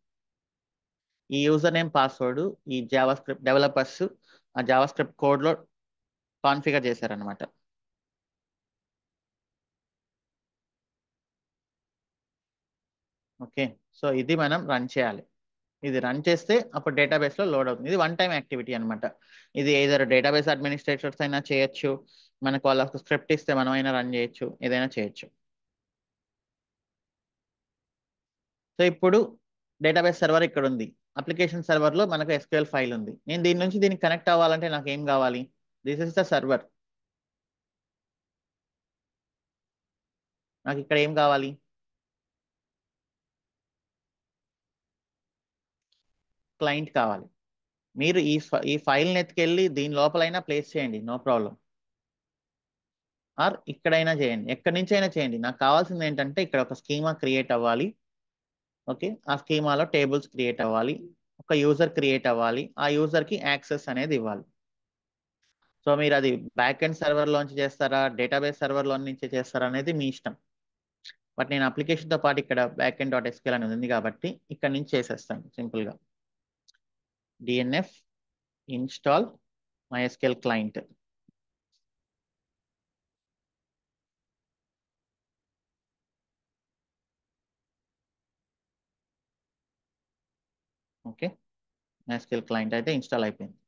ఈ యూజర్ నేమ్ పాస్వర్డ్ ఈ జావా స్క్రిప్ట్ డెవలపర్స్ ఆ జావా స్క్రిప్ట్ కోడ్లో కాన్ఫిగర్ చేశారనమాట. ఓకే, సో ఇది మనం రన్ చేయాలి. ఇది రన్ చేస్తే అప్పుడు డేటాబేస్లో లోడ్ అవుతుంది. ఇది వన్ టైం యాక్టివిటీ అనమాట. ఇది ఏదైనా డేటాబేస్ అడ్మినిస్ట్రేటర్స్ అయినా చేయొచ్చు, మనకు వాళ్ళకు స్క్రిప్ట్ ఇస్తే మనం అయినా రన్ చేయొచ్చు, ఏదైనా చేయొచ్చు. సో ఇప్పుడు డేటాబేస్ సర్వర్ ఇక్కడ ఉంది. అప్లికేషన్ సర్వర్లో మనకు ఎస్క్యూఎల్ ఫైల్ ఉంది. నేను దీని నుంచి దీనికి కనెక్ట్ అవ్వాలంటే నాకు ఏం కావాలి? This is the server. నాకు ఇక్కడ ఏం కావాలి? క్లయింట్ కావాలి. మీరు ఈ ఫైల్ని ఎత్తుకెళ్ళి దీని లోపలైనా ప్లేస్ చేయండి, నో ప్రాబ్లం. ఆర్ ఇక్కడైనా చేయండి, ఎక్కడి నుంచి అయినా చేయండి. నాకు కావాల్సింది ఏంటంటే ఇక్కడ ఒక స్కీమా క్రియేట్ అవ్వాలి. ఓకే, ఆ స్కీమాలో టేబుల్స్ క్రియేట్ అవ్వాలి, ఒక యూజర్ క్రియేట్ అవ్వాలి, ఆ యూజర్కి యాక్సెస్ అనేది ఇవ్వాలి. సో మీరు అది బ్యాక్ ఎండ్ సర్వర్లోంచి చేస్తారా, డేటాబేస్ సర్వర్లో నుంచి చేస్తారా అనేది మీ ఇష్టం. బట్ నేను అప్లికేషన్తో పాటు ఇక్కడ బ్యాక్ ఎండ్ డాట్ ఎస్క్యూఎల్ అనేది ఉంది కాబట్టి ఇక్కడ నుంచి చేసేస్తాను సింపుల్గా. DNF install MySQL client. Okay, MySQL client అయితే ఇన్స్టాల్ అయిపోయింది.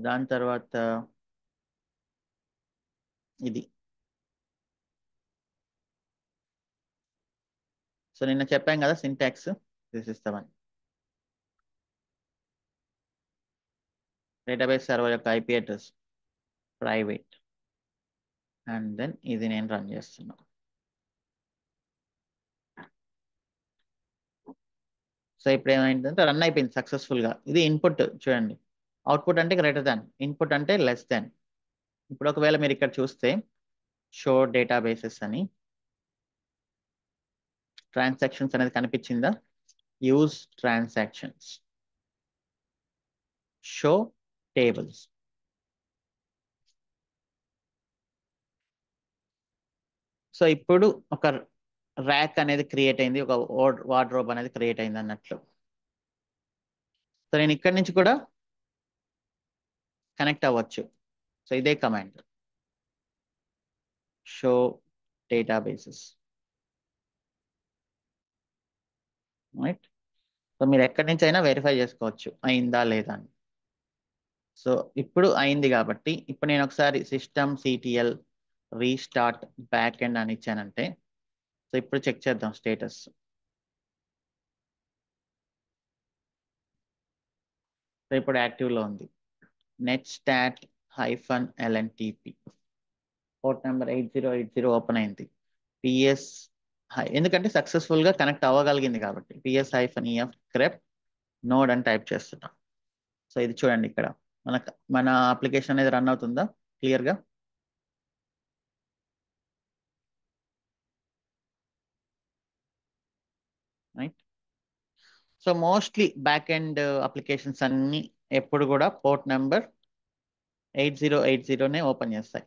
దాని తర్వాత ఇది. సో నిన్న చెప్పాం కదా syntax, this is the one. Database server యొక్క IP address private, and then ఇది నేను రన్ చేస్తున్నా. సో ఇప్పుడు ఏమైందంటే రన్ అయిపోయింది సక్సెస్ఫుల్గా. ఇది ఇన్పుట్ చూడండి, అవుట్పుట్ అంటే గ్రేటర్ దాన్, ఇన్పుట్ అంటే లెస్ దాన్. ఇప్పుడు ఒకవేళ మీరు ఇక్కడ చూస్తే షో డేటాబేసెస్ అని ట్రాన్సాక్షన్స్ అనేది కనిపించిందా? Use transactions, show tables. So ఇప్పుడు ఒక ర్యాక్ అనేది క్రియేట్ అయింది, ఒక వార్డ్రోబ్ అనేది క్రియేట్ అయింది అన్నట్లు. సో నేను ఇక్కడి నుంచి కూడా కనెక్ట్ అవ్వచ్చు. సో ఇదే command, show databases. Right, so మీరు ఎక్కడి నుంచి అయినా వెరిఫై చేసుకోవచ్చు అయిందా లేదా అని. సో ఇప్పుడు అయింది కాబట్టి ఇప్పుడు నేను ఒకసారి system CTL restart back end అని ఇచ్చానంటే, సో ఇప్పుడు చెక్ చేద్దాం స్టేటస్. సో ఇప్పుడు యాక్టివ్లో ఉంది. Net start -lntp port number 8080 open అయింది. పిఎస్ ఎందుకంటే సక్సెస్ఫుల్గా కనెక్ట్ అవ్వగలిగింది కాబట్టి PS-EF grep నోడ్ అని టైప్ చేస్తున్నాం. సో ఇది చూడండి, ఇక్కడ మన అప్లికేషన్ అనేది రన్ అవుతుందా క్లియర్గా? Right, so mostly back end applications అన్ని ఎప్పుడు కూడా పోర్ట్ నెంబర్ 8080నే ఓపెన్ చేస్తాయి.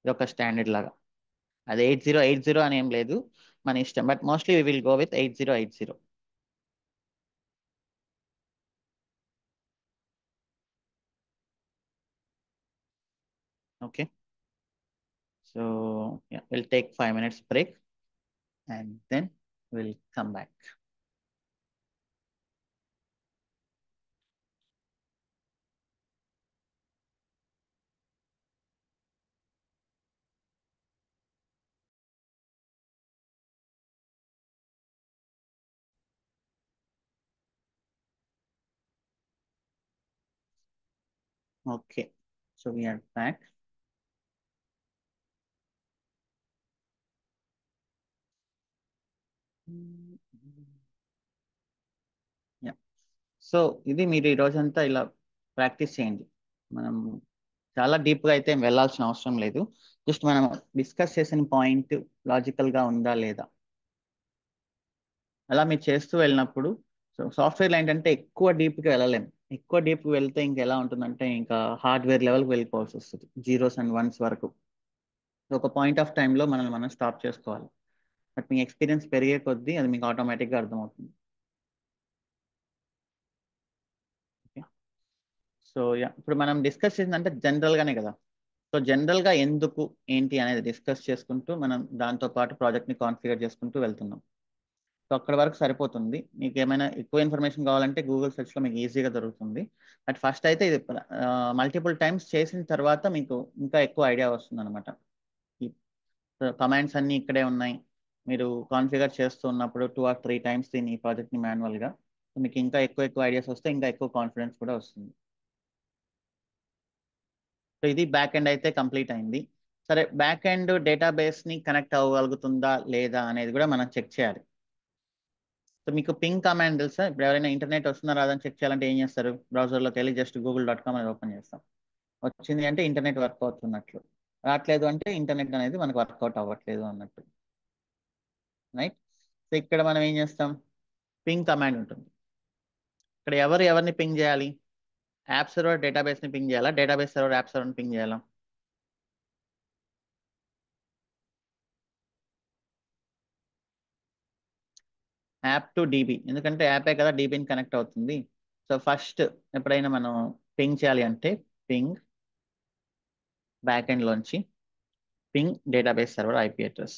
ఇది ఒక స్టాండర్డ్ లాగా. అది 8080 అని ఏం లేదు, మన ఇష్టం. But mostly we will go with 8080. Okay, so will take 5 minutes break and then we'll come back. Okay, so we are back. So ఇది మీరు ఈ రోజంతా ఇలా ప్రాక్టీస్ చేయండి. మనం చాలా డీప్గా అయితే వెళ్ళాల్సిన అవసరం లేదు. జస్ట్ మనం డిస్కస్ చేసిన పాయింట్ లాజికల్గా ఉందా లేదా అలా మీరు చేస్తూ వెళ్ళినప్పుడు, సో సాఫ్ట్వేర్లో ఏంటంటే ఎక్కువ డీప్గా వెళ్ళలేం. ఎక్కువ డీప్గా వెళ్తే ఇంకా ఎలా ఉంటుందంటే ఇంకా హార్డ్వేర్ లెవెల్కి వెళ్ళిపోవాల్సి వస్తుంది, జీరోస్ అండ్ వన్స్ వరకు. ఒక పాయింట్ ఆఫ్ టైంలో మనల్ని మనం స్టాప్ చేసుకోవాలి. బట్ మీ ఎక్స్పీరియన్స్ పెరిగే కొద్దీ అది మీకు ఆటోమేటిక్గా అర్థమవుతుంది. ఓకే. సో యా, ఇప్పుడు మనం డిస్కస్ చేసిందంటే జనరల్గానే కదా. సో జనరల్గా ఎందుకు ఏంటి అనేది డిస్కస్ చేసుకుంటూ మనం దాంతో పాటు ప్రాజెక్ట్ని కాన్ఫిగర్ చేసుకుంటూ వెళ్తున్నాం. సో అక్కడ వరకు సరిపోతుంది. మీకు ఏమైనా ఎక్కువ ఇన్ఫర్మేషన్ కావాలంటే గూగుల్ సెర్చ్లో మీకు ఈజీగా దొరుకుతుంది. బట్ ఫస్ట్ అయితే ఇది మల్టిపుల్ టైమ్స్ చేసిన తర్వాత మీకు ఇంకా ఎక్కువ ఐడియా వస్తుంది అనమాట. ఈ కమాండ్స్ అన్నీ ఇక్కడే ఉన్నాయి. మీరు కాన్ఫిగర్ చేస్తూ ఉన్నప్పుడు 2 or 3 times దీన్ని ఈ ప్రాజెక్ట్ని మాన్యువల్గా, మీకు ఇంకా ఎక్కువ ఎక్కువ ఐడియాస్ వస్తే ఇంకా ఎక్కువ కాన్ఫిడెన్స్ కూడా వస్తుంది. సో ఇది బ్యాక్ ఎండ్ అయితే కంప్లీట్ అయింది. సరే, బ్యాక్ ఎండ్ డేటాబేస్ని కనెక్ట్ అవ్వగలుగుతుందా లేదా అనేది కూడా మనం చెక్ చేయాలి. సో మీకు పింగ్ కమాండ్ తెలుసా? ఇప్పుడు ఎవరైనా ఇంటర్నెట్ వస్తుందా రాదని చెక్ చేయాలంటే ఏం చేస్తారు? బ్రౌజర్లోకి వెళ్ళి జస్ట్ google.com అని ఓపెన్ చేస్తాం. వచ్చింది అంటే ఇంటర్నెట్ వర్క్ అవుతున్నట్లు, రావట్లేదు అంటే ఇంటర్నెట్ అనేది మనకు వర్కౌట్ అవ్వట్లేదు అన్నట్టు. రైట్. సో ఇక్కడ మనం ఏం చేస్తాం? పింగ్ కమాండ్ ఉంటుంది. ఇక్కడ ఎవరిని పింగ్ చేయాలి? యాప్ సర్వర్ డేటాబేస్ని పింగ్ చేయాలా, డేటాబేస్ సర్వర్ యాప్ సర్వర్ని పింగ్ చేయాలా? యాప్ టు డీబీ, ఎందుకంటే యాపే కదా డీబీని కనెక్ట్ అవుతుంది. సో ఫస్ట్ ఎప్పుడైనా మనం పింగ్ చేయాలి అంటే పింగ్ బ్యాక్ ఎండ్ లోంచి ping database server IP address.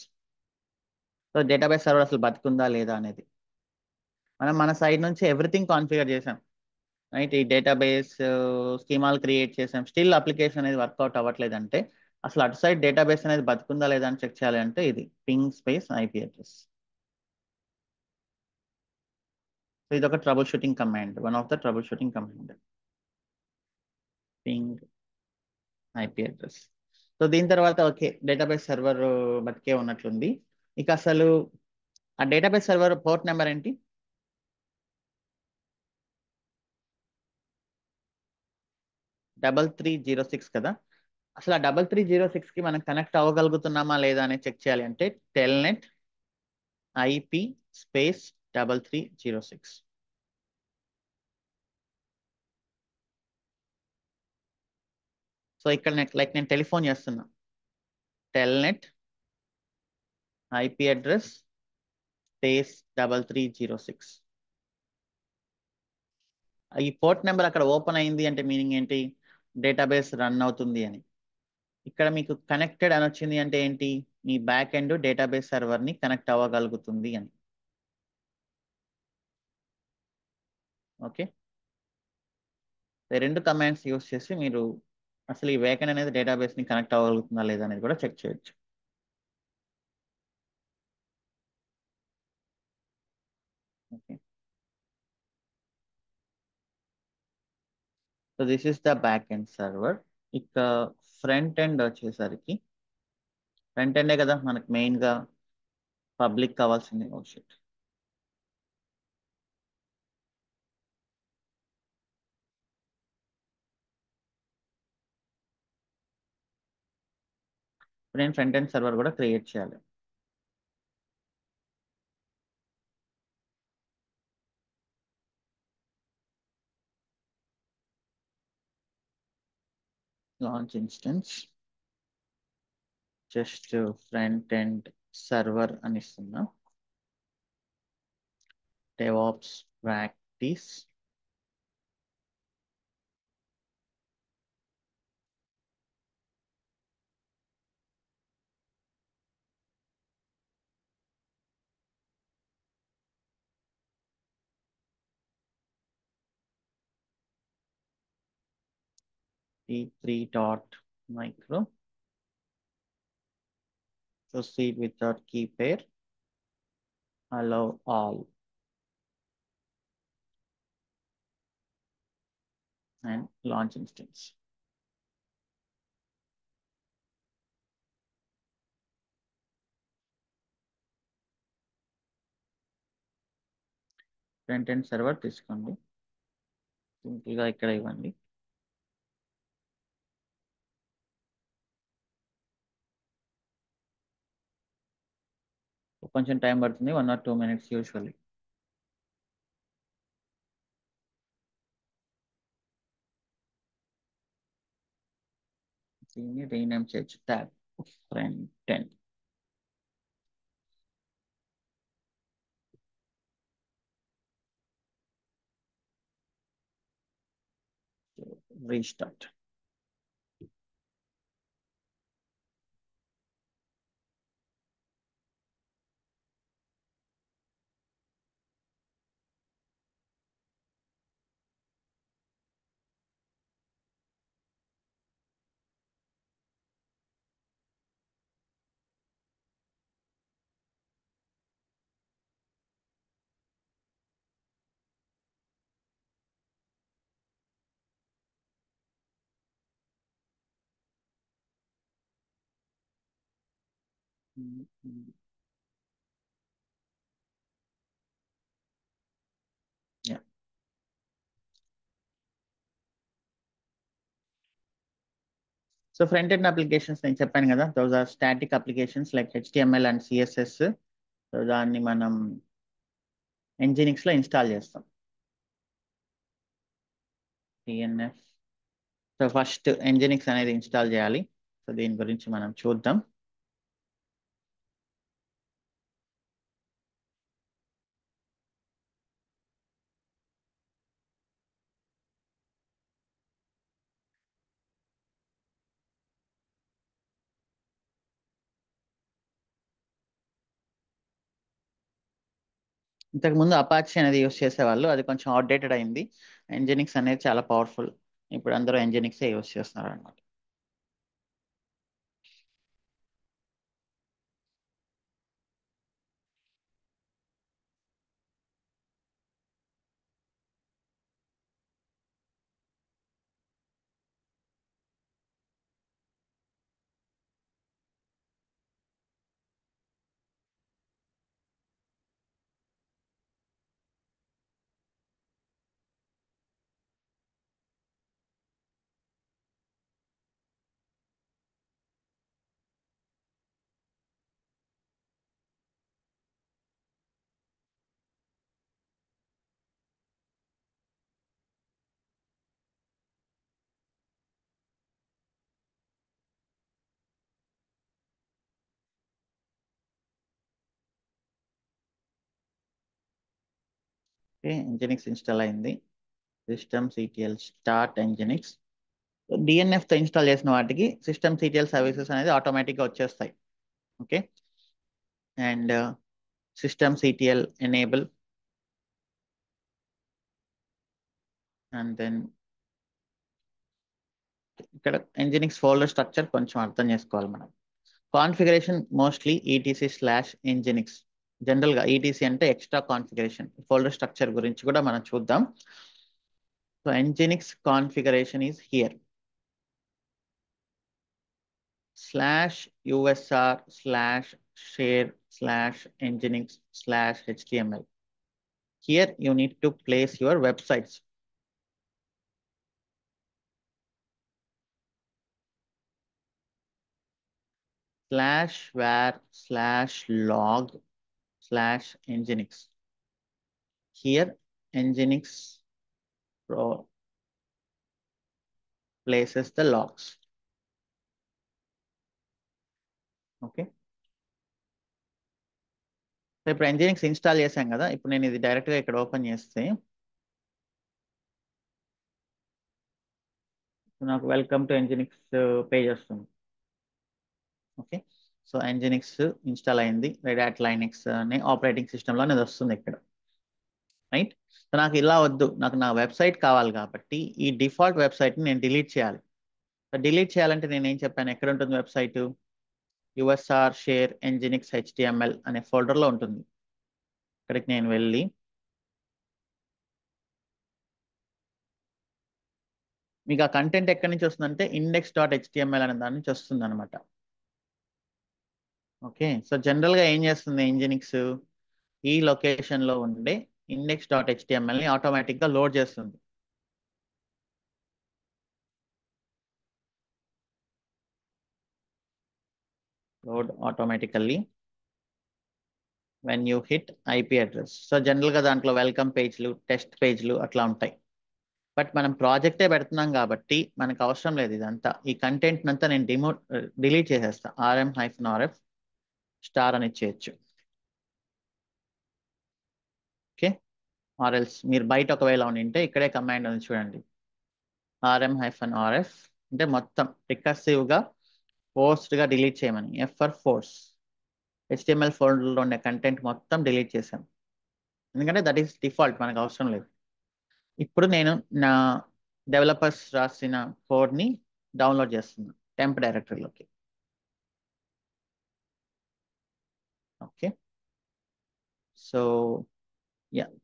So database server అసలు బతుకుందా లేదా అనేది మనం మన సైడ్ నుంచి ఎవ్రీథింగ్ కాన్ఫిగర్ చేసాం. రైట్. ఈ డేటాబేస్ స్కీమాలు క్రియేట్ చేసాం, స్టిల్ అప్లికేషన్ అనేది వర్కౌట్ అవ్వట్లేదు అంటే అసలు అటు సైడ్ డేటాబేస్ అనేది బతుకుందా లేదా అని చెక్ చేయాలి అంటే ఇది ping space IP address. So ఇది ఒక trouble shooting command, one of the trouble shooting command, ping IP address. So దీని తర్వాత ఓకే, డేటాబేస్ సర్వర్ బతికే ఉన్నట్లుంది. ఇక అసలు ఆ డేటాబేస్ సర్వర్ పోర్ట్ నెంబర్ ఏంటి? 3306 కదా. అసలు ఆ 3306కి మనం కనెక్ట్ అవ్వగలుగుతున్నామా లేదా అని చెక్ చేయాలి అంటే టెల్నెట్ ఐపీ స్పేస్ 3306. సో ఇక్కడ నేను టెలిఫోన్ చేస్తున్నా, టెల్నెట్ ఐపీ అడ్రస్ స్పేస్ 3306. ఈ పోర్ట్ నెంబర్ అక్కడ ఓపెన్ అయింది అంటే మీనింగ్ ఏంటి? డేటాబేస్ రన్ అవుతుంది అని. ఇక్కడ మీకు కనెక్టెడ్ అని వచ్చింది అంటే ఏంటి? మీ బ్యాక్ ఎండ్ డేటాబేస్ సర్వర్ని కనెక్ట్ అవ్వగలుగుతుంది అని. ఓకే. రెండు కమాండ్స్ యూస్ చేసి మీరు అసలు ఈ వేకెండ్ అనేది డేటాబేస్ని కనెక్ట్ అవ్వగలుగుతుందా లేదా అనేది కూడా చెక్ చేయొచ్చు. Okay. So this is the back end server. ఇక ఫ్రంట్ ఎండ్ వచ్చేసరికి, ఫ్రంట్ ఎండే కదా మనకు మెయిన్గా పబ్లిక్ కావాల్సింది. Oh shit. ఇప్పుడు నేను ఫ్రంట్ ఎండ్ సర్వర్ కూడా క్రియేట్ చేయాలి. Launch instance, just front end server అని ఇస్తున్నా. DevOps practice, t3.micro, proceed without key pair, allow all, and launch instance. Front end server తీసుకోండి. సింపుల్గా ఇక్కడ ఇవ్వండి. కొంచెం టైం పడుతుంది, 1 or 2 minutes యూజువల్లీ. దీన్ని రీనేమ్ చేయొచ్చు, tab front end. Restart. Yeah. So front end applications నేను చెప్పాను కదా, those are static applications like HTML and CSS. So దాన్ని మనం Nginx లో ఇన్స్టాల్ చేస్తాం. DNF. సో ఫస్ట్ Nginx అనేది ఇన్స్టాల్ చేయాలి. సో దీని గురించి మనం చూద్దాం. ఇంతకుముందు అపాచీ అనేది యూస్ చేసేవాళ్ళు, అది కొంచెం అవుట్డేటెడ్ అయింది. Nginx అనేది చాలా పవర్ఫుల్. ఇప్పుడు అందరూ Nginx యూస్ చేస్తున్నారు అనమాట. ఓకే, Nginx ఇన్స్టాల్ అయింది. systemctl start Nginx. DNF తో ఇన్స్టాల్ చేసిన వాటికి systemctl సర్వీసెస్ అనేది ఆటోమేటిక్గా వచ్చేస్తాయి. Okay, and systemctl enable, and then ఇక్కడ Nginx ఫోల్డర్ స్ట్రక్చర్ కొంచెం అర్థం చేసుకోవాలి మనం. Configuration mostly etc/nginx. జనరల్గా ETC అంటే ఎక్స్ట్రా కాన్ఫిగరేషన్. ఫోల్డర్ స్ట్రక్చర్ గురించి కూడా మనం చూద్దాం. So Nginx configuration is here. /usr/share/nginx/html. Here you need to place your websites. /var/log/nginx. Here Nginx places the logs. Okay, so ఇప్పుడు Nginx ఇన్స్టాల్ చేశాం కదా, ఇప్పుడు నేను ఇది డైరెక్ట్గా ఇక్కడ ఓపెన్ చేస్తే నాకు వెల్కమ్ టు Nginx పేజ్ వస్తుంది. ఓకే, సో Nginx ఇన్స్టాల్ అయింది. రెడ్ హ్యాట్ లైనక్స్ అనే ఆపరేటింగ్ సిస్టంలో అనేది వస్తుంది ఇక్కడ. రైట్, సో నాకు ఇలా వద్దు, నాకు నా వెబ్సైట్ కావాలి కాబట్టి ఈ డిఫాల్ట్ వెబ్సైట్ని నేను డిలీట్ చేయాలి. డిలీట్ చేయాలంటే నేను ఏం చెప్పాను, ఎక్కడ ఉంటుంది website? USR share nginx HTML అనే ఫోల్డర్లో ఉంటుంది. ఇక్కడికి నేను వెళ్ళి మీకు ఆ కంటెంట్ ఎక్కడి నుంచి వస్తుందంటే index.html అనే దాని నుంచి వస్తుంది అనమాట. ఓకే, సో జనరల్గా ఏం చేస్తుంది Nginx, ఈ లొకేషన్లో ఉండే index.htmlని ఆటోమేటిక్గా లోడ్ చేస్తుంది. Load automatically when you hit IP address. So జనరల్గా దాంట్లో వెల్కమ్ పేజ్లు, టెస్ట్ పేజ్లు అట్లా ఉంటాయి. బట్ మనం ప్రాజెక్టే పెడుతున్నాం కాబట్టి మనకు అవసరం లేదు ఇదంతా. ఈ కంటెంట్ అంతా నేను డిలీట్ చేసేస్తా. RM-RF స్టార్ అని ఇచ్చేయచ్చు. ఓకే, ఆర్ఎల్స్ మీరు బయట ఒకవేళ ఉంటే ఇక్కడే కమాండ్ ఉంది చూడండి, RM-RF అంటే మొత్తం రికర్సివ్గా ఫోర్స్డ్గా డిలీట్ చేయమని. F for force. HTML ఫోల్డర్లో ఉండే కంటెంట్ మొత్తం డిలీట్ చేశాను, ఎందుకంటే దట్ ఈస్ డిఫాల్ట్, మనకు అవసరం లేదు. ఇప్పుడు నేను నా డెవలపర్స్ రాసిన కోడ్ని డౌన్లోడ్ చేస్తున్నాను టెంప్ డైరెక్టరీలోకి. ఓకే, సో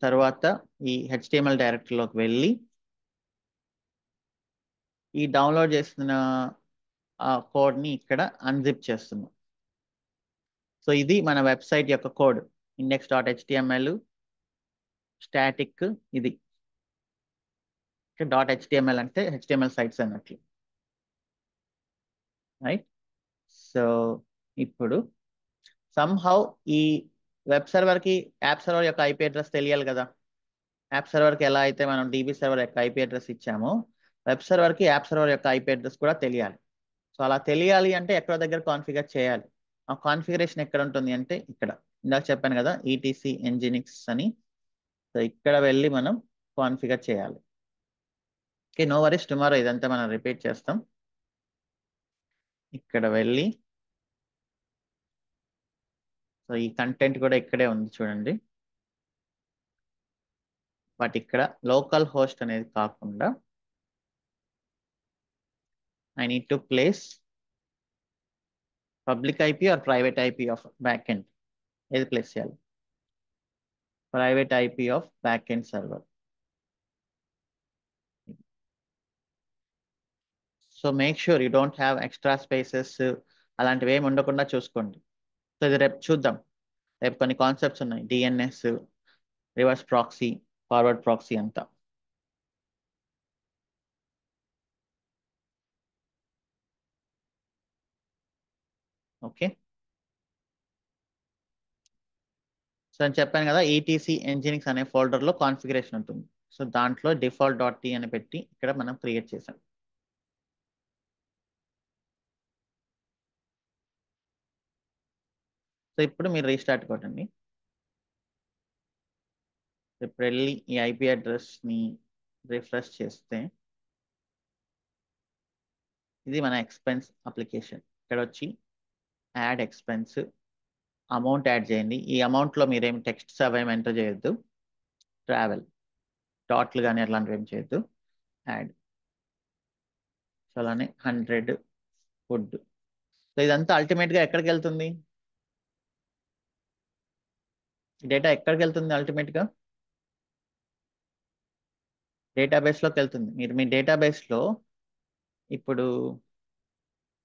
తర్వాత ఈ HTML డైరెక్టరీలోకి వెళ్ళి ఈ డౌన్లోడ్ చేసిన ఆ కోడ్ని ఇక్కడ అన్జిప్ చేస్తున్నాం. సో ఇది మన వెబ్సైట్ యొక్క కోడ్, index.html స్టాటిక్. ఇది .html అంటే HTML సైట్స్ అన్నట్లు, రైట్? సో ఇప్పుడు సమ్హౌ ఈ వెబ్ సర్వర్కి యాప్ సర్వర్ యొక్క ఐపీ అడ్రస్ తెలియాలి కదా. యాప్ సర్వర్కి ఎలా అయితే మనం DB సర్వర్ యొక్క ఐపీ అడ్రస్ ఇచ్చామో, వెబ్ సర్వర్కి యాప్ సర్వర్ యొక్క ఐపీ అడ్రస్ కూడా తెలియాలి. సో అలా తెలియాలి అంటే ఎక్కడో దగ్గర కాన్ఫిగర్ చేయాలి. ఆ కాన్ఫిగరేషన్ ఎక్కడ ఉంటుంది అంటే ఇక్కడ, ఇందాక చెప్పాను కదా ETC Nginx అని. సో ఇక్కడ వెళ్ళి మనం కాన్ఫిగర్ చేయాలి. ఓకే, నో వరీస్, టుమారో ఇదంతా మనం రిపీట్ చేస్తాం. ఇక్కడ వెళ్ళి, సో ఈ కంటెంట్ కూడా ఇక్కడే ఉంది చూడండి. బట్ ఇక్కడ లోకల్ హోస్ట్ అనేది కాకుండా I need to place public IP or private IP of back end. ఏది ప్లేస్ చేయాలి? Private IP of back end server. So make sure you don't have extra spaces, అలాంటివి ఏమి ఉండకుండా చూసుకోండి. సో ఇది రేపు చూద్దాం. రేపు కొన్ని కాన్సెప్ట్స్ ఉన్నాయి, DNS, reverse proxy, forward proxy అంతా. ఓకే, సో నేను చెప్పాను కదా ETC Nginx అనే ఫోల్డర్లో కాన్ఫిగరేషన్ ఉంటుంది. సో దాంట్లో default.t అని పెట్టి ఇక్కడ మనం క్రియేట్ చేసాం. సో ఇప్పుడు మీరు రీస్టార్ట్ కొట్టండి. ఇప్పుడు వెళ్ళి ఈ IP అడ్రస్ని రిఫ్రెష్ చేస్తే ఇది మన ఎక్స్పెన్స్ అప్లికేషన్. ఇక్కడ వచ్చి యాడ్ ఎక్స్పెన్స్, అమౌంట్ యాడ్ చేయండి. ఈ అమౌంట్లో మీరేం టెక్స్ట్స్ అవేమి ఎంటర్ చేయొద్దు. ట్రావెల్ డాట్లు కానీ అట్లాంటివి ఏం చేయొద్దు. యాడ్, సో అలానే 100 ఫుడ్. సో ఇదంతా అల్టిమేట్గా ఎక్కడికి వెళ్తుంది? డేటా ఎక్కడికి వెళ్తుంది అల్టిమేట్గా? డేటాబేస్లోకి వెళ్తుంది. మీరు మీ డేటాబేస్లో ఇప్పుడు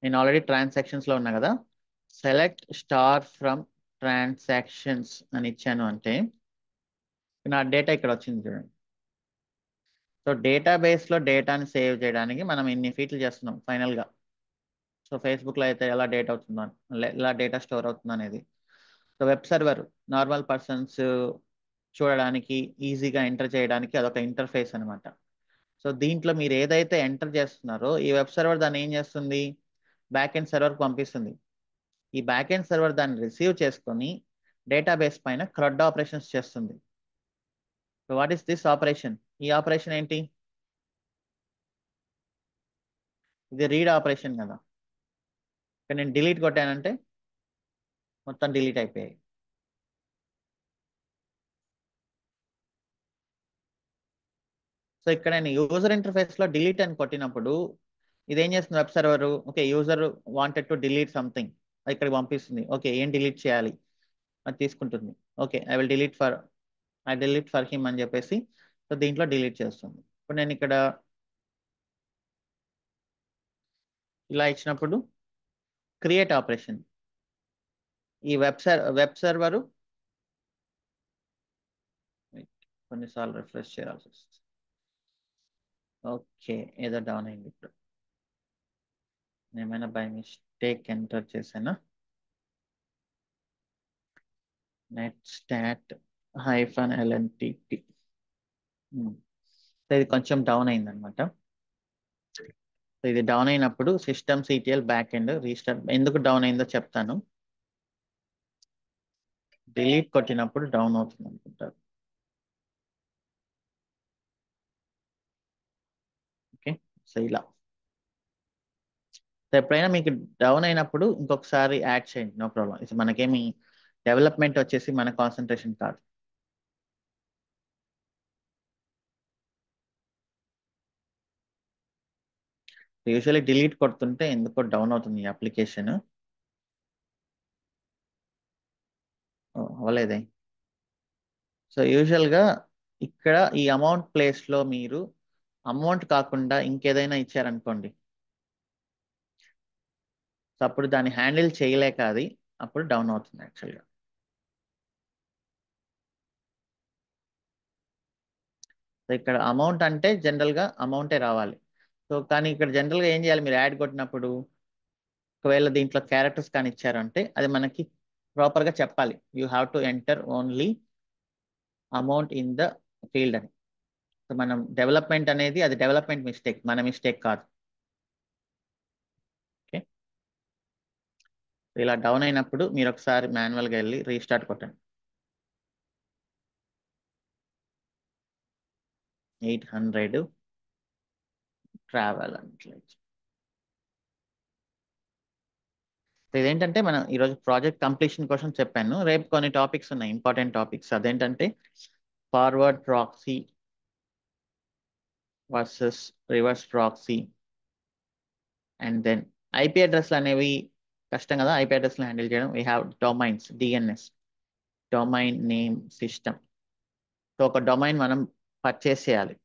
నేను ఆల్రెడీ ట్రాన్సాక్షన్స్లో ఉన్నా కదా, సెలెక్ట్ స్టార్ ఫ్రమ్ ట్రాన్సాక్షన్స్ అని ఇచ్చాను అంటే నా డేటా ఇక్కడ వచ్చింది చూడండి. సో డేటాబేస్లో డేటాని సేవ్ చేయడానికి మనం ఇన్ని ఫీట్లు చేస్తున్నాం ఫైనల్గా. సో ఫేస్బుక్లో అయితే ఎలా డేటా అవుతుందో, ఎలా డేటా స్టోర్ అవుతుందో అనేది. So web server normal persons చూడడానికి, ఈజీగా ఎంటర్ చేయడానికి అదొక ఇంటర్ఫేస్ అనమాట. సో దీంట్లో మీరు ఏదైతే ఎంటర్ చేస్తున్నారో ఈ వెబ్ సర్వర్ దాన్ని ఏం చేస్తుంది? బ్యాక్ ఎండ్ సర్వర్కి పంపిస్తుంది. ఈ బ్యాక్ ఎండ్ సర్వర్ దాన్ని రిసీవ్ చేసుకొని డేటాబేస్ పైన CRUD ఆపరేషన్స్ చేస్తుంది. So what is this operation? ఈ ఆపరేషన్ ఏంటి? ఇది రీడ్ ఆపరేషన్ కదా. ఇక్కడ నేను డిలీట్ కొట్టానంటే మొత్తం డిలీట్ అయిపోయాయి. సో ఇక్కడ నేను యూజర్ ఇంటర్ఫేస్లో డిలీట్ అని కొట్టినప్పుడు ఇదేం చేస్తుంది? Web server okay user wanted to delete something, ఇక్కడికి పంపిస్తుంది. ఓకే ఏం డిలీట్ చేయాలి అది తీసుకుంటుంది. Okay I delete for him అని చెప్పేసి సో దీంట్లో డిలీట్ చేస్తుంది. ఇప్పుడు నేను ఇక్కడ ఇలా ఇచ్చినప్పుడు క్రియేట్ ఆపరేషన్, ఈ వెబ్ సర్వరు కొన్నిసార్లు రిఫ్రెష్ చేయాల్సి వస్తుంది. ఓకే, ఏదో డౌన్ అయింది. ఇప్పుడు ఏమైనా బై మిస్టేక్ ఎంటర్ చేసానా? netstat-lntt. సో ఇది కొంచెం డౌన్ అయిందనమాట. సో ఇది డౌన్ అయినప్పుడు system CTL back end restart. ఎందుకు డౌన్ అయిందో చెప్తాను. డిలీట్ కొట్టినప్పుడు డౌన్ అవుతుంది అనుకుంటారు. ఓకే, సో ఇలా. సో ఎప్పుడైనా మీకు డౌన్ అయినప్పుడు ఇంకొకసారి యాడ్ చేయండి, నో ప్రాబ్లం. ఇది మనకేమి డెవలప్మెంట్ వచ్చేసి మన కాన్సన్ట్రేషన్ కాదు. యూజువల్లీ డిలీట్ కొడుతుంటే ఎందుకో డౌన్ అవుతుంది ఈ అప్లికేషన్. అవ్వలేదే. సో యూజువల్గా ఇక్కడ ఈ అమౌంట్ ప్లేస్లో మీరు అమౌంట్ కాకుండా ఇంకేదైనా ఇచ్చారనుకోండి, సో అప్పుడు దాన్ని హ్యాండిల్ చేయలేక అది అప్పుడు డౌన్ అవుతుంది యాక్చువల్గా. సో ఇక్కడ అమౌంట్ అంటే జనరల్గా అమౌంటే రావాలి. సో కానీ ఇక్కడ జనరల్గా ఏం చేయాలి, మీరు యాడ్ కొట్టినప్పుడు ఒకవేళ దీంట్లో క్యారెక్టర్స్ కానీ ఇచ్చారంటే అది మనకి ప్రాపర్గా చెప్పాలి. You have to enter only amount in the field అని. సో మనం డెవలప్మెంట్ అనేది అది డెవలప్మెంట్ మిస్టేక్, మన మిస్టేక్ కాదు. ఓకే, ఇలా డౌన్ అయినప్పుడు మీరు ఒకసారి మాన్యువల్గా వెళ్ళి రీస్టార్ట్ కొట్టండి. 800 ట్రావెల్ అంటే ఇదేంటంటే మనం ఈరోజు ప్రాజెక్ట్ కంప్లీషన్ కోసం చెప్పాను. రేపు కొన్ని టాపిక్స్ ఉన్నాయి, ఇంపార్టెంట్ టాపిక్స్. అదేంటంటే forward proxy versus reverse proxy. And then IP అడ్రస్లు అనేవి కష్టం కదా, ఐపీ అడ్రస్లు హ్యాండిల్ చేయడం. We have domains, DNS, domain name system. So ఒక డొమైన్ మనం పర్చేస్ చేయాలి.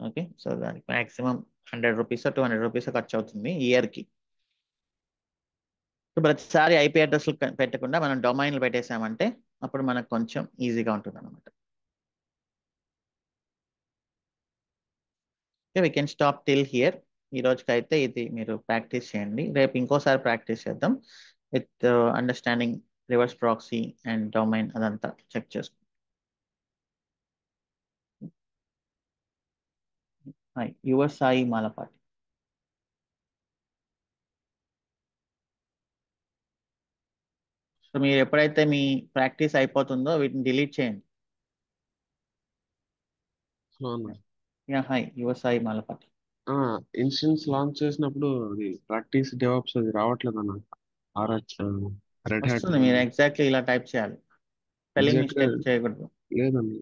ఓకే, సో దానికి మాక్సిమం 100 రూపీస్ 200 రూపీస్ ఖర్చు అవుతుంది ఇయర్కి. సో ప్రతిసారి ఐపీ అడ్రస్లు పెట్టకుండా మనం డొమైన్లు పెట్టేసామంటే అప్పుడు మనకు కొంచెం ఈజీగా ఉంటుంది అనమాట. Okay, we can stop till here. ఈ రోజుకైతే ఇది మీరు ప్రాక్టీస్ చేయండి. రేపు ఇంకోసారి ప్రాక్టీస్ చేద్దాం with understanding reverse proxy and domain, అదంతా చెక్ చేసుకోండి. Hi, your Sai Malapati. So మీరు ఎప్పుడైతే మీ ప్రాక్టీస్ అయిపోతుందో వీటిని డిలీట్ చేయండి. అవునా? Yeah, hi, your Sai Malapati. Instance launch చేసినప్పుడు అది ప్రాక్టీస్ డెవాప్స్ అది రావట్లేదు అన్న. ఆర్హెచ్ రెడ్ హ్యాట్ వస్తుంది, మీరు ఎగ్జాక్ట్లీ ఇలా టైప్ చేయాలి, స్పెల్లింగ్ ఎగ్జాక్ట్ గా మిస్టేక్ చేయకూడదు. లేదండి.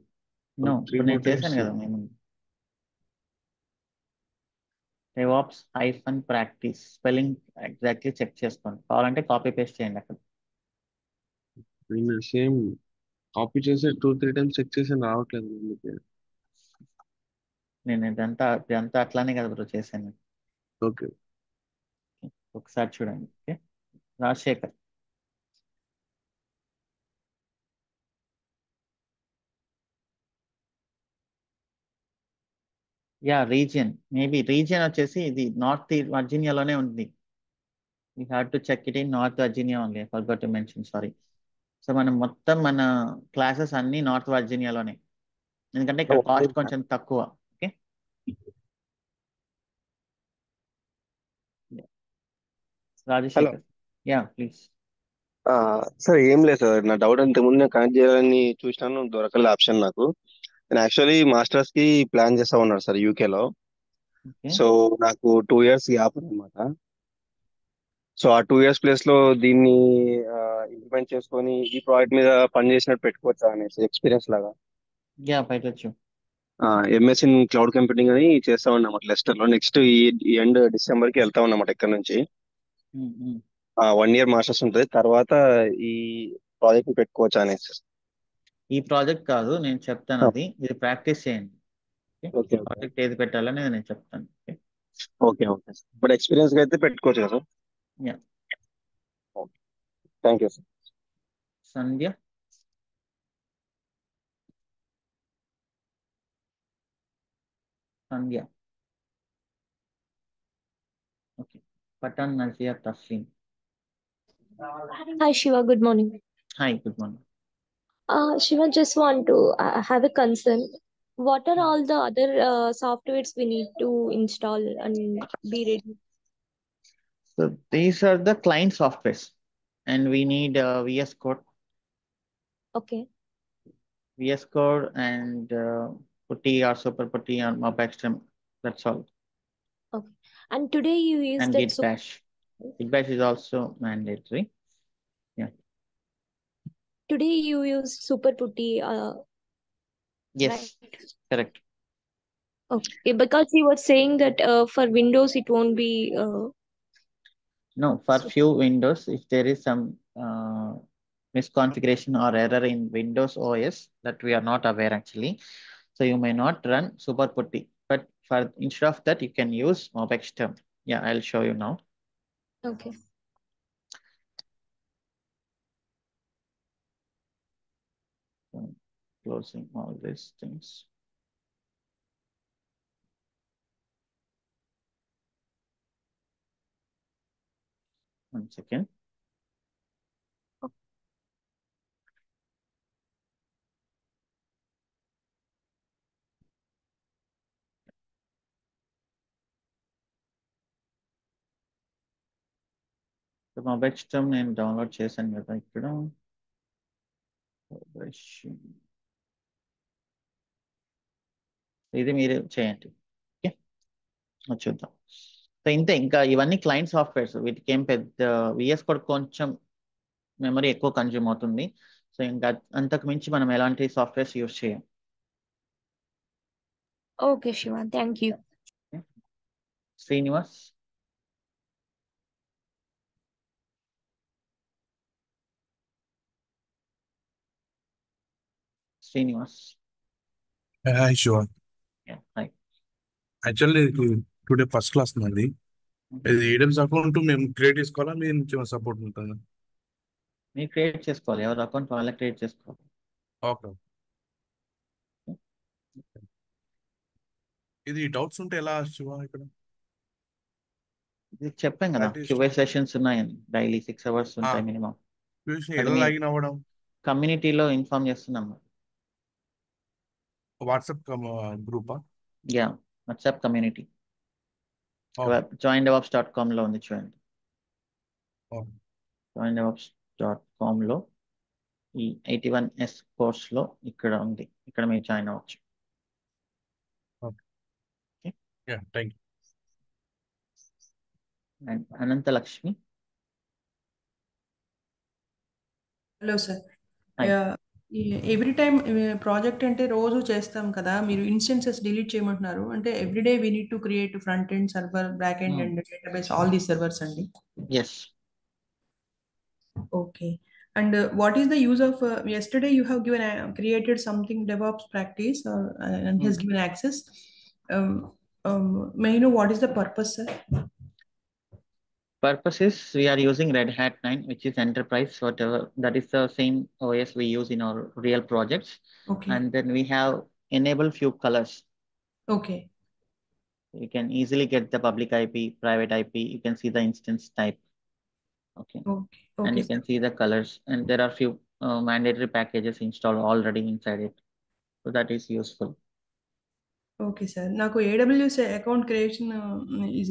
నో, త్రీ ఇప్పుడు నేను ఫోర్ టైమ్స్ చేశాను కదా మేము. DevOps hyphen practice spelling exactly check చేసుకోండి, కావాలంటే కాపీ పేస్ట్ చేయండి అక్కడ. నేను సేమ్ కాపీ చేసి 2 3 టైమ్స్ చెక్ చేసి రావట్లేదు అందుకే. నేను ఇదంతా అట్లానే కదా బ్రో చేశాను. ఓకే. ఒకసారి చూడండి. Okay, Rajashekar. Yeah, region, maybe region వచ్చేసి ఇది నార్త్ వర్జీనియాలోనే ఉంది. You have to check it in North Virginia only, forgot to mention, sorry. So మనం మొత్తం మన క్లాసెస్ అన్ని నార్త్ వర్జీనియాలోనే, ఎందుకంటే ఇక్కడ కాస్ట్ కొంచెం తక్కువ. Okay, hello Rajasekhar. Yeah, please. Sir, ఏం లేదు సార్. నా డౌట్ అంతే, ముందు నేను కనెక్ట్ చేయాలని చూసినాను, దొరకలేదు ఆప్షన్ నాకు. నేను యాక్చువల్లీ మాస్టర్స్ కి ప్లాన్ చేస్తా ఉన్నాను సార్ యూకే లో. ఓకే, సో నాకు 2 years గ్యాప్ అనమాట. సో ఆ 2 years ప్లేస్ లో దీన్ని ఇంప్లిమెంట్ చేసుకొని ఈ ప్రాజెక్ట్ మీద పని చేసినట్టు పెట్టుకోవచ్చా అనేసి ఎక్స్పీరియన్స్ లాగా. యా, పెట్టచ్చు. ఎంఎస్ ఇన్ క్లౌడ్ కంప్యూటింగ్ అని చేస్తా ఉన్నాం లెస్టర్ లో. నెక్స్ట్ ఈ ఎండ్ డిసెంబర్ కి వెళ్తా ఉన్నామాట ఇక్కడ నుంచి. 1 year మాస్టర్స్ ఉంటుంది, తర్వాత ఈ ప్రాజెక్ట్ ని పెట్టుకోవచ్చా అనేసి. ఈ ప్రాజెక్ట్ కాదు నేను చెప్తాను, అది ఇది ప్రాక్టీస్ చేయండి. ఓకే, ఓకే, ప్రాజెక్ట్ ఏది పెట్టాలని నేను చెప్తాను. Okay, okay, okay sir. But experience గా అయితే పెట్టుకోవచ్చు కదా sir? Yeah. Okay, thank you sir. Sandhya. Sandhya. Okay, Pathan Naziya Tasleem. Hi Shiva, good morning. Hi, good morning. Shiva, just want to have a concern. What are all the other softwares we need to install and be ready? So these are the client softwares, and we need VS Code, Okay. and Putty or Super Putty or Mobextrum. That's all. Okay. And today you use And that Git Bash. Git Bash is also mandatory. Yeah. today you use Super Putty, Yes. right? Correct. Okay, because he was saying that for Windows it won't be No, for so. few Windows, if there is some misconfiguration or error in Windows OS that we are not aware actually, so you may not run Super Putty. But for instead of that, you can use Mobextrum. Yeah, I'll show you now. Okay. So, closing all these things. One second. So Mobextrum నేను download చేశాను కదా ఇక్కడ. ఇది మీరు చేయండి. Okay, చూద్దాం. So ఇంతే, ఇంకా ఇవన్నీ క్లయింట్ సాఫ్ట్వేర్స్. వీటికి ఏం పెద్ద విఎస్ కోడ్ కొంచెం మెమరీ ఎక్కువ కన్జ్యూమ్ అవుతుంది. సో ఇంకా అంతకు మించి మనం ఎలాంటి సాఫ్ట్వేర్స్ యూస్ చేయం. Okay, Shiva. Thank you. Srinivas. Srinivas. Hi, Shiva. Hi. Actually today first class నాది. ఇది ఏడెమ్స్ అకౌంట్ మేము క్రియేట్ చేసుకోవాలా, మీ నుంచి సపోర్ట్ ఉంటుందా? మీరు క్రియేట్ చేసుకోవాలి, ఎవరి అకౌంట్ వాళ్ళే క్రియేట్ చేసుకోవాలి. ఓకే. ఇది డౌట్స్ ఉంటే ఎలా శివ ఇక్కడ? ఇది చెప్పాం కదా, Practice క్యూఏ సెషన్స్ ఉన్నాయని, డైలీ 6 hours ఉంటాయి మినిమం. ఎలా లాగిన్ అవ్వడం? కమ్యూనిటీలో ఇన్ఫార్మ్ చేస్తున్నాం. వాట్సాప్ గ్రూపా? Yeah, WhatsApp community. joindevops.com లో ఉంది చూడండి. joindevops.com లో ఈ 81S కోర్స్ లో ఇక్కడ ఉంది, ఇక్కడ మీరు జాయిన్ అవ్వచ్చు. Thank you. And Ananta Lakshmi. Hello sir. Hi. Every time project అంటే రోజు చేస్తాం కదా, మీరు ఇన్స్టెన్సెస్ డిలీట్ చేయమంటున్నారు అంటే everyday we need to create front end server, back end and database, all these servers అండి. Yes. Okay. And what is the use of yesterday you have given created something DevOps practice and has given access. May I know what is the purpose, sir? Purpose is we are using Red Hat 9, which is enterprise, whatever. That is the same OS we use in our real projects. Okay. And then we have enabled few colors. Okay. You can easily get the public IP, private IP. You can see the instance type. Okay. Okay. And Okay, you can see the colors. And there are few mandatory packages installed already inside it. So that is useful. Okay sir. నాకు AWS account creation is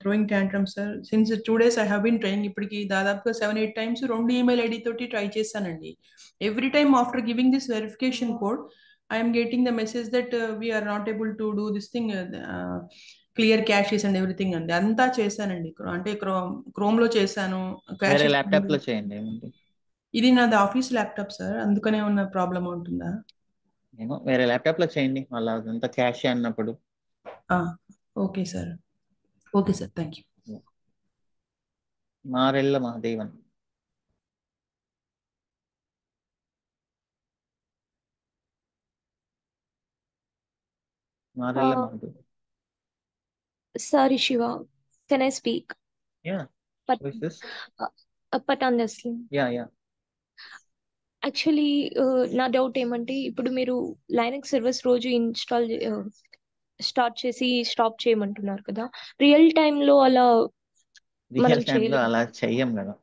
throwing tantrum sir. Since 2 days I have been trying. ఇప్పటికి దాదాపుగా 7-8 times 2 email ID తోటి try చేశానండి. Every time after giving this verification code I'm getting the message that we're not able to do this thing, clear caches and everything అండి. అంతా చేశానండి. అంటే chrome లో చేశాను. వేరే ల్యాప్టాప్ లో చేయండి. ఇది నాది ఆఫీస్ ల్యాప్టాప్ సార్, అందుకనే ఉన్న ప్రాబ్లం ఉంటుందా? ఏమో, వేరే ల్యాప్టాప్ లో చేయండి, వాళ్ళ అంతా క్యాష్ అన్నప్పుడు. Okay sir. Okay sir, thank you. Marella Mahadevan. Marella Mahadevan. Sorry, Shiva. Can I speak? Yeah. But Who is this? honestly, Yeah. Actually నా డౌట్ ఏమంటే, ఇప్పుడు మీరు లైనక్స్ సర్వర్స్ రోజు ఇన్స్టాల్ స్టార్ట్ చేసి స్టాప్ చేయమంటున్నారు కదా, రియల్ టైమ్ లో అలా మనం రియల్ టైమ్ లో చేయలేం? అలా చెయ్యం కదా.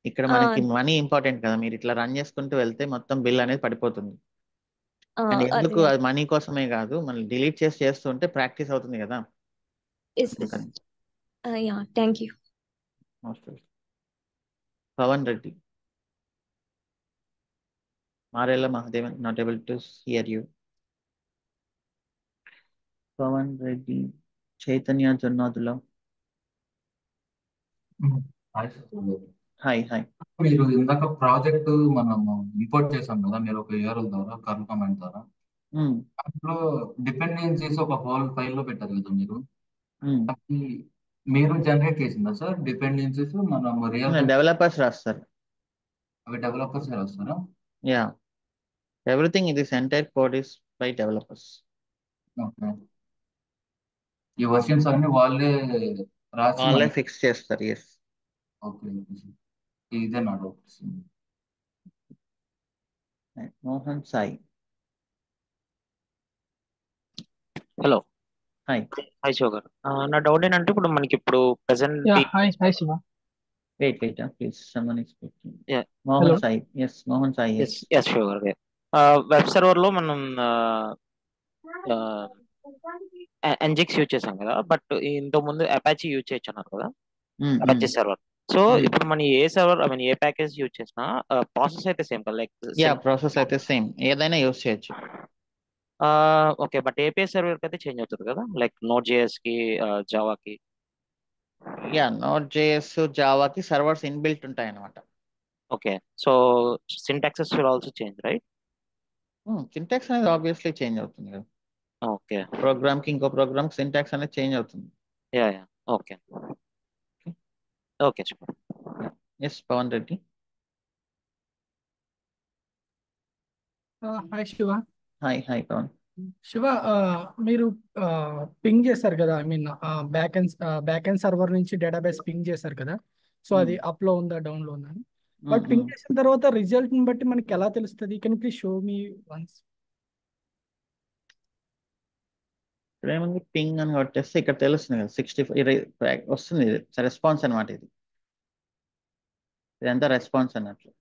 ఇక్కడ ఆ, మనకి మనీ ఇంపార్టెంట్ కదా, మీరు ఇట్లా రన్ చేసుకుంటూ వెళ్తే మొత్తం బిల్ అనేది పడిపోతుంది. అండ్ ఎందుకు అదే అది మనీ కోసమే కాదు, మళ్ళీ డిలీట్ చేస్తుంటే ప్రాక్టీస్ అవుతుంది కదా, ఎస్ అందుకని. Yeah thank you. Most welcome. Pavan Reddy. Marella Mahadevan, not able to hear you. Pavan Reddy. Chaitanya Jonnadula. Hi hi. మీరు ఇందాక ప్రాజెక్ట్ మనం ఇంపోర్ట్ చేసాం కదా, మీరు ఒక URL ద్వారా కర్వ్ కమాండ్ ద్వారా, దాంట్లో డిపెండెన్సీస్ ఒక హోల్ ఫైల్లో పెట్టారు కదా మీరు, అది మీరు జనరేట్ చేసిందా సార్? డిపెండెన్సీస్ మనం రియల్ టైం డెవలపర్స్ రాస్తారు. అవి డెవలపర్స్ రాస్తారా? Yeah, everything this entire code is by developers. Okay. ఈ వర్షన్స్ అన్ని వాళ్ళే రాసి వాళ్ళే మనకి. ఫిక్స్ చేస్తారు. ఎస్. ఓకే సార్, ఇదే నా doubt. Mohan Sai. Hello, hi. Hi Shiva garu. నా డౌట్ ఏంటంటే ఇప్పుడు మనకి ఇప్పుడు present hi Shiva. Wait please, someone is speaking. Yeah. Mohan Hello. Sai. Yes Mohan Sai. Yes yes Shiva garu, web server లో మనం NGX యూజ్ చేసాం కదా, బట్ ఇంతకు ముందు అపాచీ యూజ్ చేయొచ్చు అన్నారు కదా, అపాచీ సర్వర్. సో ఇప్పుడు మనం ఏ సర్వర్, ఏ ప్యాకేజ్ యూజ్ చేసినా ప్రాసెస్ అయితే సేమ్ కదా, లైక్ యా, ప్రాసెస్ అయితే సేమ్, ఏదైనా యూస్ చేయొచ్చు. ఓకే, బట్ API సర్వర్ అయితే చేంజ్ అవుతుంది కదా, లైక్ నోట్ JS కి, జావాకి. యా, నోట్ జేఎస్ జావాకి సర్వర్స్ ఇన్బిల్ట్ ఉంటాయి అన్నమాట. Okay, so syntaxes will also change, right? Syntax అనేది ఆబ్వియస్లీ చేంజ్ అవుతుంది కదా, ఓకే. ప్రోగ్రామ్ కి ఇంకో ప్రోగ్రామ్ సింటాక్స్ అనేది చేంజ్ అవుతుంది. Yeah okay okay. Yes Pawan Reddy. Hi Shiva. Hi Pawan. Shiva, మీరు పింగ్ చేస్తారు కదా, బ్యాక్ ఎండ్ సర్వర్ నుంచి డేటాబేస్ పింగ్ చేస్తారు కదా, సో అది అప్ లో ఉందా డౌన్ లో ఉందా అని. బట్ పింగ్ చేసిన తర్వాత రిజల్ట్ ని బట్టి మనకి ఎలా తెలుస్తుంది? Can please show me once? ఇక్కడ ఏముంది, పింగ్ అని కొట్టేస్తే ఇక్కడ తెలుస్తుంది కదా, 65 వస్తుంది. రెస్పాన్స్ అనమాట ఇది. ఇదంతా రెస్పాన్స్ అన్నట్లు.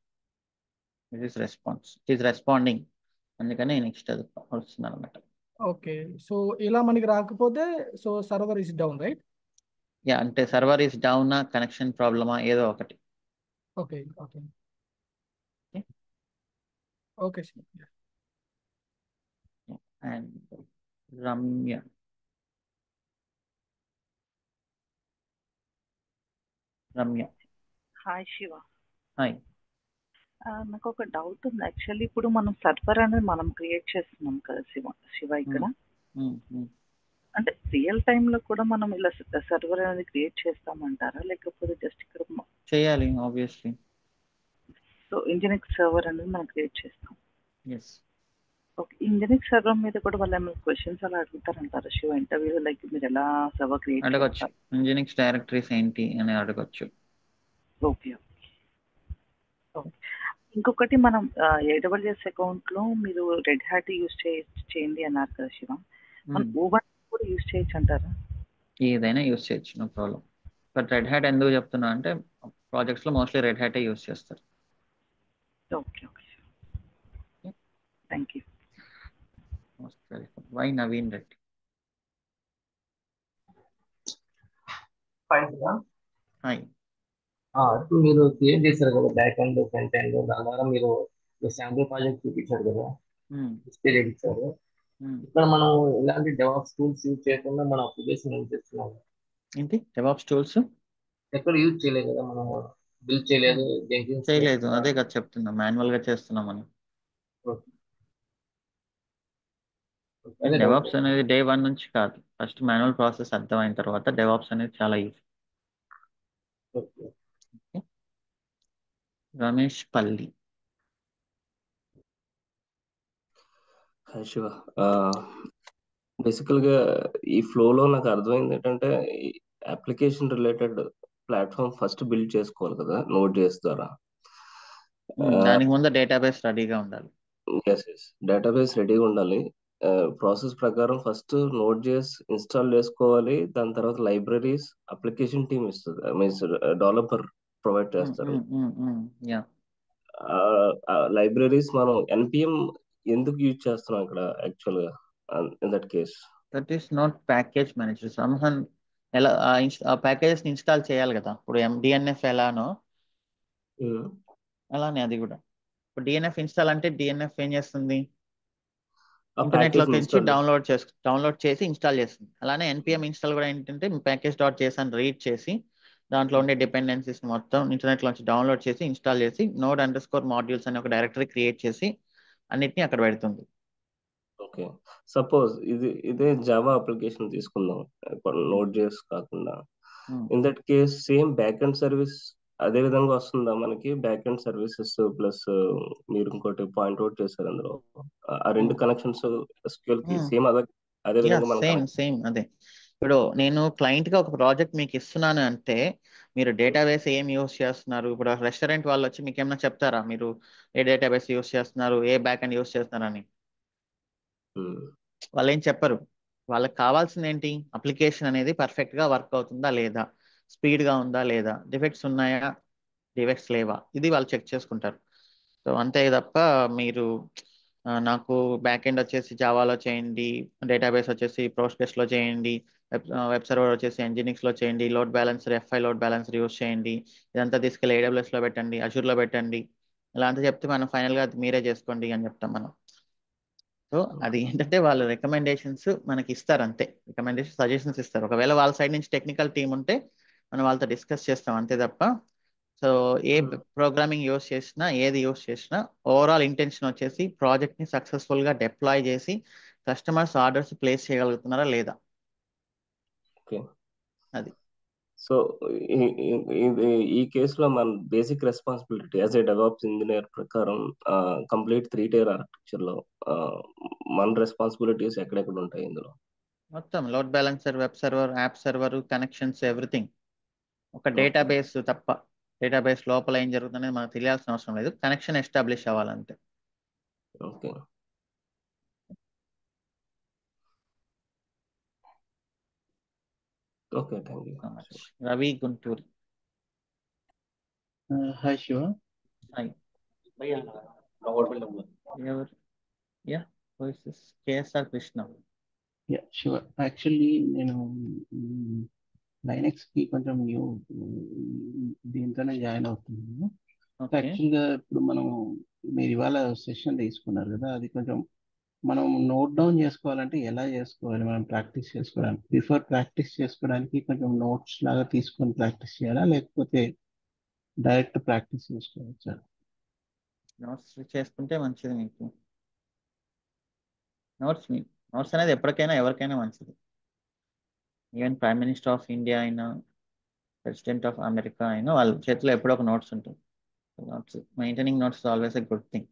It is response, it is responding, అందుకని నెక్స్ట్ అది వస్తుంది అనమాట. ఓకే, సో ఇలా మనకి రాకపోతే so server is down, right? Yeah, అంటే సర్వర్ ఈస్ డౌనా, కనెక్షన్ ప్రాబ్లమా, ఏదో ఒకటి. Okay okay okay Shiva. And Ramya. Hi Shiva. Hi. నాకు ఒక డౌట్ ఉంది యాక్చువల్లీ. ఇప్పుడు మనం సర్వర్ అనేది మనం క్రియేట్ చేస్తున్నాం కదా శివ ఇక్కడ, అంటే రియల్ టైమ్ లో కూడా మనం ఇలా సర్వర్ అనేది క్రియేట్ చేస్తామంటారా, లేకపోతే జస్ట్ ఇక్కడ చేయాలి ఆబ్వియస్లీ. సో ఇంజనీరింగ్ సర్వర్ అనేది మనం క్రియేట్ చేస్తాం. ఎస్. ఓకే, ఇంజనీరింగ్ సర్వర్ మీద కూడా వాళ్ళు ఏమైనా క్వశ్చన్స్ అలా అడుగుతారంటారా శివ ఇంటర్వ్యూ, లైక్ మీరు ఎలా సర్వర్ క్రియేట్ అడగచ్చు, ఇంజనీరింగ్ డైరెక్టరీస్ ఏంటి అని అడగచ్చు. Okay okay. ఇంకొకటి, మనం AWS అకౌంట్ లో మీరు రెడ్ హ్యాట్ యూజ్ చేయండి అన్నారు కదా శివ, మనం ఓవర్ కూడా యూజ్ చేయొచ్చు అంటారా? ఏదైనా యూజ్ చేయొచ్చు, no problem. But red hat ఎందుకు చెప్తున్నా అంటే ప్రాజెక్ట్స్ లో మోస్ట్లీ రెడ్ హ్యాటే యూజ్ చేస్తారు. Okay thank you. Most welcome. Y Naveen Reddy. Hi. ఇప్పుడు మీరు క్రియేట్ చేశారు కదా బ్యాక్ ఎండ్ ఫ్రంట్ ఎండ్, దాని ద్వారా మీరు శాంపుల్ ప్రాజెక్ట్ చూపించారు కదా, డిస్ప్లే చేయించారు. ఇక్కడ మనం ఇలాంటి డెవాప్స్ టూల్స్ యూజ్ చేయకుండా మన అప్లికేషన్ యూజ్ చేస్తున్నాం. ఏంటి డెవాప్స్ టూల్స్? ఎక్కడ యూజ్ చేయలేదు కదా, మనం బిల్డ్ చేయలేదు, చేయలేదు, అదే కదా చెప్తున్నా, మాన్యువల్ గా చేస్తున్నాం మనం. డెవాప్స్ అనేది డే 1 నుంచి కాదు, ఫస్ట్ మాన్యువల్ ప్రాసెస్ అర్థమైన తర్వాత డెవాప్స్ అనేది చాలా ఈజీ. రమేష్ పల్లి. హాయ్ శివ. బేసికల్గా ఈ ఫ్లోలో నాకు అర్థమైంది ఏంటంటే, application related platform first build చేసుకోవాలి కదా Node.js ద్వారా. దానికి ముందు డేటాబేస్ రెడీగా ఉండాలి. ఎస్, డేటాబేస్ రెడీగా ఉండాలి. ప్రాసెస్ ప్రకారం ఫస్ట్ Node.js ఇన్స్టాల్ చేసుకోవాలి, దాని తర్వాత లైబ్రరీస్ అప్లికేషన్ టీమ్ ఇస్తుంది, మీన్స్ డెవలపర్ ప్రొవైడ్ చేస్తారు. యా లైబ్రరీస్ మనం ఎన్పిఎం ఎందుకు యూజ్ చేస్తున్నాం ఇక్కడ యాక్చువల్ గా in that case? That is not package manager. సంహన్ ఎలా ఆ ప్యాకేజెస్ ఇన్స్టాల్ చేయాలి కదా. ఇప్పుడు డిఎన్ఎఫ్ ఎలానో అలానే అది కూడా. ఇప్పుడు డిఎన్ఎఫ్ ఇన్స్టాల్ అంటే డిఎన్ఎఫ్ ఏం చేస్తుంది, ఆ ఇంటర్నెట్ ప్యాకేజ్ లోకి నుంచి ఇన్స్టాల్ డౌన్లోడ్ చేసి ఇన్స్టాల్ చేస్తుంది. అలానే ఎన్పిఎం ఇన్స్టాల్ కూడా ఏంటంటే ప్యాకేజ్ డాట్ చేసాను రీడ్ చేసి దాంట్లో ఉండే డిపెండెన్సీస్ మొత్తం ఇంటర్నెట్ లోంచి డౌన్లోడ్ చేసి ఇన్స్టాల్ చేసి నోడ్ అండర్ స్కోర్ మాడ్యూల్స్ అనే ఒక డైరెక్టరీ క్రియేట్ చేసి అన్నిటిని అక్కడ పెడుతుంది. ఓకే, సపోజ్ ఇదే జావా అప్లికేషన్ తీసుకుందాం, నోట్ జేఎస్ కాకుండా. In that case same back end service అదే విధంగా వస్తుందా మనకి? బ్యాక్ ఎండ్ సర్వీసెస్ ప్లస్ మీరు ఇంకోటి పాయింట్ అవుట్ చేశారు అందులో, ఆ రెండు కనెక్షన్స్ SQL కి సేమ్ అదే విధంగా మనం సేమ్ అదే. ఇప్పుడు నేను క్లయింట్ గా ఒక ప్రాజెక్ట్ మీకు ఇస్తున్నాను అంటే మీరు డేటాబేస్ ఏం యూస్ చేస్తున్నారు, ఇప్పుడు రెస్టారెంట్ వాళ్ళు వచ్చి మీకు ఏమైనా చెప్తారా మీరు ఏ డేటాబేస్ యూస్ చేస్తున్నారు, ఏ బ్యాక్ ఎండ్ యూస్ చేస్తున్నారని? వాళ్ళు ఏం చెప్పరు. వాళ్ళకి కావాల్సింది ఏంటి, అప్లికేషన్ అనేది పర్ఫెక్ట్ గా వర్క్ అవుతుందా లేదా, స్పీడ్ గా ఉందా లేదా, డిఫెక్ట్స్ ఉన్నాయా డిఫెక్ట్స్ లేవా, ఇది వాళ్ళు చెక్ చేసుకుంటారు. సో అంతే తప్ప మీరు నాకు బ్యాక్ ఎండ్ వచ్చేసి జావాలో చేయండి, డేటాబేస్ వచ్చేసి ప్రోస్టెస్ లో చేయండి, వెబ్ సర్వర్ వచ్చేసి Nginx లో చేయండి, load balancer F5 load balancer use చేయండి, ఇదంతా తీసుకెళ్ళి AWS లో పెట్టండి, Azure లో పెట్టండి, ఇలా అంతా చెప్తే మనం ఫైనల్ గా అది మీరే చేసుకోండి అని చెప్తాం మనం. సో అది ఏంటంటే వాళ్ళు రికమెండేషన్స్ మనకి ఇస్తారు అంతే, సజెషన్స్ ఇస్తారు. ఒకవేళ వాళ్ళ సైడ్ నుంచి టెక్నికల్ టీం ఉంటే మనం వాళ్ళతో డిస్కస్ చేస్తాం అంతే తప్ప. సో ఏ ప్రోగ్రామింగ్ యూస్ చేసినా ఏది యూస్ చేసినా ఓవరాల్ ఇంటెన్షన్ వచ్చేసి ప్రాజెక్ట్ ని సక్సెస్ఫుల్ గా డిప్లాయ్ చేసి కస్టమర్స్ ఆర్డర్స్ ప్లేస్ చేయగలుగుతున్నారా లేదా, అది. సో ఈ కేసులో మన basic responsibility as a develops engineer ప్రకారం కంప్లీట్ 3-tier ఆర్కిటెక్చర్ లో మన రెస్పాన్సిబిలిటీస్ ఎక్కడెక్కడ ఉంటాయి ఇందులో? మొత్తం load balancer, web server, app server, connections, everything. ఒక డేటాబేస్ తప్ప, డేటాబేస్ లోపల ఏం జరుగుతుందనేది మనకు తెలియాల్సిన అవసరం లేదు, కనెక్షన్ ఎస్టాబ్లిష్ అవ్వాలంటే. Okay, okay, thank you so much. Ravi Guntur. Hi Shiva. Hi. ఎవరు? Yeah voice KSR Krishna. Yeah, Shiva. Actually, నేను లైనెక్స్ కి కొంచెం న్యూ దీంతోనే జాయిన్ అవుతున్నాను. యాక్చువల్గా ఇప్పుడు మీరు ఇవాళ సెషన్ తీసుకున్నారు కదా, అది కొంచెం మనం నోట్ డౌన్ చేసుకోవాలంటే ఎలా చేసుకోవాలి, మనం ప్రాక్టీస్ చేసుకోవడానికి బిఫోర్ ప్రాక్టీస్ చేసుకోవడానికి కొంచెం నోట్స్ లాగా తీసుకొని ప్రాక్టీస్ చేయాలా, లేకపోతే డైరెక్ట్ ప్రాక్టీస్ చేసుకోవచ్చా? నోట్స్ చేసుకుంటే మంచిది మీకు. నోట్స్ అనేది ఎప్పటికైనా ఎవరికైనా మంచిది. Even prime minister of India అయినా, ప్రెసిడెంట్ ఆఫ్ అమెరికా అయినా వాళ్ళ చేతిలో ఎప్పుడో ఒక నోట్స్ ఉంటుంది. Maintaining notes always a good thing.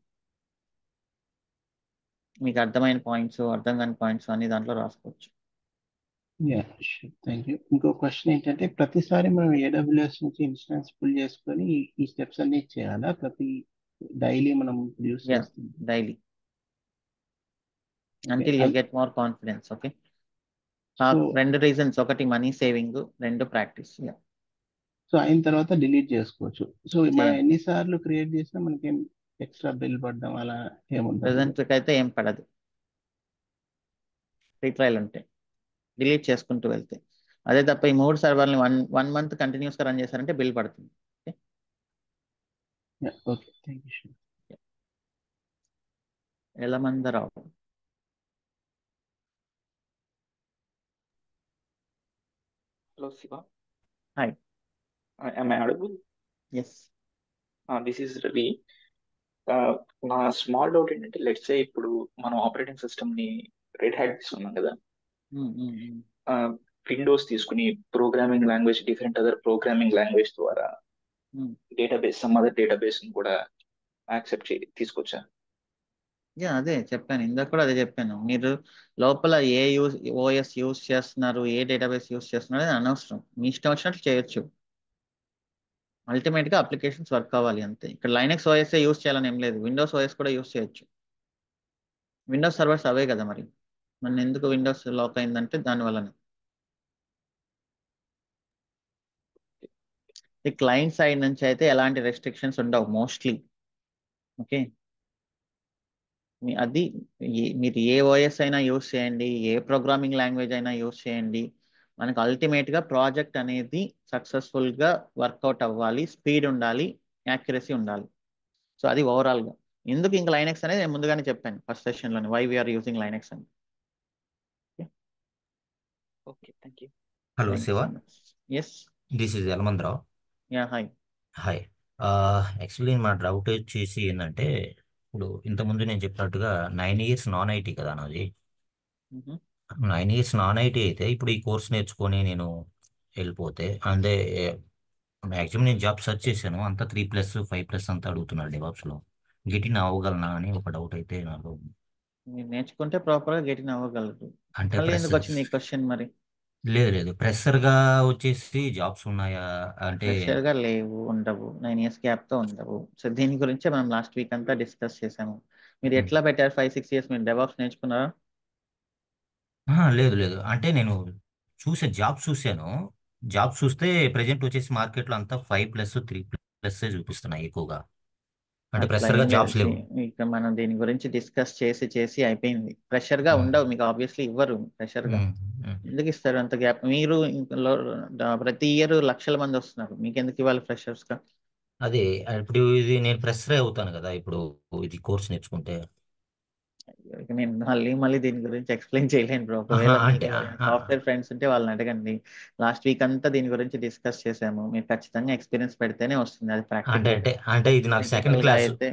మీకు అర్థమైన పాయింట్స్, అర్థం కాని పాయింట్స్ అన్ని దాంట్లో రాసుకోవచ్చు. Thank you. ఇంకో క్వశ్చన్ ఏంటంటే, ప్రతిసారి మనం AWS నుంచి ఇన్స్టాన్స్ పుల్ చేసుకొని ఈ స్టెప్స్ అన్ని చేయాలా? డైలీ మనం యూస్ చేస్తుంది daily until you get more confidence. Okay, రెండు రీజన్స్, ఒకటి మనీ సేవింగ్, రెండు ప్రాక్టీస్. సో అయిన తర్వాత డిలీట్ చేసుకోవచ్చు. సో మనం ఎన్నిసార్లు క్రియేట్ చేసినా మనకి ఎక్స్ట్రా బిల్ పడడం అలా ఏముంటుంది? ప్రెసెంట్ అయితే ఏం పడదు, ఫ్రీ ట్రయల్ ఉంటాయి, డిలీట్ చేసుకుంటూ వెళ్తే. అదే తప్ప ఈ 3 సర్వర్ని వన్ మంత్ కంటిన్యూస్ గా రన్ చేశారంటే బిల్ పడుతుంది. Okay, thank you. Elamandarao. Hello, Siva. Hi. Am I audible? Yes. This is Ravi. నా స్మాల్ డౌట్ ఏంటంటే, లెట్స్ సే ఇప్పుడు మనం ఆపరేటింగ్ సిస్టమ్ ని రెడ్ హ్యాట్ తీసుకున్నాం కదా, విండోస్ తీసుకుని programming language, different other programming language ద్వారా డేటాబేస్, సమ్ అదర్ డేటాబేస్ ని కూడా యాక్సెప్ట్ తీసుకొచ్చా? అదే చెప్పాను, ఇందాక కూడా అదే చెప్పాను. మీరు లోపల ఏ OS యూస్ చేస్తున్నారు, ఏ డేటాబేస్ యూస్ చేస్తున్నారు అనేది అనవసరం, మీ ఇష్టం వచ్చినట్లు చేయొచ్చు. అల్టిమేట్ గా అప్లికేషన్స్ వర్క్ అవ్వాలి అంతే. ఇక్కడ లైనెక్స్ OS యూస్ చేయాలని ఏం లేదు, విండోస్ OS కూడా యూస్ చేయొచ్చు. విండోస్ సర్వర్స్ అవే కదా మరి, మన ఎందుకు విండోస్ లాక్ అయిందంటే దానివల్లనే. ఈ క్లయింట్ సైడ్ నుంచి అయితే ఎలాంటి రెస్ట్రిక్షన్స్ ఉండవు మోస్ట్లీ. ఓకే, అది మీరు ఏ ఓఎస్ అయినా యూస్ చేయండి, ఏ ప్రోగ్రామింగ్ లాంగ్వేజ్ అయినా యూస్ చేయండి, మనకు అల్టిమేట్గా ప్రాజెక్ట్ అనేది సక్సెస్ఫుల్గా వర్కౌట్ అవ్వాలి, స్పీడ్ ఉండాలి, యాక్యురసీ ఉండాలి. సో అది ఓవరాల్గా. ఎందుకు ఇంకా లైనెక్స్ అనేది నేను ముందుగానే చెప్పాను ఫస్ట్ సెషన్లోనే, వై వీఆర్ యూజింగ్ లైనెక్స్ అని. Okay, thank you. Hello Shiva, yes, this is Yalamandarao. Yeah, hi. Hi. Actually మా డౌట్ వచ్చేసి ఏంటంటే, ఇప్పుడు ఇంతకుముందు నేను చెప్పినట్టుగా 9 years నాన్ ఐటీ కదా నాది. 9 years నాన్ ఐటీ అయితే ఇప్పుడు ఈ కోర్స్ నేర్చుకొని నేను వెళ్ళిపోతే అంటే మ్యాక్సిమం నేను జాబ్ సెర్చ్ చేశాను, అంతా 3+, 5+ అంతా అడుగుతున్నాడు డెవాప్స్లో. గెటిన్ అవ్వగలనా అని ఒక డౌట్ అయితే నాకు. మీరు నేర్చుకుంటే ప్రాపర్గా గెటిన్ అవ్వగలరు. అంటే మళ్ళీ ఎందుకు ప్రెషర్ వచ్చింది ఈ క్వశ్చన్ మరి? లేదు ప్రెషర్గా వచ్చేసి జాబ్స్ ఉన్నాయా అంటే ప్రెషర్గా లేవు, ఉండవు. 9 years గ్యాప్తో ఉండవు. సో దీని గురించే మనం లాస్ట్ వీక్ అంతా డిస్కస్ చేసాము. మీరు ఎట్లా పెట్టారు 5-6 years మీరు డెవాప్స్ నేర్చుకున్నారా? లేదు అంటే నేను చూశాను. జాబ్స్ చూస్తే ప్రెజెంట్ వచ్చేసి మార్కెట్లో అంతా 5+, 3+ చూపిస్తున్నాయి ఎక్కువగా. అంటే అట్లా ప్రెషర్గా ఏం జాబ్స్ లేదు. లేవు. ఇక మనం దీని గురించి డిస్కస్ చేసి అయిపోయింది. ప్రెషర్గా ఉండవు మీకు, ఆబ్వియస్లీ ఇవ్వరు ప్రెషర్గా. ఎందుకు ఇస్తారు అంత గ్యాప్? మీరు ప్రతి ఇయర్ లక్షల మంది వస్తున్నారు, మీకు ఎందుకు ఇవ్వాలి ఫ్రెషర్స్గా? అదే ఇప్పుడు ఇది నేను ప్రెషర్ అవుతాను కదా ఇప్పుడు ఇది కోర్స్ నేర్చుకుంటే. ఇక నేను మళ్ళీ దీని గురించి ఎక్స్ప్లెయిన్ చేయలేను బ్రో. ఒకవేళ అంటే మీరు సాఫ్ట్వేర్ ఫ్రెండ్స్ ఉంటే వాళ్ళని అడగండి. లాస్ట్ వీక్ అంతా దీని గురించి డిస్కస్ చేసాము. మీరు ఖచ్చితంగా ఎక్స్పీరియన్స్ పెడితేనే వస్తుంది అది అంటే ప్రాక్టికల్. అంటే అంటే ఇది నాకు సెకండ్ థియరిటికల్ గా క్లాస్. అయితే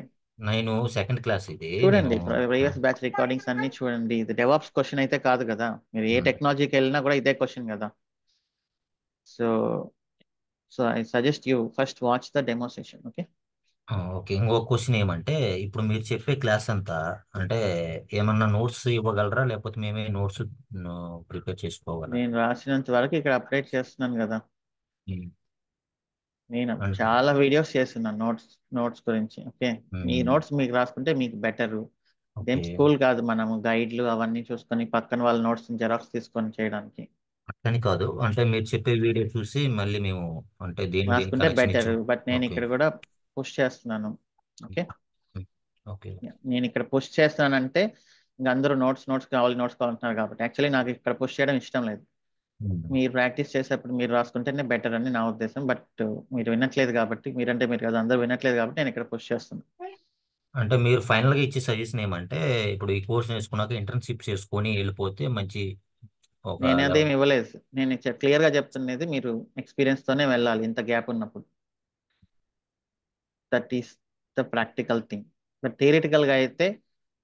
నేను సెకండ్ క్లాస్ ఇది చూడండి, నేను ప్రీవియస్ బ్యాచ్ రికార్డింగ్స్ అన్ని చూడండి. ఇది డెవాప్స్ క్వశ్చన్ అయితే కాదు కదా, మీరు ఏ టెక్నాలజీకి వెళ్ళినా కూడా ఇదే క్వశ్చన్ కదా. So so I suggest you first watch the demo session. Okay, okay. ఇంకో క్వశ్చన్ ఏమంటే, ఇప్పుడు మీరు చెప్పే క్లాస్ అంతా అంటే ఏమన్నా నోట్స్ ఇవ్వగలరా, లేకపోతే మేమే నోట్స్ ప్రిపేర్ చేసుకోవాలా? నేను రాసినంత వరకు ఇక్కడ అప్డేట్ చేస్తున్నాను కదా. నేను అంటే చాలా వీడియోస్ చేస్తున్నాను నోట్స్ గురించి. ఓకే, మీ నోట్స్ మీకు రాసుకుంటే మీకు బెటర్. ఇదేం ఓకే. స్కూల్ కాదు మనము గైడ్లు అవన్నీ చూసుకొని పక్కన వాళ్ళ నోట్స్ జెరాక్స్ తీసుకొని చేయడానికి. అట్లని కాదు, అంటే మీరు చెప్పే వీడియో చూసి మళ్ళీ మేము అంటే దేని రాసుకుంటే కరెక్షన్ బెటర్. ఇచ్చాం. బట్ నేను ఓకే ఇక్కడ కూడా పుష్ చేస్తున్నాను. ఓకే, ఓకే నేను ఇక్కడ పుష్ చేస్తానంటే ఇంకా అందరూ నోట్స్ కావాలంటున్నారు కాబట్టి. యాక్చువల్లీ నాకు ఇక్కడ పుష్ చేయడం ఇష్టం లేదు. మీరు ప్రాక్టీస్ చేసేప్పుడు మీరు రాసుకుంటేనే బెటర్ అని నా ఉద్దేశం. బట్ మీరు వినట్లేదు కాబట్టి, మీరు కదా అందరూ వినట్లేదు కాబట్టి నేను ఇక్కడ పుష్ చేస్తున్నాను. అంటే మీరు ఫైనల్గా ఇచ్చే సజెషన్ ఏమంటే, ఇప్పుడు ఈ కోర్స్ నేర్చుకున్నాక ఇంటర్న్షిప్ చేసుకొని వెళ్ళిపోతే మంచి ఒక నేను అదేం లెవెల్. ఇవ్వలేదు. నేను క్లియర్గా చెప్తున్నది మీరు ఎక్స్పీరియన్స్తోనే వెళ్ళాలి ఇంత గ్యాప్ ఉన్నప్పుడు. That is the practical thing. But థియరిటికల్గా అయితే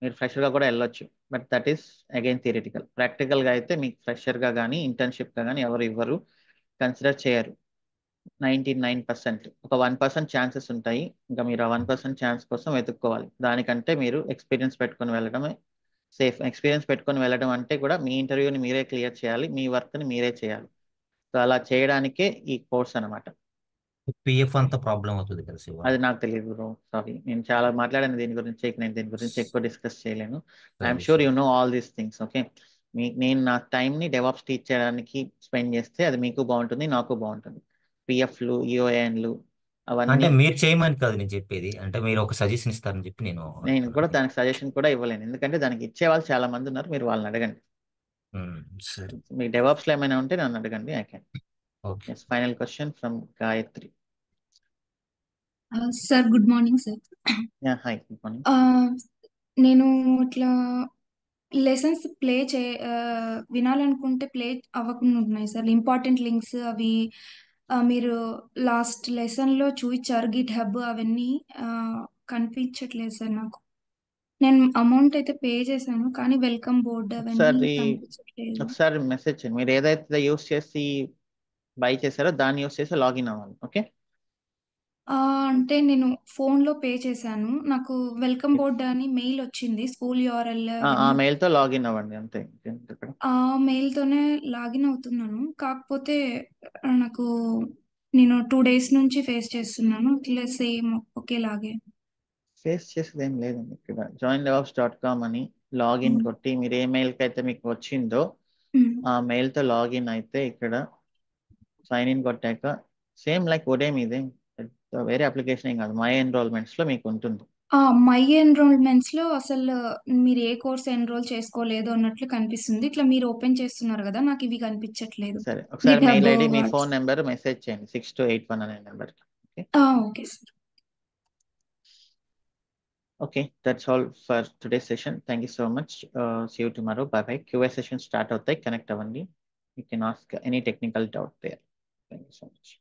మీరు ఫ్రెషర్గా కూడా వెళ్ళొచ్చు. But that is again theoretical. ప్రాక్టికల్గా అయితే మీకు ఫ్రెషర్గా కానీ ఇంటర్న్షిప్గా కానీ ఎవరు ఇవ్వరు, కన్సిడర్ చేయరు. 99%. ఒక 1% ఛాన్సెస్ ఉంటాయి. ఇంకా మీరు ఆ 1% ఛాన్స్ కోసం వెతుక్కోవాలి. దానికంటే మీరు ఎక్స్పీరియన్స్ పెట్టుకొని వెళ్ళడమే సేఫ్. ఎక్స్పీరియన్స్ పెట్టుకొని వెళ్ళడం అంటే కూడా మీ ఇంటర్వ్యూని మీరే క్లియర్ చేయాలి, మీ వర్క్ని మీరే చేయాలి. సో అలా చేయడానికే ఈ కోర్స్ అనమాట. పిఎఫ్ అంతా ప్రాబ్లం అవుతుంది కదా శివ. అది నాకు తెలియదు బ్రో, సారీ. నేను చాలా మాట్లాడాను దీని గురించి. నేను దీని గురించి ఎక్కువ డిస్కస్ చేయలేను. ఐఎమ్ సరే షూర్ సరే you know all these things. Okay, నేను నా టైంని డెవాప్స్ టీచ్ చేయడానికి స్పెండ్ చేస్తే అది మీకు బాగుంటుంది, నాకు బాగుంటుంది. పిఎఫ్లు, ఈఓఎన్లు అంటే అవన్నీ మీరు చేయమని కాదు నేను చెప్పేది, అంటే మీరు ఒక సజెషన్ ఇస్తారని చెప్పి నేను నేను అడుగుతాను. కూడా దానికి సజెషన్ కూడా ఇవ్వలేను, ఎందుకంటే దానికి ఇచ్చే వాళ్ళు చాలా మంది ఉన్నారు. మీరు వాళ్ళని అడగండి. సరే మీకు డెవాప్స్లో ఏమైనా ఉంటే నన్ను అడగండి. I can. Okay. Final question from Gayatri. Sir good morning sir. Yeah, hi, good morning. నేను ఇట్లా లెసన్స్ వినాలనుకుంటే ప్లే అవ్వకుండా ఉన్నాయి సార్. ఇంపార్టెంట్ లింక్స్ అవి మీరు లాస్ట్ లెసన్లో చూపించారు, గిట్ హబ్ అవన్నీ కనిపించట్లేదు సార్ నాకు. నేను అమౌంట్ అయితే పే చేశాను, కానీ వెల్కమ్ బోర్డ్ అవన్నీ కనిపించట్లేదు. ఒకసారి మెసేజ్ చేయండి. మీరు ఏదైతే యూస్ చేసి బై చేశారో దాన్ని యూస్ చేసి లాగిన్ అవ్వాలి. ఓకే, అంటే నేను ఫోన్లో పే చేశాను, నాకు వెల్కమ్ బోర్డ్ అని మెయిల్ వచ్చింది, స్కూల్ యూఆర్ఎల్ ఆ అవన్నీ. మెయిల్తో లాగిన్ అవ్వండి అంతే. ఆ మెయిల్తోనే లాగిన్ అవుతున్నాను. కాకపోతే నాకు నేను 2 days నుంచి ఫేస్ చేస్తున్నాను ఇట్లా సేమ్ ఒకేలాగే. ఫేస్ చేసేది ఏం లేదండి. ఇక్కడ joindevops.com అని లాగిన్ కొట్టి మీరు ఏ మెయిల్కి అయితే మీకు వచ్చిందో ఆ మెయిల్తో లాగిన్ అయితే ఇక్కడ సైన్ ఇన్ కొట్టాక సేమ్ లైక్ Udemy ఇదే, వేరే అప్లికేషన్ ఏం కాదు, మై ఎన్రోల్మెంట్స్ లో మీకు ఉంటుంది. మై ఎన్రోల్మెంట్స్ లో అసలు మీరు ఏ కోర్స్ ఎన్రోల్ చేసుకోలేదు అన్నట్లు కనిపిస్తుంది. ఇట్లా మీరు ఓపెన్ చేస్తున్నారు కదా, నాకు ఇవి కనిపించట్లేదు. సరే, ఒకసారి GitHub, mail ID, me what's phone number message చేయండి 6281 అనే number. Okay sir. Okay, that's all for today's session. Thank you so much. See you tomorrow. Bye bye. QA session start out there. Connect avandi. You can ask any technical doubt there. Thank you so much.